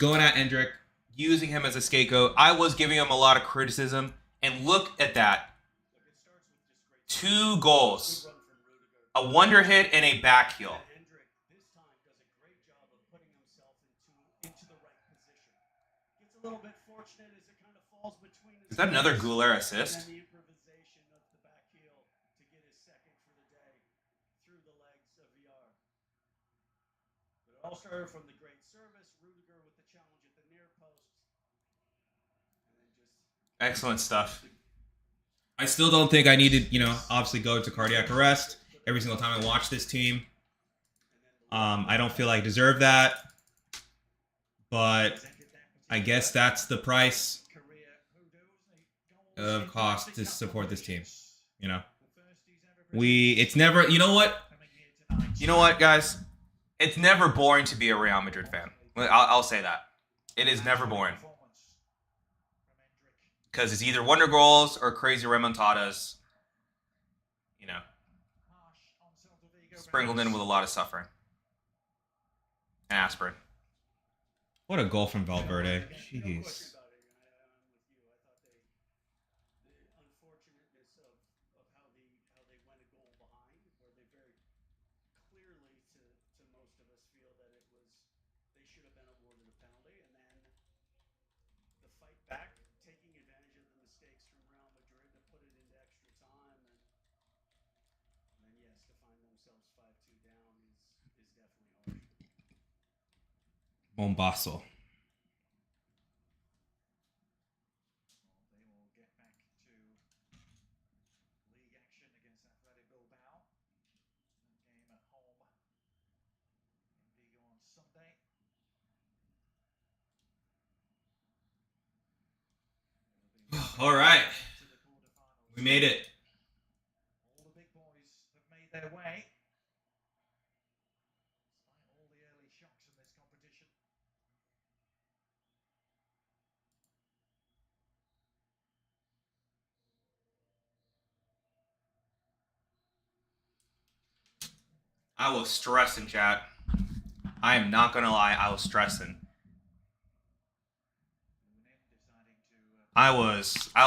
going at Endrick, using him as a scapegoat. I was giving him a lot of criticism, and look at that. 2 goals. A wonder hit and a back heel. Is that another Goulart assist? All started from the great service. Rudiger with the challenge at the near post. And then just excellent stuff. I still don't think I needed, obviously go to cardiac arrest every single time I watch this team. I don't feel I deserve that. But I guess that's the price of cost to support this team. It's never, you know what? coming here tonight. You know what, guys? It's never boring to be a Real Madrid fan. I'll say that. It is never boring. Performance from Endrick. Because it's either wonder goals or crazy remontadas, you know, Harsh on Celta Vigo. sprinkled in with a lot of suffering. And aspirin. What a goal from Valverde. No question Jeez. about it. I'm with you. I thought the unfortunateness of how they went a goal behind, where they very clearly to most of us feel that they should have been awarded a penalty, and then the fight back, taking advantage of the mistakes from Real Madrid to put it into extra time, and then yes, to find themselves 5-2 down is definitely harsh. Bombasso. They will get back to league action against Athletic Bilbao. That game at home in Vigo on Sunday. All right. To the quarterfinals. We made it. All the big boys have made their way. Despite all the early shocks in this competition. I was stressing, chat. I am not going to lie. I was stressing. Deciding to I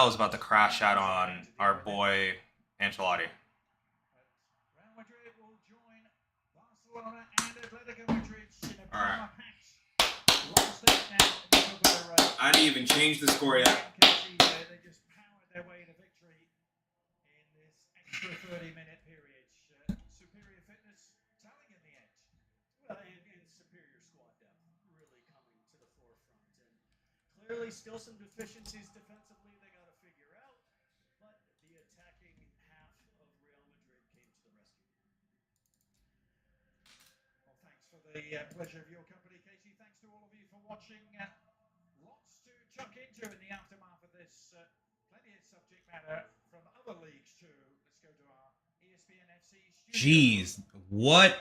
was about to crash out on our boy Ancelotti. Real Madrid will join Barcelona and Atletico Madrid in a All right. packed last day now in the Copa del Rey. I didn't even change the score yet. You can see there they just powered their way to victory in this extra 30-minute period. Superior fitness telling in the end. Well, and superior squad depth really coming to the forefront, and clearly still some deficiencies defensively they got to figure out, but the attacking half of Real Madrid came to the rescue. Well, thanks for the pleasure of your company, Casey. Thanks to all of you for watching. Lots to chuck into in the aftermath of this. Plenty of subject matter from other leagues too. Let's go to our ESPN FC studio. Jeez, what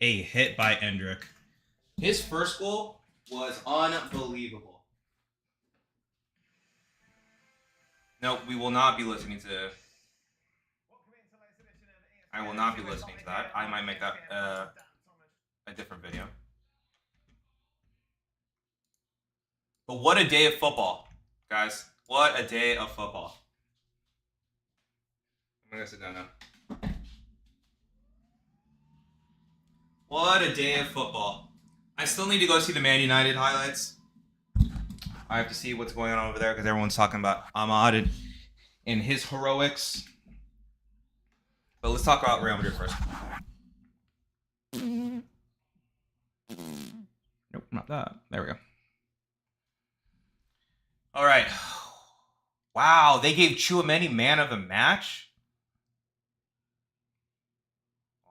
a hit by Endrick. His first goal was unbelievable. No, we will not be listening to. I will not be listening to that. I might make that a different video. But what a day of football, guys. What a day of football. I'm going to sit down now. What a day of football. I still need to go see the Man United highlights. I have to see what's going on over there because everyone's talking about Ahmad and his heroics. But let's talk about Real Madrid first. Nope, not that. There we go. All right. Wow, they gave Tchouaméni man of the match?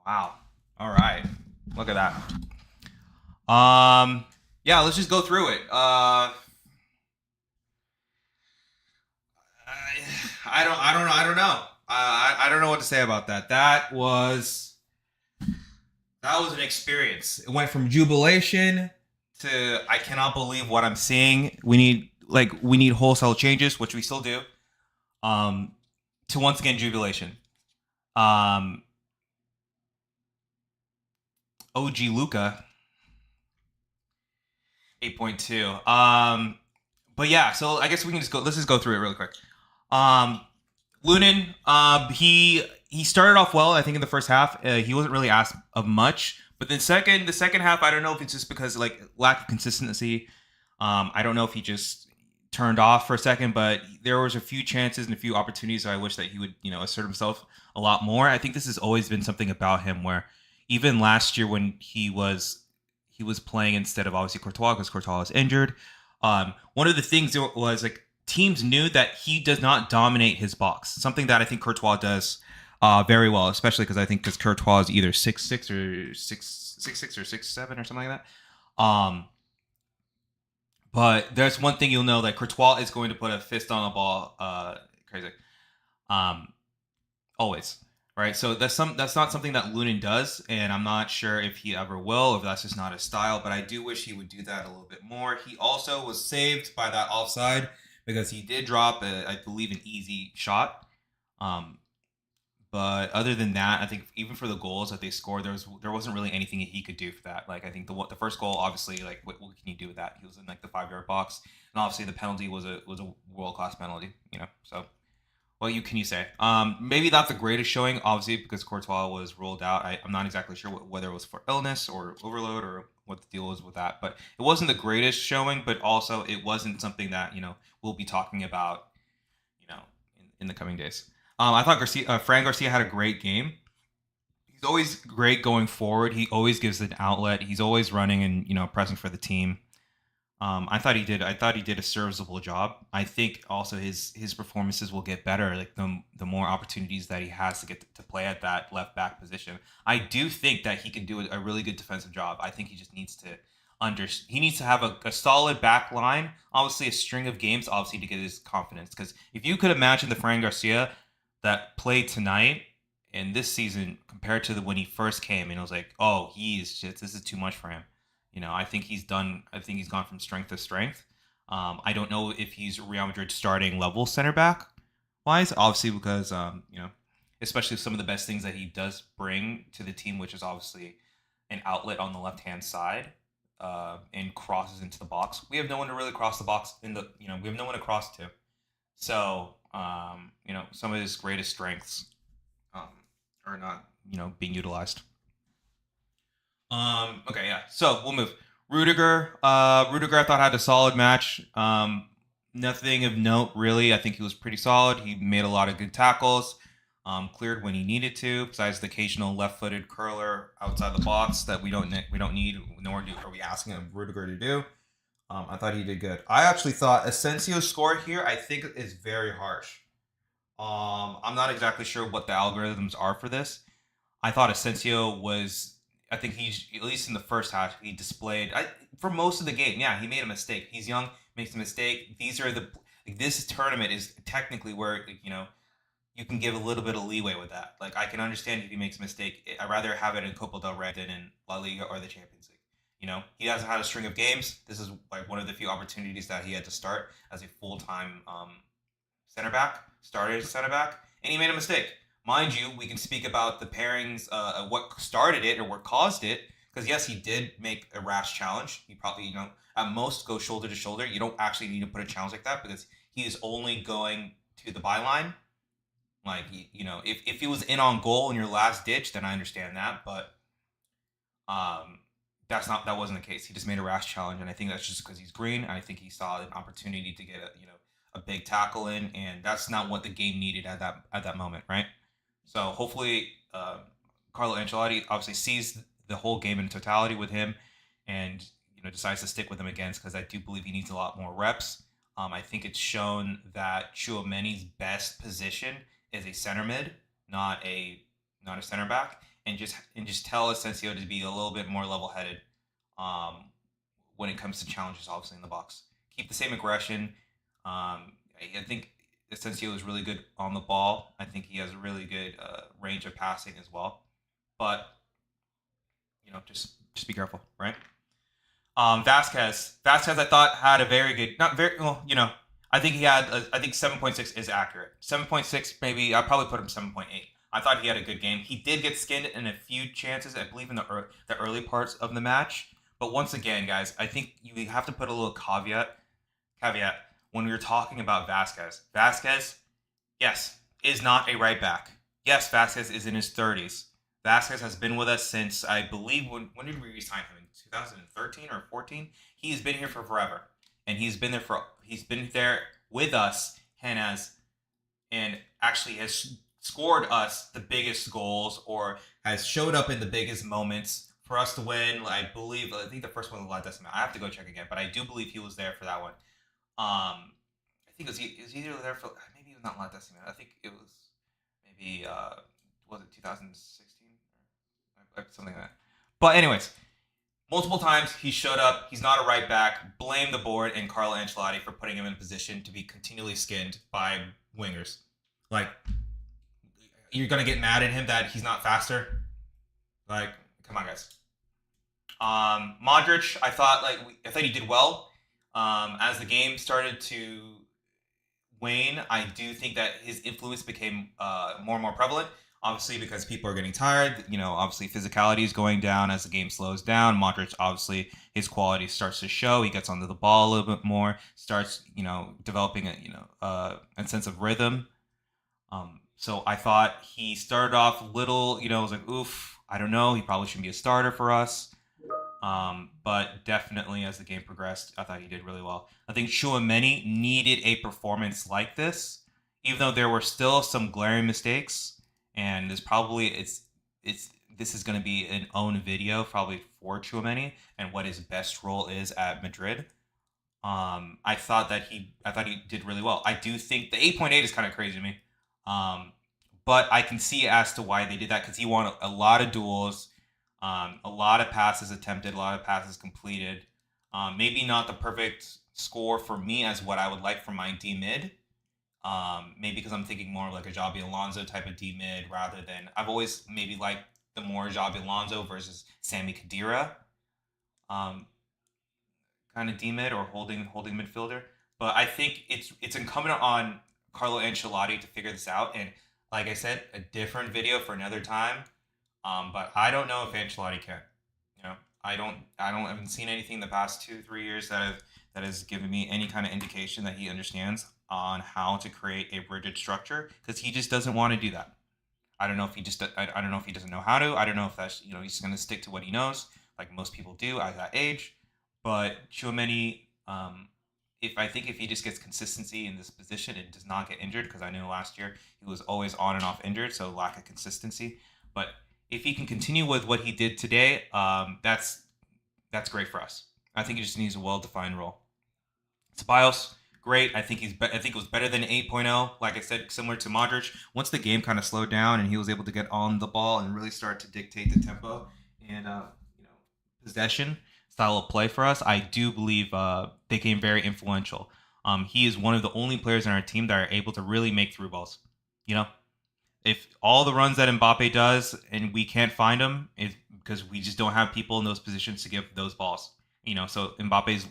Wow. All right. Look at that. Yeah, let's just go through it. I don't know. I don't know what to say about that. That was an experience. It went from jubilation to I cannot believe what I'm seeing. We need wholesale changes, which we still do. To once again jubilation. OG Luca 8.2. But yeah, so I guess we can just go. Let's just go through it really quick. Lunin, he started off well. I think in the first half, he wasn't really asked of much. But then the second half, I don't know if it's just because like lack of consistency. I don't know if he just turned off for a second, but there was a few chances and a few opportunities. So I wish that he would, assert himself a lot more. I think this has always been something about him where even last year when he was playing instead of obviously Courtois because Courtois was injured. One of the things was like teams knew that he does not dominate his box. Something that I think Courtois does very well, especially because Courtois is either 6'6" or 6'6" or 6'7" or something like that. But there's one thing you'll know that Courtois is going to put a fist on the ball, crazy. Always. right? So that's not something that Lunin does, and I'm not sure if he ever will, if that's just not his style. But I do wish he would do that a little bit more. He also was saved by that offside because he did drop, I believe, an easy shot. Um, but other than that, I think even for the goals that they scored, there wasn't really anything he could do for that. Like I think the first goal, obviously, like what can you do with that? He was in like the 5-yard box, and obviously the penalty was a world class penalty. So what can you say? Maybe not the greatest showing, obviously, because Courtois was ruled out. I'm not exactly sure whether it was for illness or overload or what the deal was with that. But it wasn't the greatest showing, but also it wasn't something that we'll be talking about, in the coming days. I thought Fran Garcia had a great game. He's always great going forward. He always gives an outlet. He's always running and pressing for the team. I thought he did a serviceable job. I think also his performances will get better, like the more opportunities that he has to get to play at that left back position. I do think that he can do a really good defensive job. I think he just needs to he needs to have a solid back line, obviously a string of games, obviously, to get his confidence. Because if you could imagine the Fran Garcia that played tonight and this season compared to when he first came, and it was like, oh, this is too much for him. I think he's gone from strength to strength. I don't know if he's Real Madrid starting level center back wise, obviously, because especially some of the best things that he does bring to the team, which is obviously an outlet on the left hand side, and crosses into the box. We have no one to really cross the box we have no one to cross to. So some of his greatest strengths are not being utilized. Okay, yeah. So we'll move. Rudiger, I thought had a solid match. Nothing of note really. I think he was pretty solid. He made a lot of good tackles. Cleared when he needed to. Besides the occasional left-footed curler outside the box that we don't need, nor are we asking Rudiger to do. I thought he did good. I actually thought Asensio's score here, I think, is very harsh. I'm not exactly sure what the algorithms are for this. I thought Asensio was. I think he's, at least in the first half, he displayed for most of the game. Yeah, he made a mistake. He's young, makes a mistake. This tournament is technically where you can give a little bit of leeway with that. Like I can understand if he makes a mistake. I'd rather have it in Copa del Rey than in La Liga or the Champions League. He hasn't had a string of games. This is like one of the few opportunities that he had to start as a full-time center back. Started as center back, and he made a mistake. Mind you, we can speak about the pairings, what started it or what caused it. Because yes, he did make a rash challenge. He probably, at most go shoulder to shoulder. You don't actually need to put a challenge like that because he is only going to the byline. Like, if he was in on goal in your last ditch, then I understand that. But that wasn't the case. He just made a rash challenge, and I think that's just because he's green. And I think he saw an opportunity to get a big tackle in, and that's not what the game needed at that moment, right? So hopefully, Carlo Ancelotti obviously sees the whole game in totality with him, and decides to stick with him again because I do believe he needs a lot more reps. I think it's shown that Tchouaméni's best position is a center mid, not a center back, and just tell Asensio to be a little bit more level headed when it comes to challenges, obviously in the box. Keep the same aggression. I think Asensio is really good on the ball. I think he has a really good range of passing as well. But just be careful, right? Vasquez, I thought had a very good, not very well. I think he had. I think 7.6 is accurate. 7.6, maybe. I'd probably put him 7.8. I thought he had a good game. He did get skinned in a few chances, I believe, in the early parts of the match. But once again, guys, I think you have to put a little caveat when we're talking about Vasquez. Vasquez, yes, is not a right back. Yes, Vasquez is in his 30s. Vasquez has been with us since, I believe, when did we re-sign him? In 2013 or 14? He's been here for forever. And he's been there with us and actually has scored us the biggest goals or has showed up in the biggest moments for us to win. I think the first one was La Decima. I have to go check again, but I do believe he was there for that one. I think it was either there for, maybe it was not La Decima. I think it was maybe was it 2016 or something like that. But anyways, multiple times he showed up. He's not a right back. Blame the board and Carlo Ancelotti for putting him in a position to be continually skinned by wingers. Like, you're gonna get mad at him that he's not faster. Like, come on, guys. Modric, I thought he did well. As the game started to wane, I do think that his influence became more and more prevalent. Obviously, because people are getting tired. Obviously, physicality is going down as the game slows down. Modric, obviously, his quality starts to show. He gets onto the ball a little bit more. Starts, developing a sense of rhythm. So I thought he started off a little. I was like, oof. I don't know. He probably shouldn't be a starter for us. But definitely as the game progressed, I thought he did really well. I think Tchouaméni needed a performance like this, even though there were still some glaring mistakes. And this is going to be an own video probably for Tchouaméni and what his best role is at Madrid. I thought he did really well. I do think the 8.8 is kind of crazy to me. But I can see as to why they did that, because he won a lot of duels. A lot of passes attempted, a lot of passes completed. Maybe not the perfect score for me as what I would like from my D mid. Maybe because I'm thinking more of like a Xabi Alonso type of D mid rather than, I've always maybe liked the more Xabi Alonso versus Sami Khedira kind of D mid or holding midfielder. But I think it's incumbent on Carlo Ancelotti to figure this out. And like I said, a different video for another time. But I don't know if Ancelotti can. I haven't seen anything the past 2-3 years that has given me any kind of indication that he understands on how to create a rigid structure, because he just doesn't want to do that. I don't know if he doesn't know how to. I don't know if that's he's just going to stick to what he knows, like most people do at that age. But Tchouaméni, if he just gets consistency in this position and does not get injured, because I know last year he was always on and off injured, so lack of consistency. But if he can continue with what he did today, that's great for us. I think he just needs a well-defined role. Ceballos, great. I think it was better than 8.0. Like I said, similar to Modric. Once the game kind of slowed down and he was able to get on the ball and really start to dictate the tempo and possession style of play for us, I do believe they became very influential. He is one of the only players in our team that are able to really make through balls. If all the runs that Mbappe does and we can't find him, is because we just don't have people in those positions to give those balls. So Mbappe's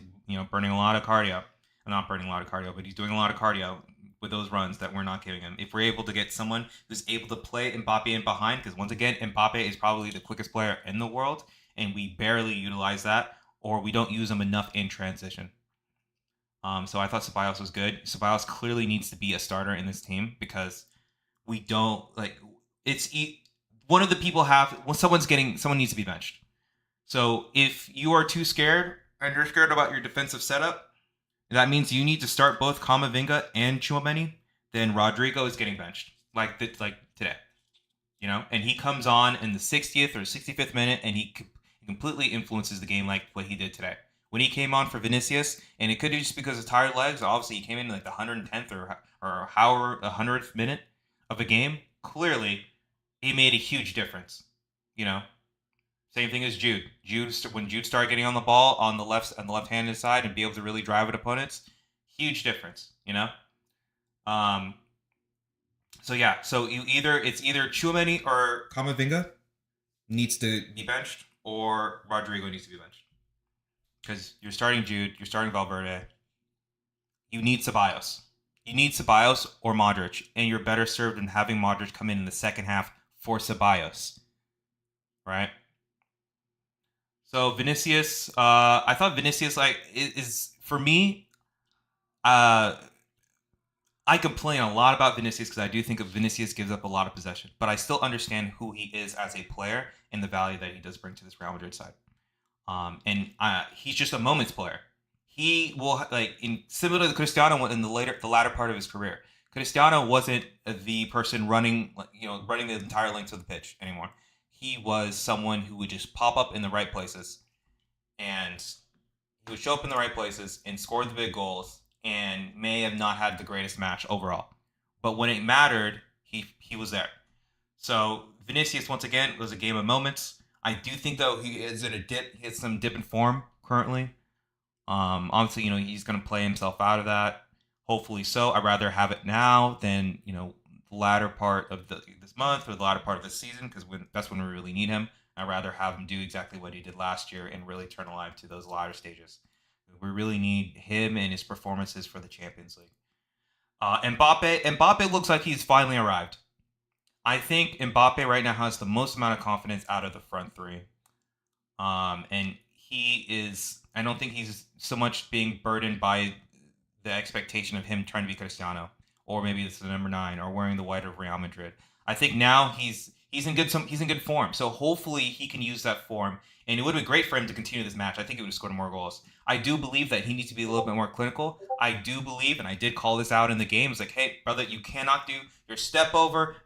burning a lot of cardio. Not burning a lot of cardio, but he's doing a lot of cardio with those runs that we're not giving him. If we're able to get someone who's able to play Mbappe in behind, because once again, Mbappe is probably the quickest player in the world, and we barely utilize that, or we don't use him enough in transition. So I thought Ceballos was good. Ceballos clearly needs to be a starter in this team, because we don't one of the people someone needs to be benched. So if you are too scared and you're scared about your defensive setup, that means you need to start both Camavinga and Tchouaméni. Then Rodrigo is getting benched, like today, and he comes on in the 60th or 65th minute, and he completely influences the game like what he did today. When he came on for Vinicius, and it could be just because of tired legs. Obviously, he came in like the 110th or however 100th minute of a game. Clearly, he made a huge difference. Same thing as Jude. When Jude started getting on the ball on the left-handed side and be able to really drive at opponents, huge difference. So it's either Tchouaméni or Camavinga needs to be benched, or Rodrigo needs to be benched. Because you're starting Jude, you're starting Valverde. You need Ceballos. You need Ceballos or Modric, and you're better served in having Modric come in the second half for Ceballos, right? So Vinicius, I thought Vinicius is for me. I complain a lot about Vinicius because I do think Vinicius gives up a lot of possession, but I still understand who he is as a player and the value that he does bring to this Real Madrid side. He's just a moments player. He will similar to Cristiano in the latter part of his career. Cristiano wasn't the person running the entire length of the pitch anymore. He was someone who would just pop up in the right places, and he would show up in the right places and score the big goals, and may have not had the greatest match overall. But when it mattered, he was there. So Vinicius, once again, was a game of moments. I do think, though, he is in a dip. He has some dip in form currently. Obviously, he's going to play himself out of that. Hopefully so. I'd rather have it now than, the latter part of this month or the latter part of the season, because that's when we really need him. I'd rather have him do exactly what he did last year and really turn alive to those latter stages. We really need him and his performances for the Champions League. Mbappe looks like he's finally arrived. I think Mbappe right now has the most amount of confidence out of the front three. And he is, I don't think he's so much being burdened by the expectation of him trying to be Cristiano, or maybe it's the number 9, or wearing the white of Real Madrid. I think now he's in good form. So hopefully he can use that form, and it would have been great for him to continue this match. I think he would have scored more goals. I do believe that he needs to be a little bit more clinical. I do believe, and I did call this out in the game, it's like, hey, brother, you cannot do your step over,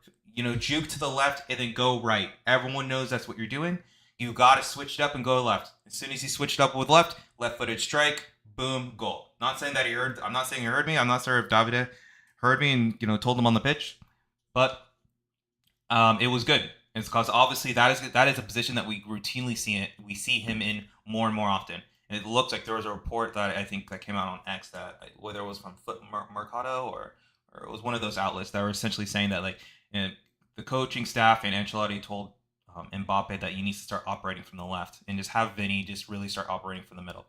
juke to the left and then go right. Everyone knows that's what you're doing. You got to switch it up and go left. As soon as he switched up with left-footed strike, boom, goal. Not saying that I'm not saying he heard me. I'm not sure if Davide heard me and told him on the pitch, but it was good. It's because obviously that is a position that we routinely see him in more and more often. And it looks like there was a report that I think that came out on X, that whether it was from Foot Mercado or it was one of those outlets that were essentially saying that the coaching staff and Ancelotti told Mbappe that you need to start operating from the left and just have Vinny just really start operating from the middle.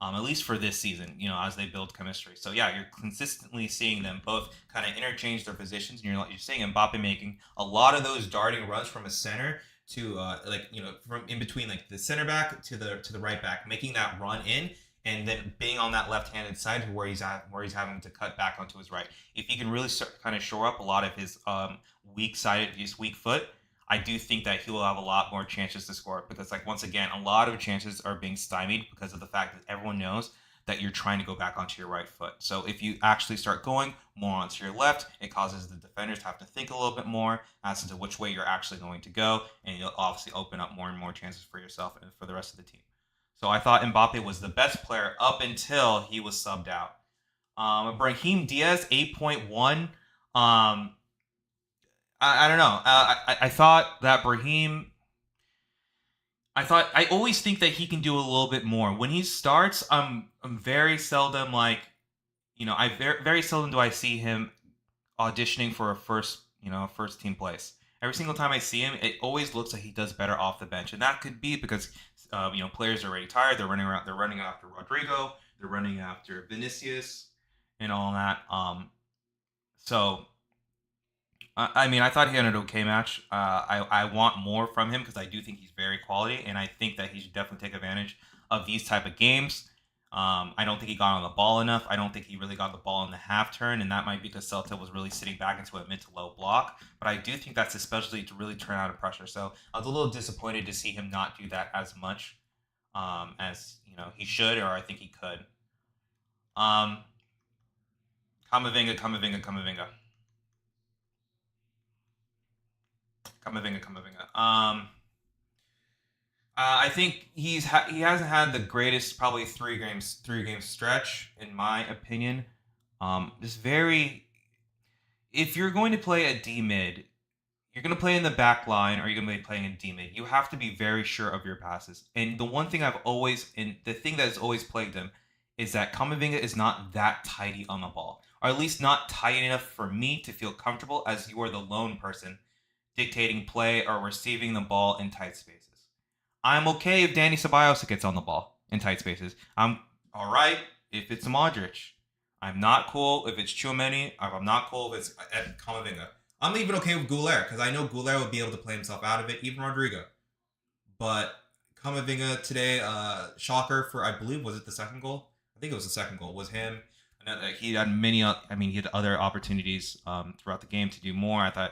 At least for this season, as they build chemistry. So yeah, you're consistently seeing them both kind of interchange their positions, and you're seeing Mbappe making a lot of those darting runs from a center to from in between like the center back to the right back, making that run in, and then being on that left-handed side where he's having to cut back onto his right. If he can really start kind of shore up a lot of his weak foot, I do think that he will have a lot more chances to score, because once again, a lot of chances are being stymied because of the fact that everyone knows that you're trying to go back onto your right foot. So if you actually start going more onto your left, it causes the defenders to have to think a little bit more as to which way you're actually going to go, and you'll obviously open up more and more chances for yourself and for the rest of the team. So I thought Mbappe was the best player up until he was subbed out. Brahim Diaz, 8.1. I don't know. I thought that Brahim. I always think that he can do a little bit more when he starts. I'm very seldom very seldom do I see him auditioning for a first team place. Every single time I see him, it always looks like he does better off the bench, and that could be because players are already tired. They're running around. They're running after Rodrigo. They're running after Vinicius, and all that. So. I thought he had an okay match. I want more from him because I do think he's very quality, and I think that he should definitely take advantage of these type of games. I don't think he got on the ball enough. I don't think he really got the ball in the half turn, and that might be because Celta was really sitting back into a mid to low block. But I do think that's especially to really turn out of pressure. So I was a little disappointed to see him not do that as much as he should, or I think he could. Camavinga. Camavinga. I think he hasn't had the greatest probably three games stretch in my opinion. If you're going to play a D mid, you're going to play in the back line, or you're going to be playing in D mid. You have to be very sure of your passes. And the one thing the thing that has always plagued him is that Camavinga is not that tidy on the ball, or at least not tight enough for me to feel comfortable as you are the lone person dictating play or receiving the ball in tight spaces. I'm okay if Dani Ceballos gets on the ball in tight spaces. I'm all right if it's Modric. I'm not cool if it's Tchouaméni. I'm not cool if it's Camavinga. I'm even okay with Goulet because I know Goulet will be able to play himself out of it, even Rodrigo. But Camavinga today, shocker for, I believe, was it the second goal? I think it was the second goal, was him. He had he had other opportunities throughout the game to do more. I thought,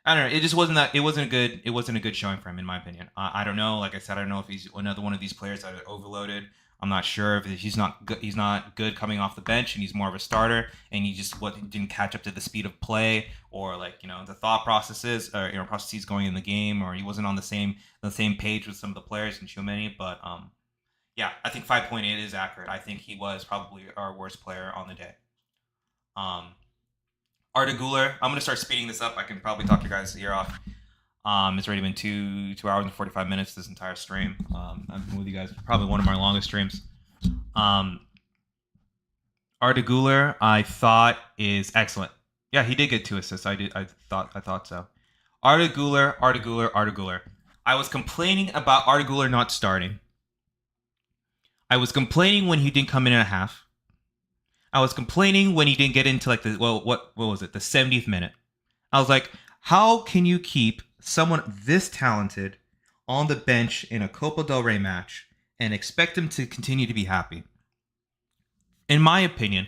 I don't know. It just wasn't that. It wasn't a good showing for him, in my opinion. I don't know. Like I said, I don't know if he's another one of these players that are overloaded. I'm not sure if he's not good. He's not good coming off the bench, and he's more of a starter, and he just didn't catch up to the speed of play, or the thought processes going in the game, or he wasn't on the same page with some of the players in Tchouaméni. But yeah, I think 5.8 is accurate. I think he was probably our worst player on the day. Arda Güler, I'm going to start speeding this up. I can probably talk your guys' ear off. It's already been 2 hours and 45 minutes this entire stream. I've been with you guys probably one of my longest streams. Arda Güler, I thought is excellent Yeah, he did get 2 assists. I thought so. Arda Güler. I was complaining about Arda Güler not starting. I was complaining when he didn't come in at half. I was complaining when he didn't get into like the what was it? The 70th minute. I was like, how can you keep someone this talented on the bench in a Copa del Rey match and expect him to continue to be happy? In my opinion,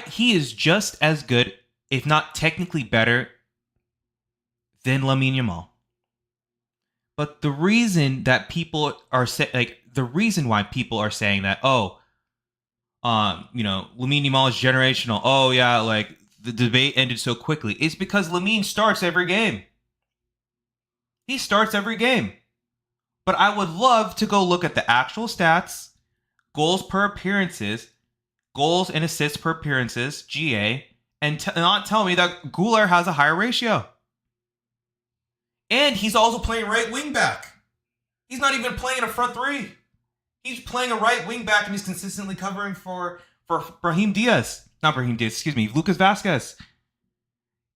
he is just as good, if not technically better, than Lamine Yamal. But the reason that people are the reason why people are saying that, Lamine Yamal is generational. Oh yeah, like the debate ended so quickly, is because Lamine starts every game. He starts every game. But I would love to go look at the actual stats, goals per appearances, goals and assists per appearances, GA, and not tell me that Güler has a higher ratio. And he's also playing right wing back. He's not even playing a front three. He's playing a right wing back, and he's consistently covering for Lucas Vazquez.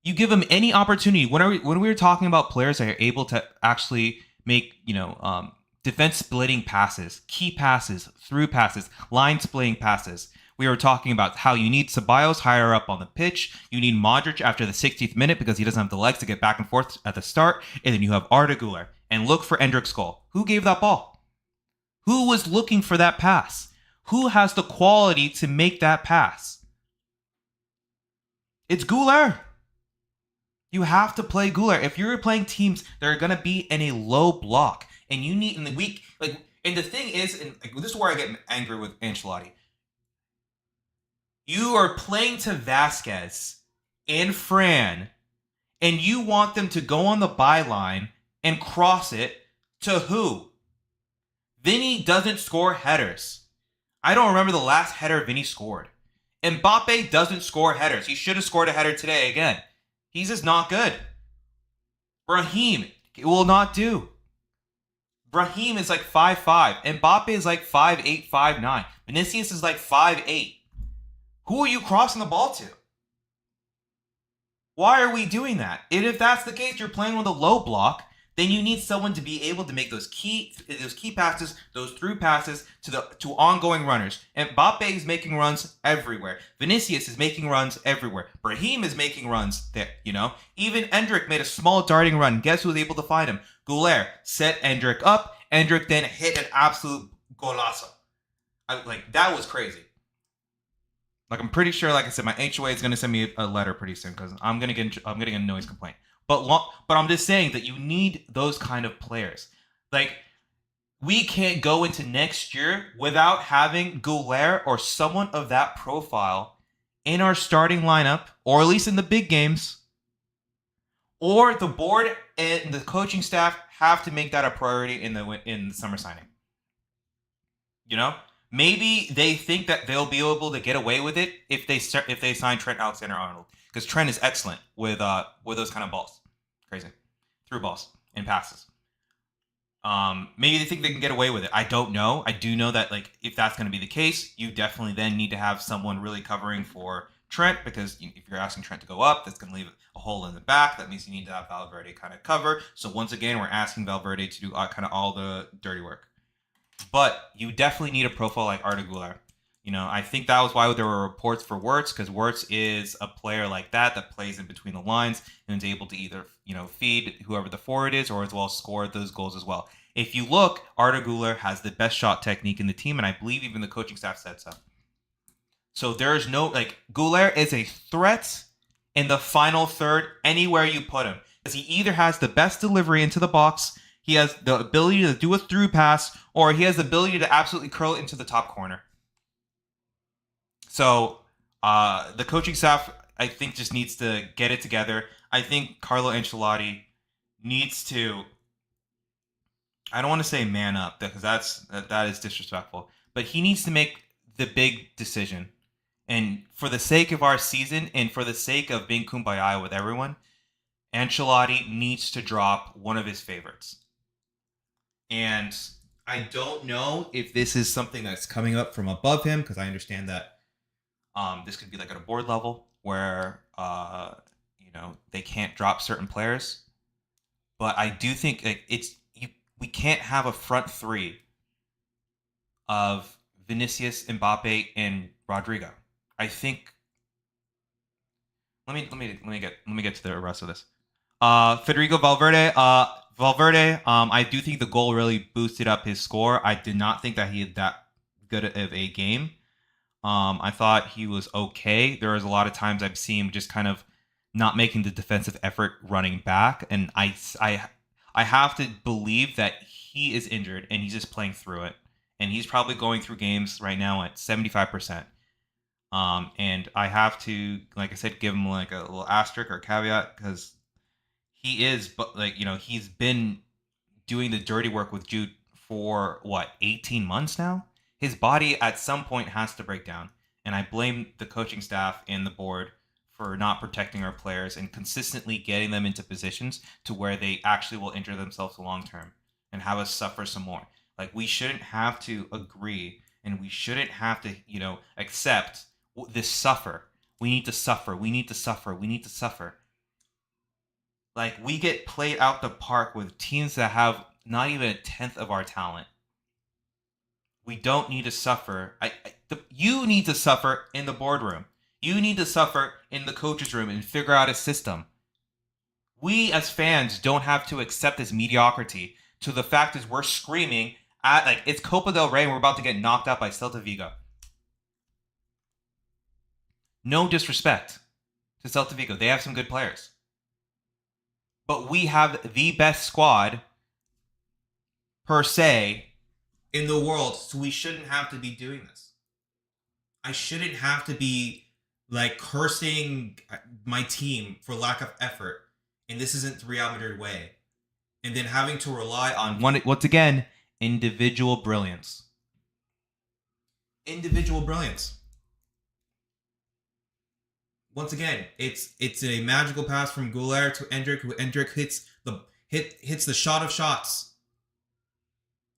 You give him any opportunity. When we were talking about players that are able to actually make, defense splitting passes, key passes, through passes, line splitting passes. We were talking about how you need Ceballos higher up on the pitch. You need Modric after the 60th minute because he doesn't have the legs to get back and forth at the start. And then you have Arda Güler. And look for Endrick's goal. Who gave that ball? Who was looking for that pass? Who has the quality to make that pass? It's Güler. You have to play Güler. If you're playing teams that are going to be in a low block, and you need in the week, and the thing is, and this is where I get angry with Ancelotti. You are playing to Vazquez and Fran, and you want them to go on the byline and cross it to who? Vinny doesn't score headers. I don't remember the last header Vinny scored. Mbappe doesn't score headers. He should have scored a header today again. He's just not good. Brahim will not do. Brahim is like 5'5". Mbappe is like 5'8", 5'9". Vinicius is like 5'8". Who are you crossing the ball to? Why are we doing that? And if that's the case, you're playing with a low block, then you need someone to be able to make those key passes, those through passes to ongoing runners. And Mbappe is making runs everywhere. Vinicius is making runs everywhere. Brahim is making runs there, Even Endrick made a small darting run. Guess who was able to find him? Güler set Endrick up. Endrick then hit an absolute golazo. That was crazy. I'm pretty sure, like I said, my HOA is going to send me a letter pretty soon because I'm getting a noise complaint. But I'm just saying that you need those kind of players. We can't go into next year without having Güler or someone of that profile in our starting lineup, or at least in the big games. Or the board and the coaching staff have to make that a priority in the summer signing. Maybe they think that they'll be able to get away with it if they sign Trent Alexander-Arnold, because Trent is excellent with those kind of balls, crazy through balls and passes. Maybe they think they can get away with it. I don't know. I do know that if that's going to be the case, you definitely then need to have someone really covering for Trent, because if you're asking Trent to go up, that's going to leave a hole in the back. That means you need to have Valverde kind of cover. So once again, we're asking Valverde to do kind of all the dirty work. But you definitely need a profile like Arda Güler. I think that was why there were reports for Wirtz, because Wirtz is a player like that plays in between the lines and is able to either, feed whoever the forward is or as well score those goals as well. If you look, Arda Güler has the best shot technique in the team, and I believe even the coaching staff said so. So there's no, Güler is a threat in the final third anywhere you put him, because he either has the best delivery into the box, he has the ability to do a through pass, or he has the ability to absolutely curl it into the top corner. So the coaching staff, I think, just needs to get it together. I think Carlo Ancelotti needs to, I don't want to say man up, because that is disrespectful, but he needs to make the big decision. And for the sake of our season and for the sake of being kumbaya with everyone, Ancelotti needs to drop one of his favorites. And I don't know if this is something that's coming up from above him, because I understand that this could be like at a board level where they can't drop certain players. But I do think we can't have a front three of Vinicius, Mbappe, and Rodrigo. I think. Let me get to the rest of this. Federico Valverde. I do think the goal really boosted up his score. I did not think that he had that good of a game. I thought he was okay. There was a lot of times I've seen him just kind of not making the defensive effort running back, and I have to believe that he is injured and he's just playing through it, and he's probably going through games right now at 75%. And I have to, like I said, give him like a little asterisk or caveat because he is, but he's been doing the dirty work with Jude for 18 months now. His body at some point has to break down, and I blame the coaching staff and the board for not protecting our players and consistently getting them into positions to where they actually will injure themselves long term and have us suffer some more. Like, we shouldn't have to agree, and we shouldn't have to, accept this suffer. We need to suffer. We need to suffer. We need to suffer. Like, we get played out the park with teams that have not even a tenth of our talent. We don't need to suffer. You need to suffer in the boardroom. You need to suffer in the coach's room and figure out a system. We as fans don't have to accept this mediocrity. To the fact is, we're screaming at it's Copa del Rey and we're about to get knocked out by Celta Vigo. No disrespect to Celta Vigo. They have some good players. But we have the best squad, per se, in the world, so we shouldn't have to be doing this. I shouldn't have to be cursing my team for lack of effort, and this isn't the Real Madrid way. And then having to rely on once again, individual brilliance. Individual brilliance. Once again, it's a magical pass from Goulart to Endrick, who Endrick hits the shot of shots.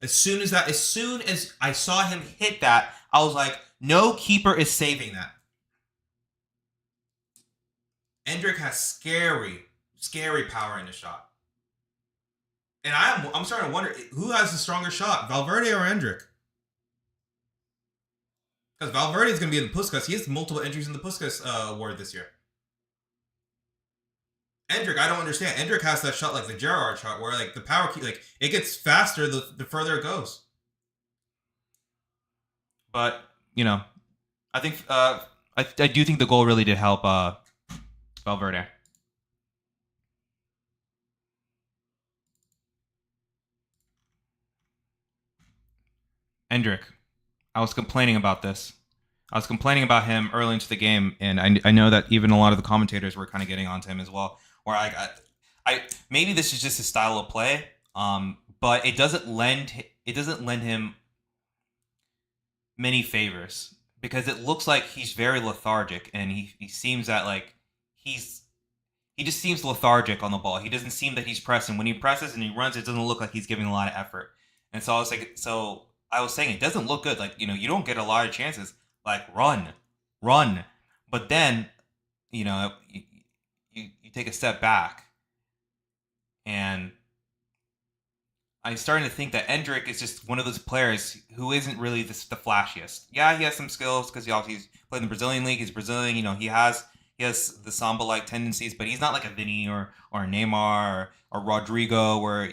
As soon as I saw him hit that, I was like, no keeper is saving that. Endrick has scary power in the shot. And I'm starting to wonder, who has the stronger shot, Valverde or Endrick? Because Valverde is going to be in the Puskas. He has multiple entries in the Puskas award this year. Endrick, I don't understand. Endrick has that shot like the Gerrard shot, where the power it gets faster the further it goes. But I think I do think the goal really did help Valverde. Endrick, I was complaining about this. I was complaining about him early into the game, and I know that even a lot of the commentators were kind of getting onto him as well. Where I maybe this is just his style of play, but it doesn't lend him many favors, because it looks like he's very lethargic, and he seems that he just seems lethargic on the ball. He doesn't seem that he's pressing. When he presses and he runs, it doesn't look like he's giving a lot of effort. And so I was saying it doesn't look good. You don't get a lot of chances. Run. But then, you take a step back, and I'm starting to think that Endrick is just one of those players who isn't really the flashiest. Yeah, he has some skills because he's played in the Brazilian league. He's Brazilian. He has the Samba-like tendencies, but he's not like a Vini or a Neymar or Rodrigo, where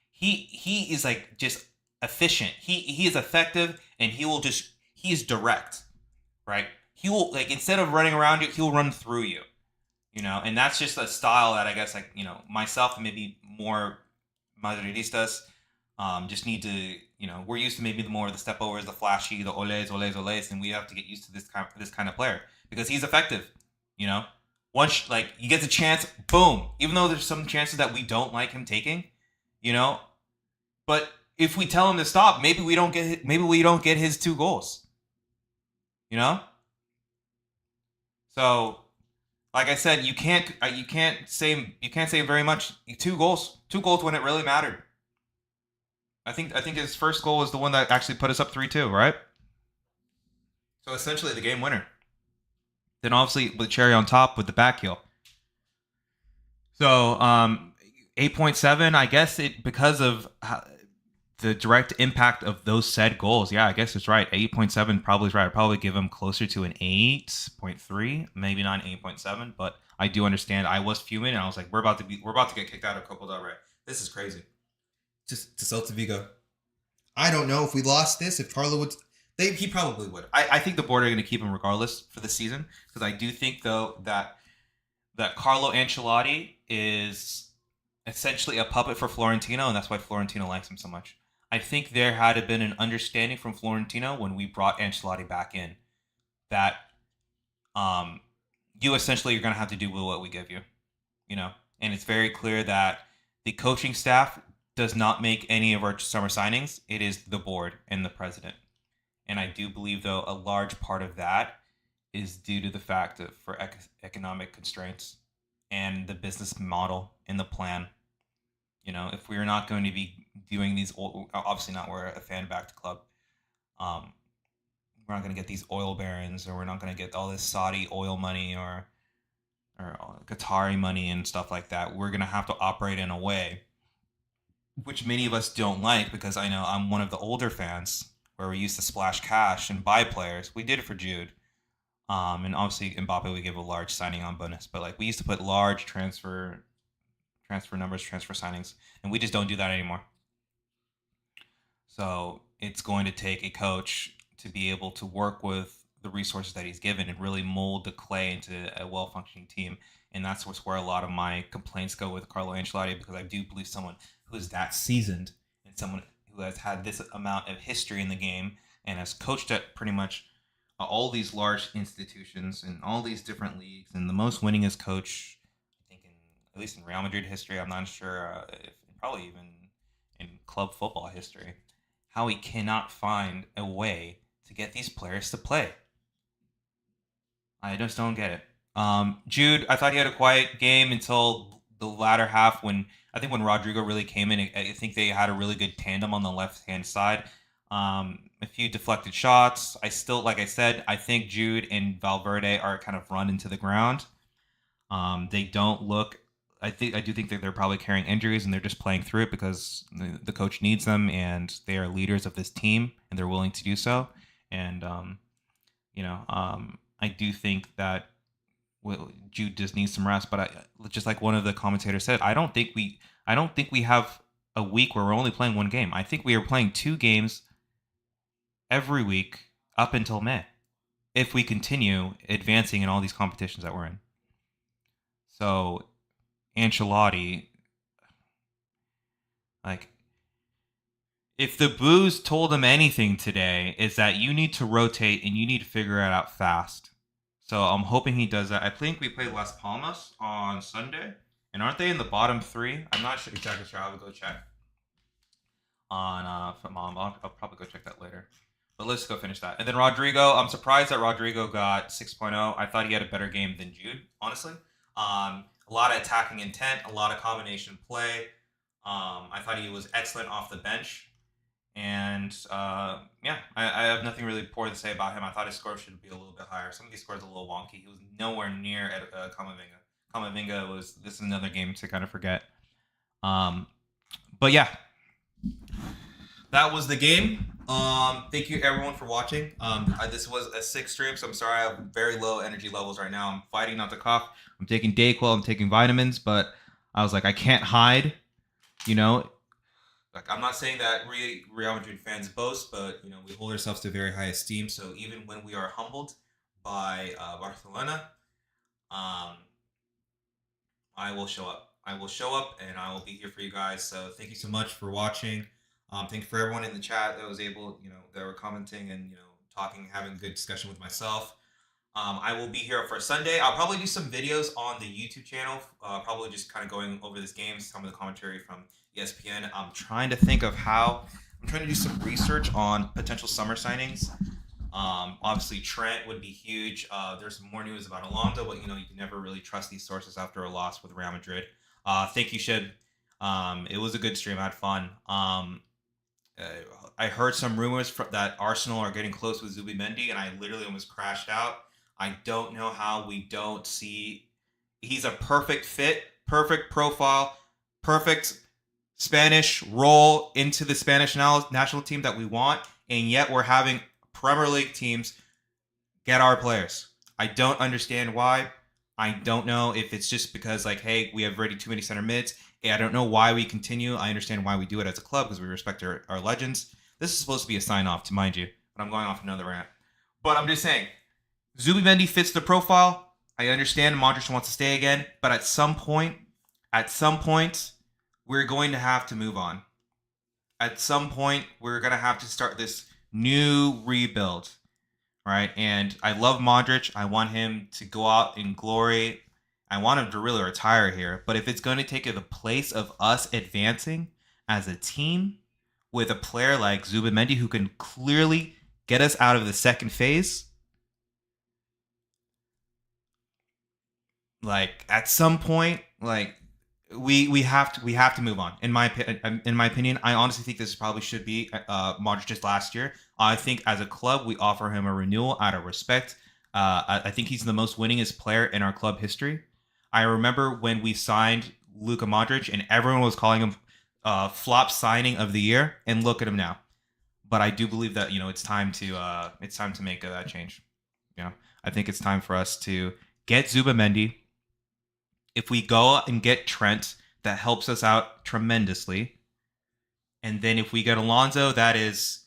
he is just efficient. He is effective, and he is direct, right? He will instead of running around you, he'll run through you. And that's just a style that I guess myself and maybe more Madridistas just need to, we're used to maybe the more of the step overs, the flashy, the oles, and we have to get used to this kind of player because he's effective. Once he gets a chance, boom. Even though there's some chances that we don't like him taking, but if we tell him to stop, maybe we don't get his 2 goals. So, like I said, you can't say very much. 2 goals when it really mattered. I think his first goal was the one that actually put us up 3-2, right? So essentially the game winner. Then obviously with cherry on top with the back heel. So 8.7, I guess it because of the direct impact of those said goals. Yeah, I guess it's right. 8.7 probably is right. I'd probably give him closer to an 8.3, maybe not an 8.7, but I do understand. I was fuming and I was like, we're about to get kicked out of Copa del Rey. This is crazy. Just to Celta Vigo. I don't know if we lost this, if Carlo would. He probably would. I think the board are going to keep him regardless for the season because I do think though that Carlo Ancelotti is essentially a puppet for Florentino, and that's why Florentino likes him so much. I think there had been an understanding from Florentino when we brought Ancelotti back in that you essentially are going to have to do with what we give you, and it's very clear that the coaching staff does not make any of our summer signings. It is the board and the president. And I do believe, though, a large part of that is due to the fact that for economic constraints and the business model and the plan. If we're not going to be doing these, obviously not, we're a fan-backed club. We're not going to get these oil barons, or we're not going to get all this Saudi oil money or Qatari money and stuff like that. We're going to have to operate in a way which many of us don't like, because I know I'm one of the older fans where we used to splash cash and buy players. We did it for Jude. And obviously Mbappe we give a large signing on bonus, but like we used to put large transfer numbers, transfer signings, and we just don't do that anymore. So it's going to take a coach to be able to work with the resources that he's given and really mold the clay into a well-functioning team. And that's where a lot of my complaints go with Carlo Ancelotti, because I do believe someone who is that seasoned and someone who has had this amount of history in the game and has coached at pretty much all these large institutions and all these different leagues, and the most winningest coach, I think, at least in Real Madrid history. I'm not sure if probably even in club football history, how he cannot find a way to get these players to play. I just don't get it. Jude, I thought he had a quiet game until the latter half when Rodrigo really came in. I think they had a really good tandem on the left-hand side. A few deflected shots. Like I said, I think Jude and Valverde are kind of run into the ground. They don't look. I do think that they're probably carrying injuries and they're just playing through it because the coach needs them and they are leaders of this team and they're willing to do so. And I do think that Jude just needs some rest. But just like one of the commentators said, I don't think we have a week where we're only playing one game. I think we are playing 2 games every week up until May, if we continue advancing in all these competitions that we're in. So Ancelotti, like, if the boos told him anything today, is that you need to rotate and you need to figure it out fast. So I'm hoping he does that. I think we play Las Palmas on Sunday, and aren't they in the bottom 3? I'm not sure exactly sure. I'll go check on Mom. I'll probably go check that later. But let's go finish that. And then Rodrigo, I'm surprised that Rodrigo got 6.0. I thought he had a better game than Jude, honestly. A lot of attacking intent, a lot of combination play. I thought he was excellent off the bench. And I have nothing really poor to say about him. I thought his score should be a little bit higher. Some of these scores are a little wonky. He was nowhere near at Camavinga. Camavinga this is another game to kind of forget. But yeah, that was the game. Thank you everyone for watching. This was a sick stream, so I'm sorry I have very low energy levels right now. I'm fighting not to cough. I'm taking Dayquil, I'm taking vitamins, but I was like, I can't hide, Like, I'm not saying that Real Madrid fans boast, but we hold ourselves to very high esteem. So even when we are humbled by Barcelona, I will show up. I will show up, and I will be here for you guys. So thank you so much for watching. Thank you for everyone in the chat that was able, that were commenting and talking, having a good discussion with myself. I will be here for Sunday. I'll probably do some videos on the YouTube channel, probably just kind of going over this game, some of the commentary from ESPN. I'm trying to think of I'm trying to do some research on potential summer signings. Obviously, Trent would be huge. There's some more news about Alonso, but you can never really trust these sources after a loss with Real Madrid. Thank you, Shib. It was a good stream. I had fun. I heard some rumors that Arsenal are getting close with Zubimendi, and I literally almost crashed out. I don't know how we don't see. He's a perfect fit, perfect profile, perfect Spanish role into the Spanish national team that we want, and yet we're having Premier League teams get our players. I don't understand why. I don't know if it's just because, like, hey, we have already too many center mids. I don't know why we continue. I understand why we do it as a club because we respect our legends. This is supposed to be a sign-off, to mind you, but I'm going off another rant. But I'm just saying, Zubimendi fits the profile. I understand Modric wants to stay again, but at some point, we're going to have to move on. At some point, we're going to have to start this new rebuild, right? And I love Modric. I want him to go out in glory. I want him to really retire here. But if it's going to take the place of us advancing as a team with a player like Zubimendi who can clearly get us out of the second phase, like at some point, like we have to move on. In my opinion, I honestly think this probably should be Modric's last year. I think as a club, we offer him a renewal out of respect. I think he's the most winningest player in our club history. I remember when we signed Luka Modric, and everyone was calling him flop signing of the year, and look at him now. But I do believe that it's time to make that change. I think it's time for us to get Zubimendi. If we go and get Trent, that helps us out tremendously. And then if we get Alonso, that's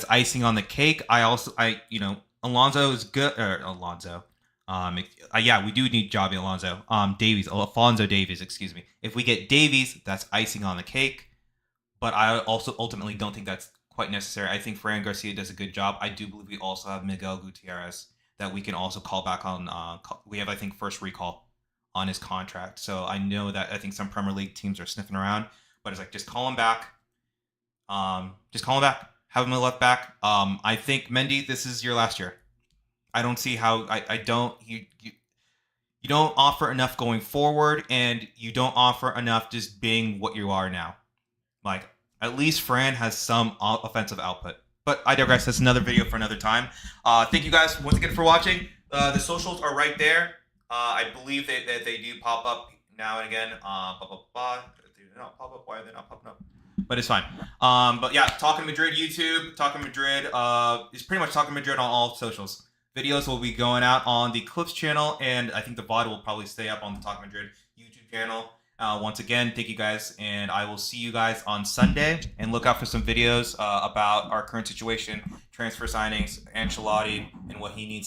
icing on the cake. Alonso is good. Alonso. Yeah, we do need Javi Alonso. Alfonso Davies, excuse me. If we get Davies, that's icing on the cake. But I also ultimately don't think that's quite necessary. I think Fran Garcia does a good job. I do believe we also have Miguel Gutierrez that we can also call back on. We have, I think, first recall on his contract. So I know that I think some Premier League teams are sniffing around, but it's like, just call him back. Have him left back. I think Mendy, this is your last year. I don't see how you don't offer enough going forward, and you don't offer enough just being what you are now. Like, at least Fran has some offensive output. But I digress. That's another video for another time. Thank you guys once again for watching. The socials are right there. I believe that they do pop up now and again. They do not pop up. Why are they not popping up? But it's fine. But yeah, Talking Madrid YouTube, Talking Madrid is pretty much Talking Madrid on all socials. Videos will be going out on the Clips channel, and I think the VOD will probably stay up on the Talking Madrid YouTube channel. Once again, thank you guys, and I will see you guys on Sunday. And look out for some videos about our current situation, transfer signings, Ancelotti, and what he needs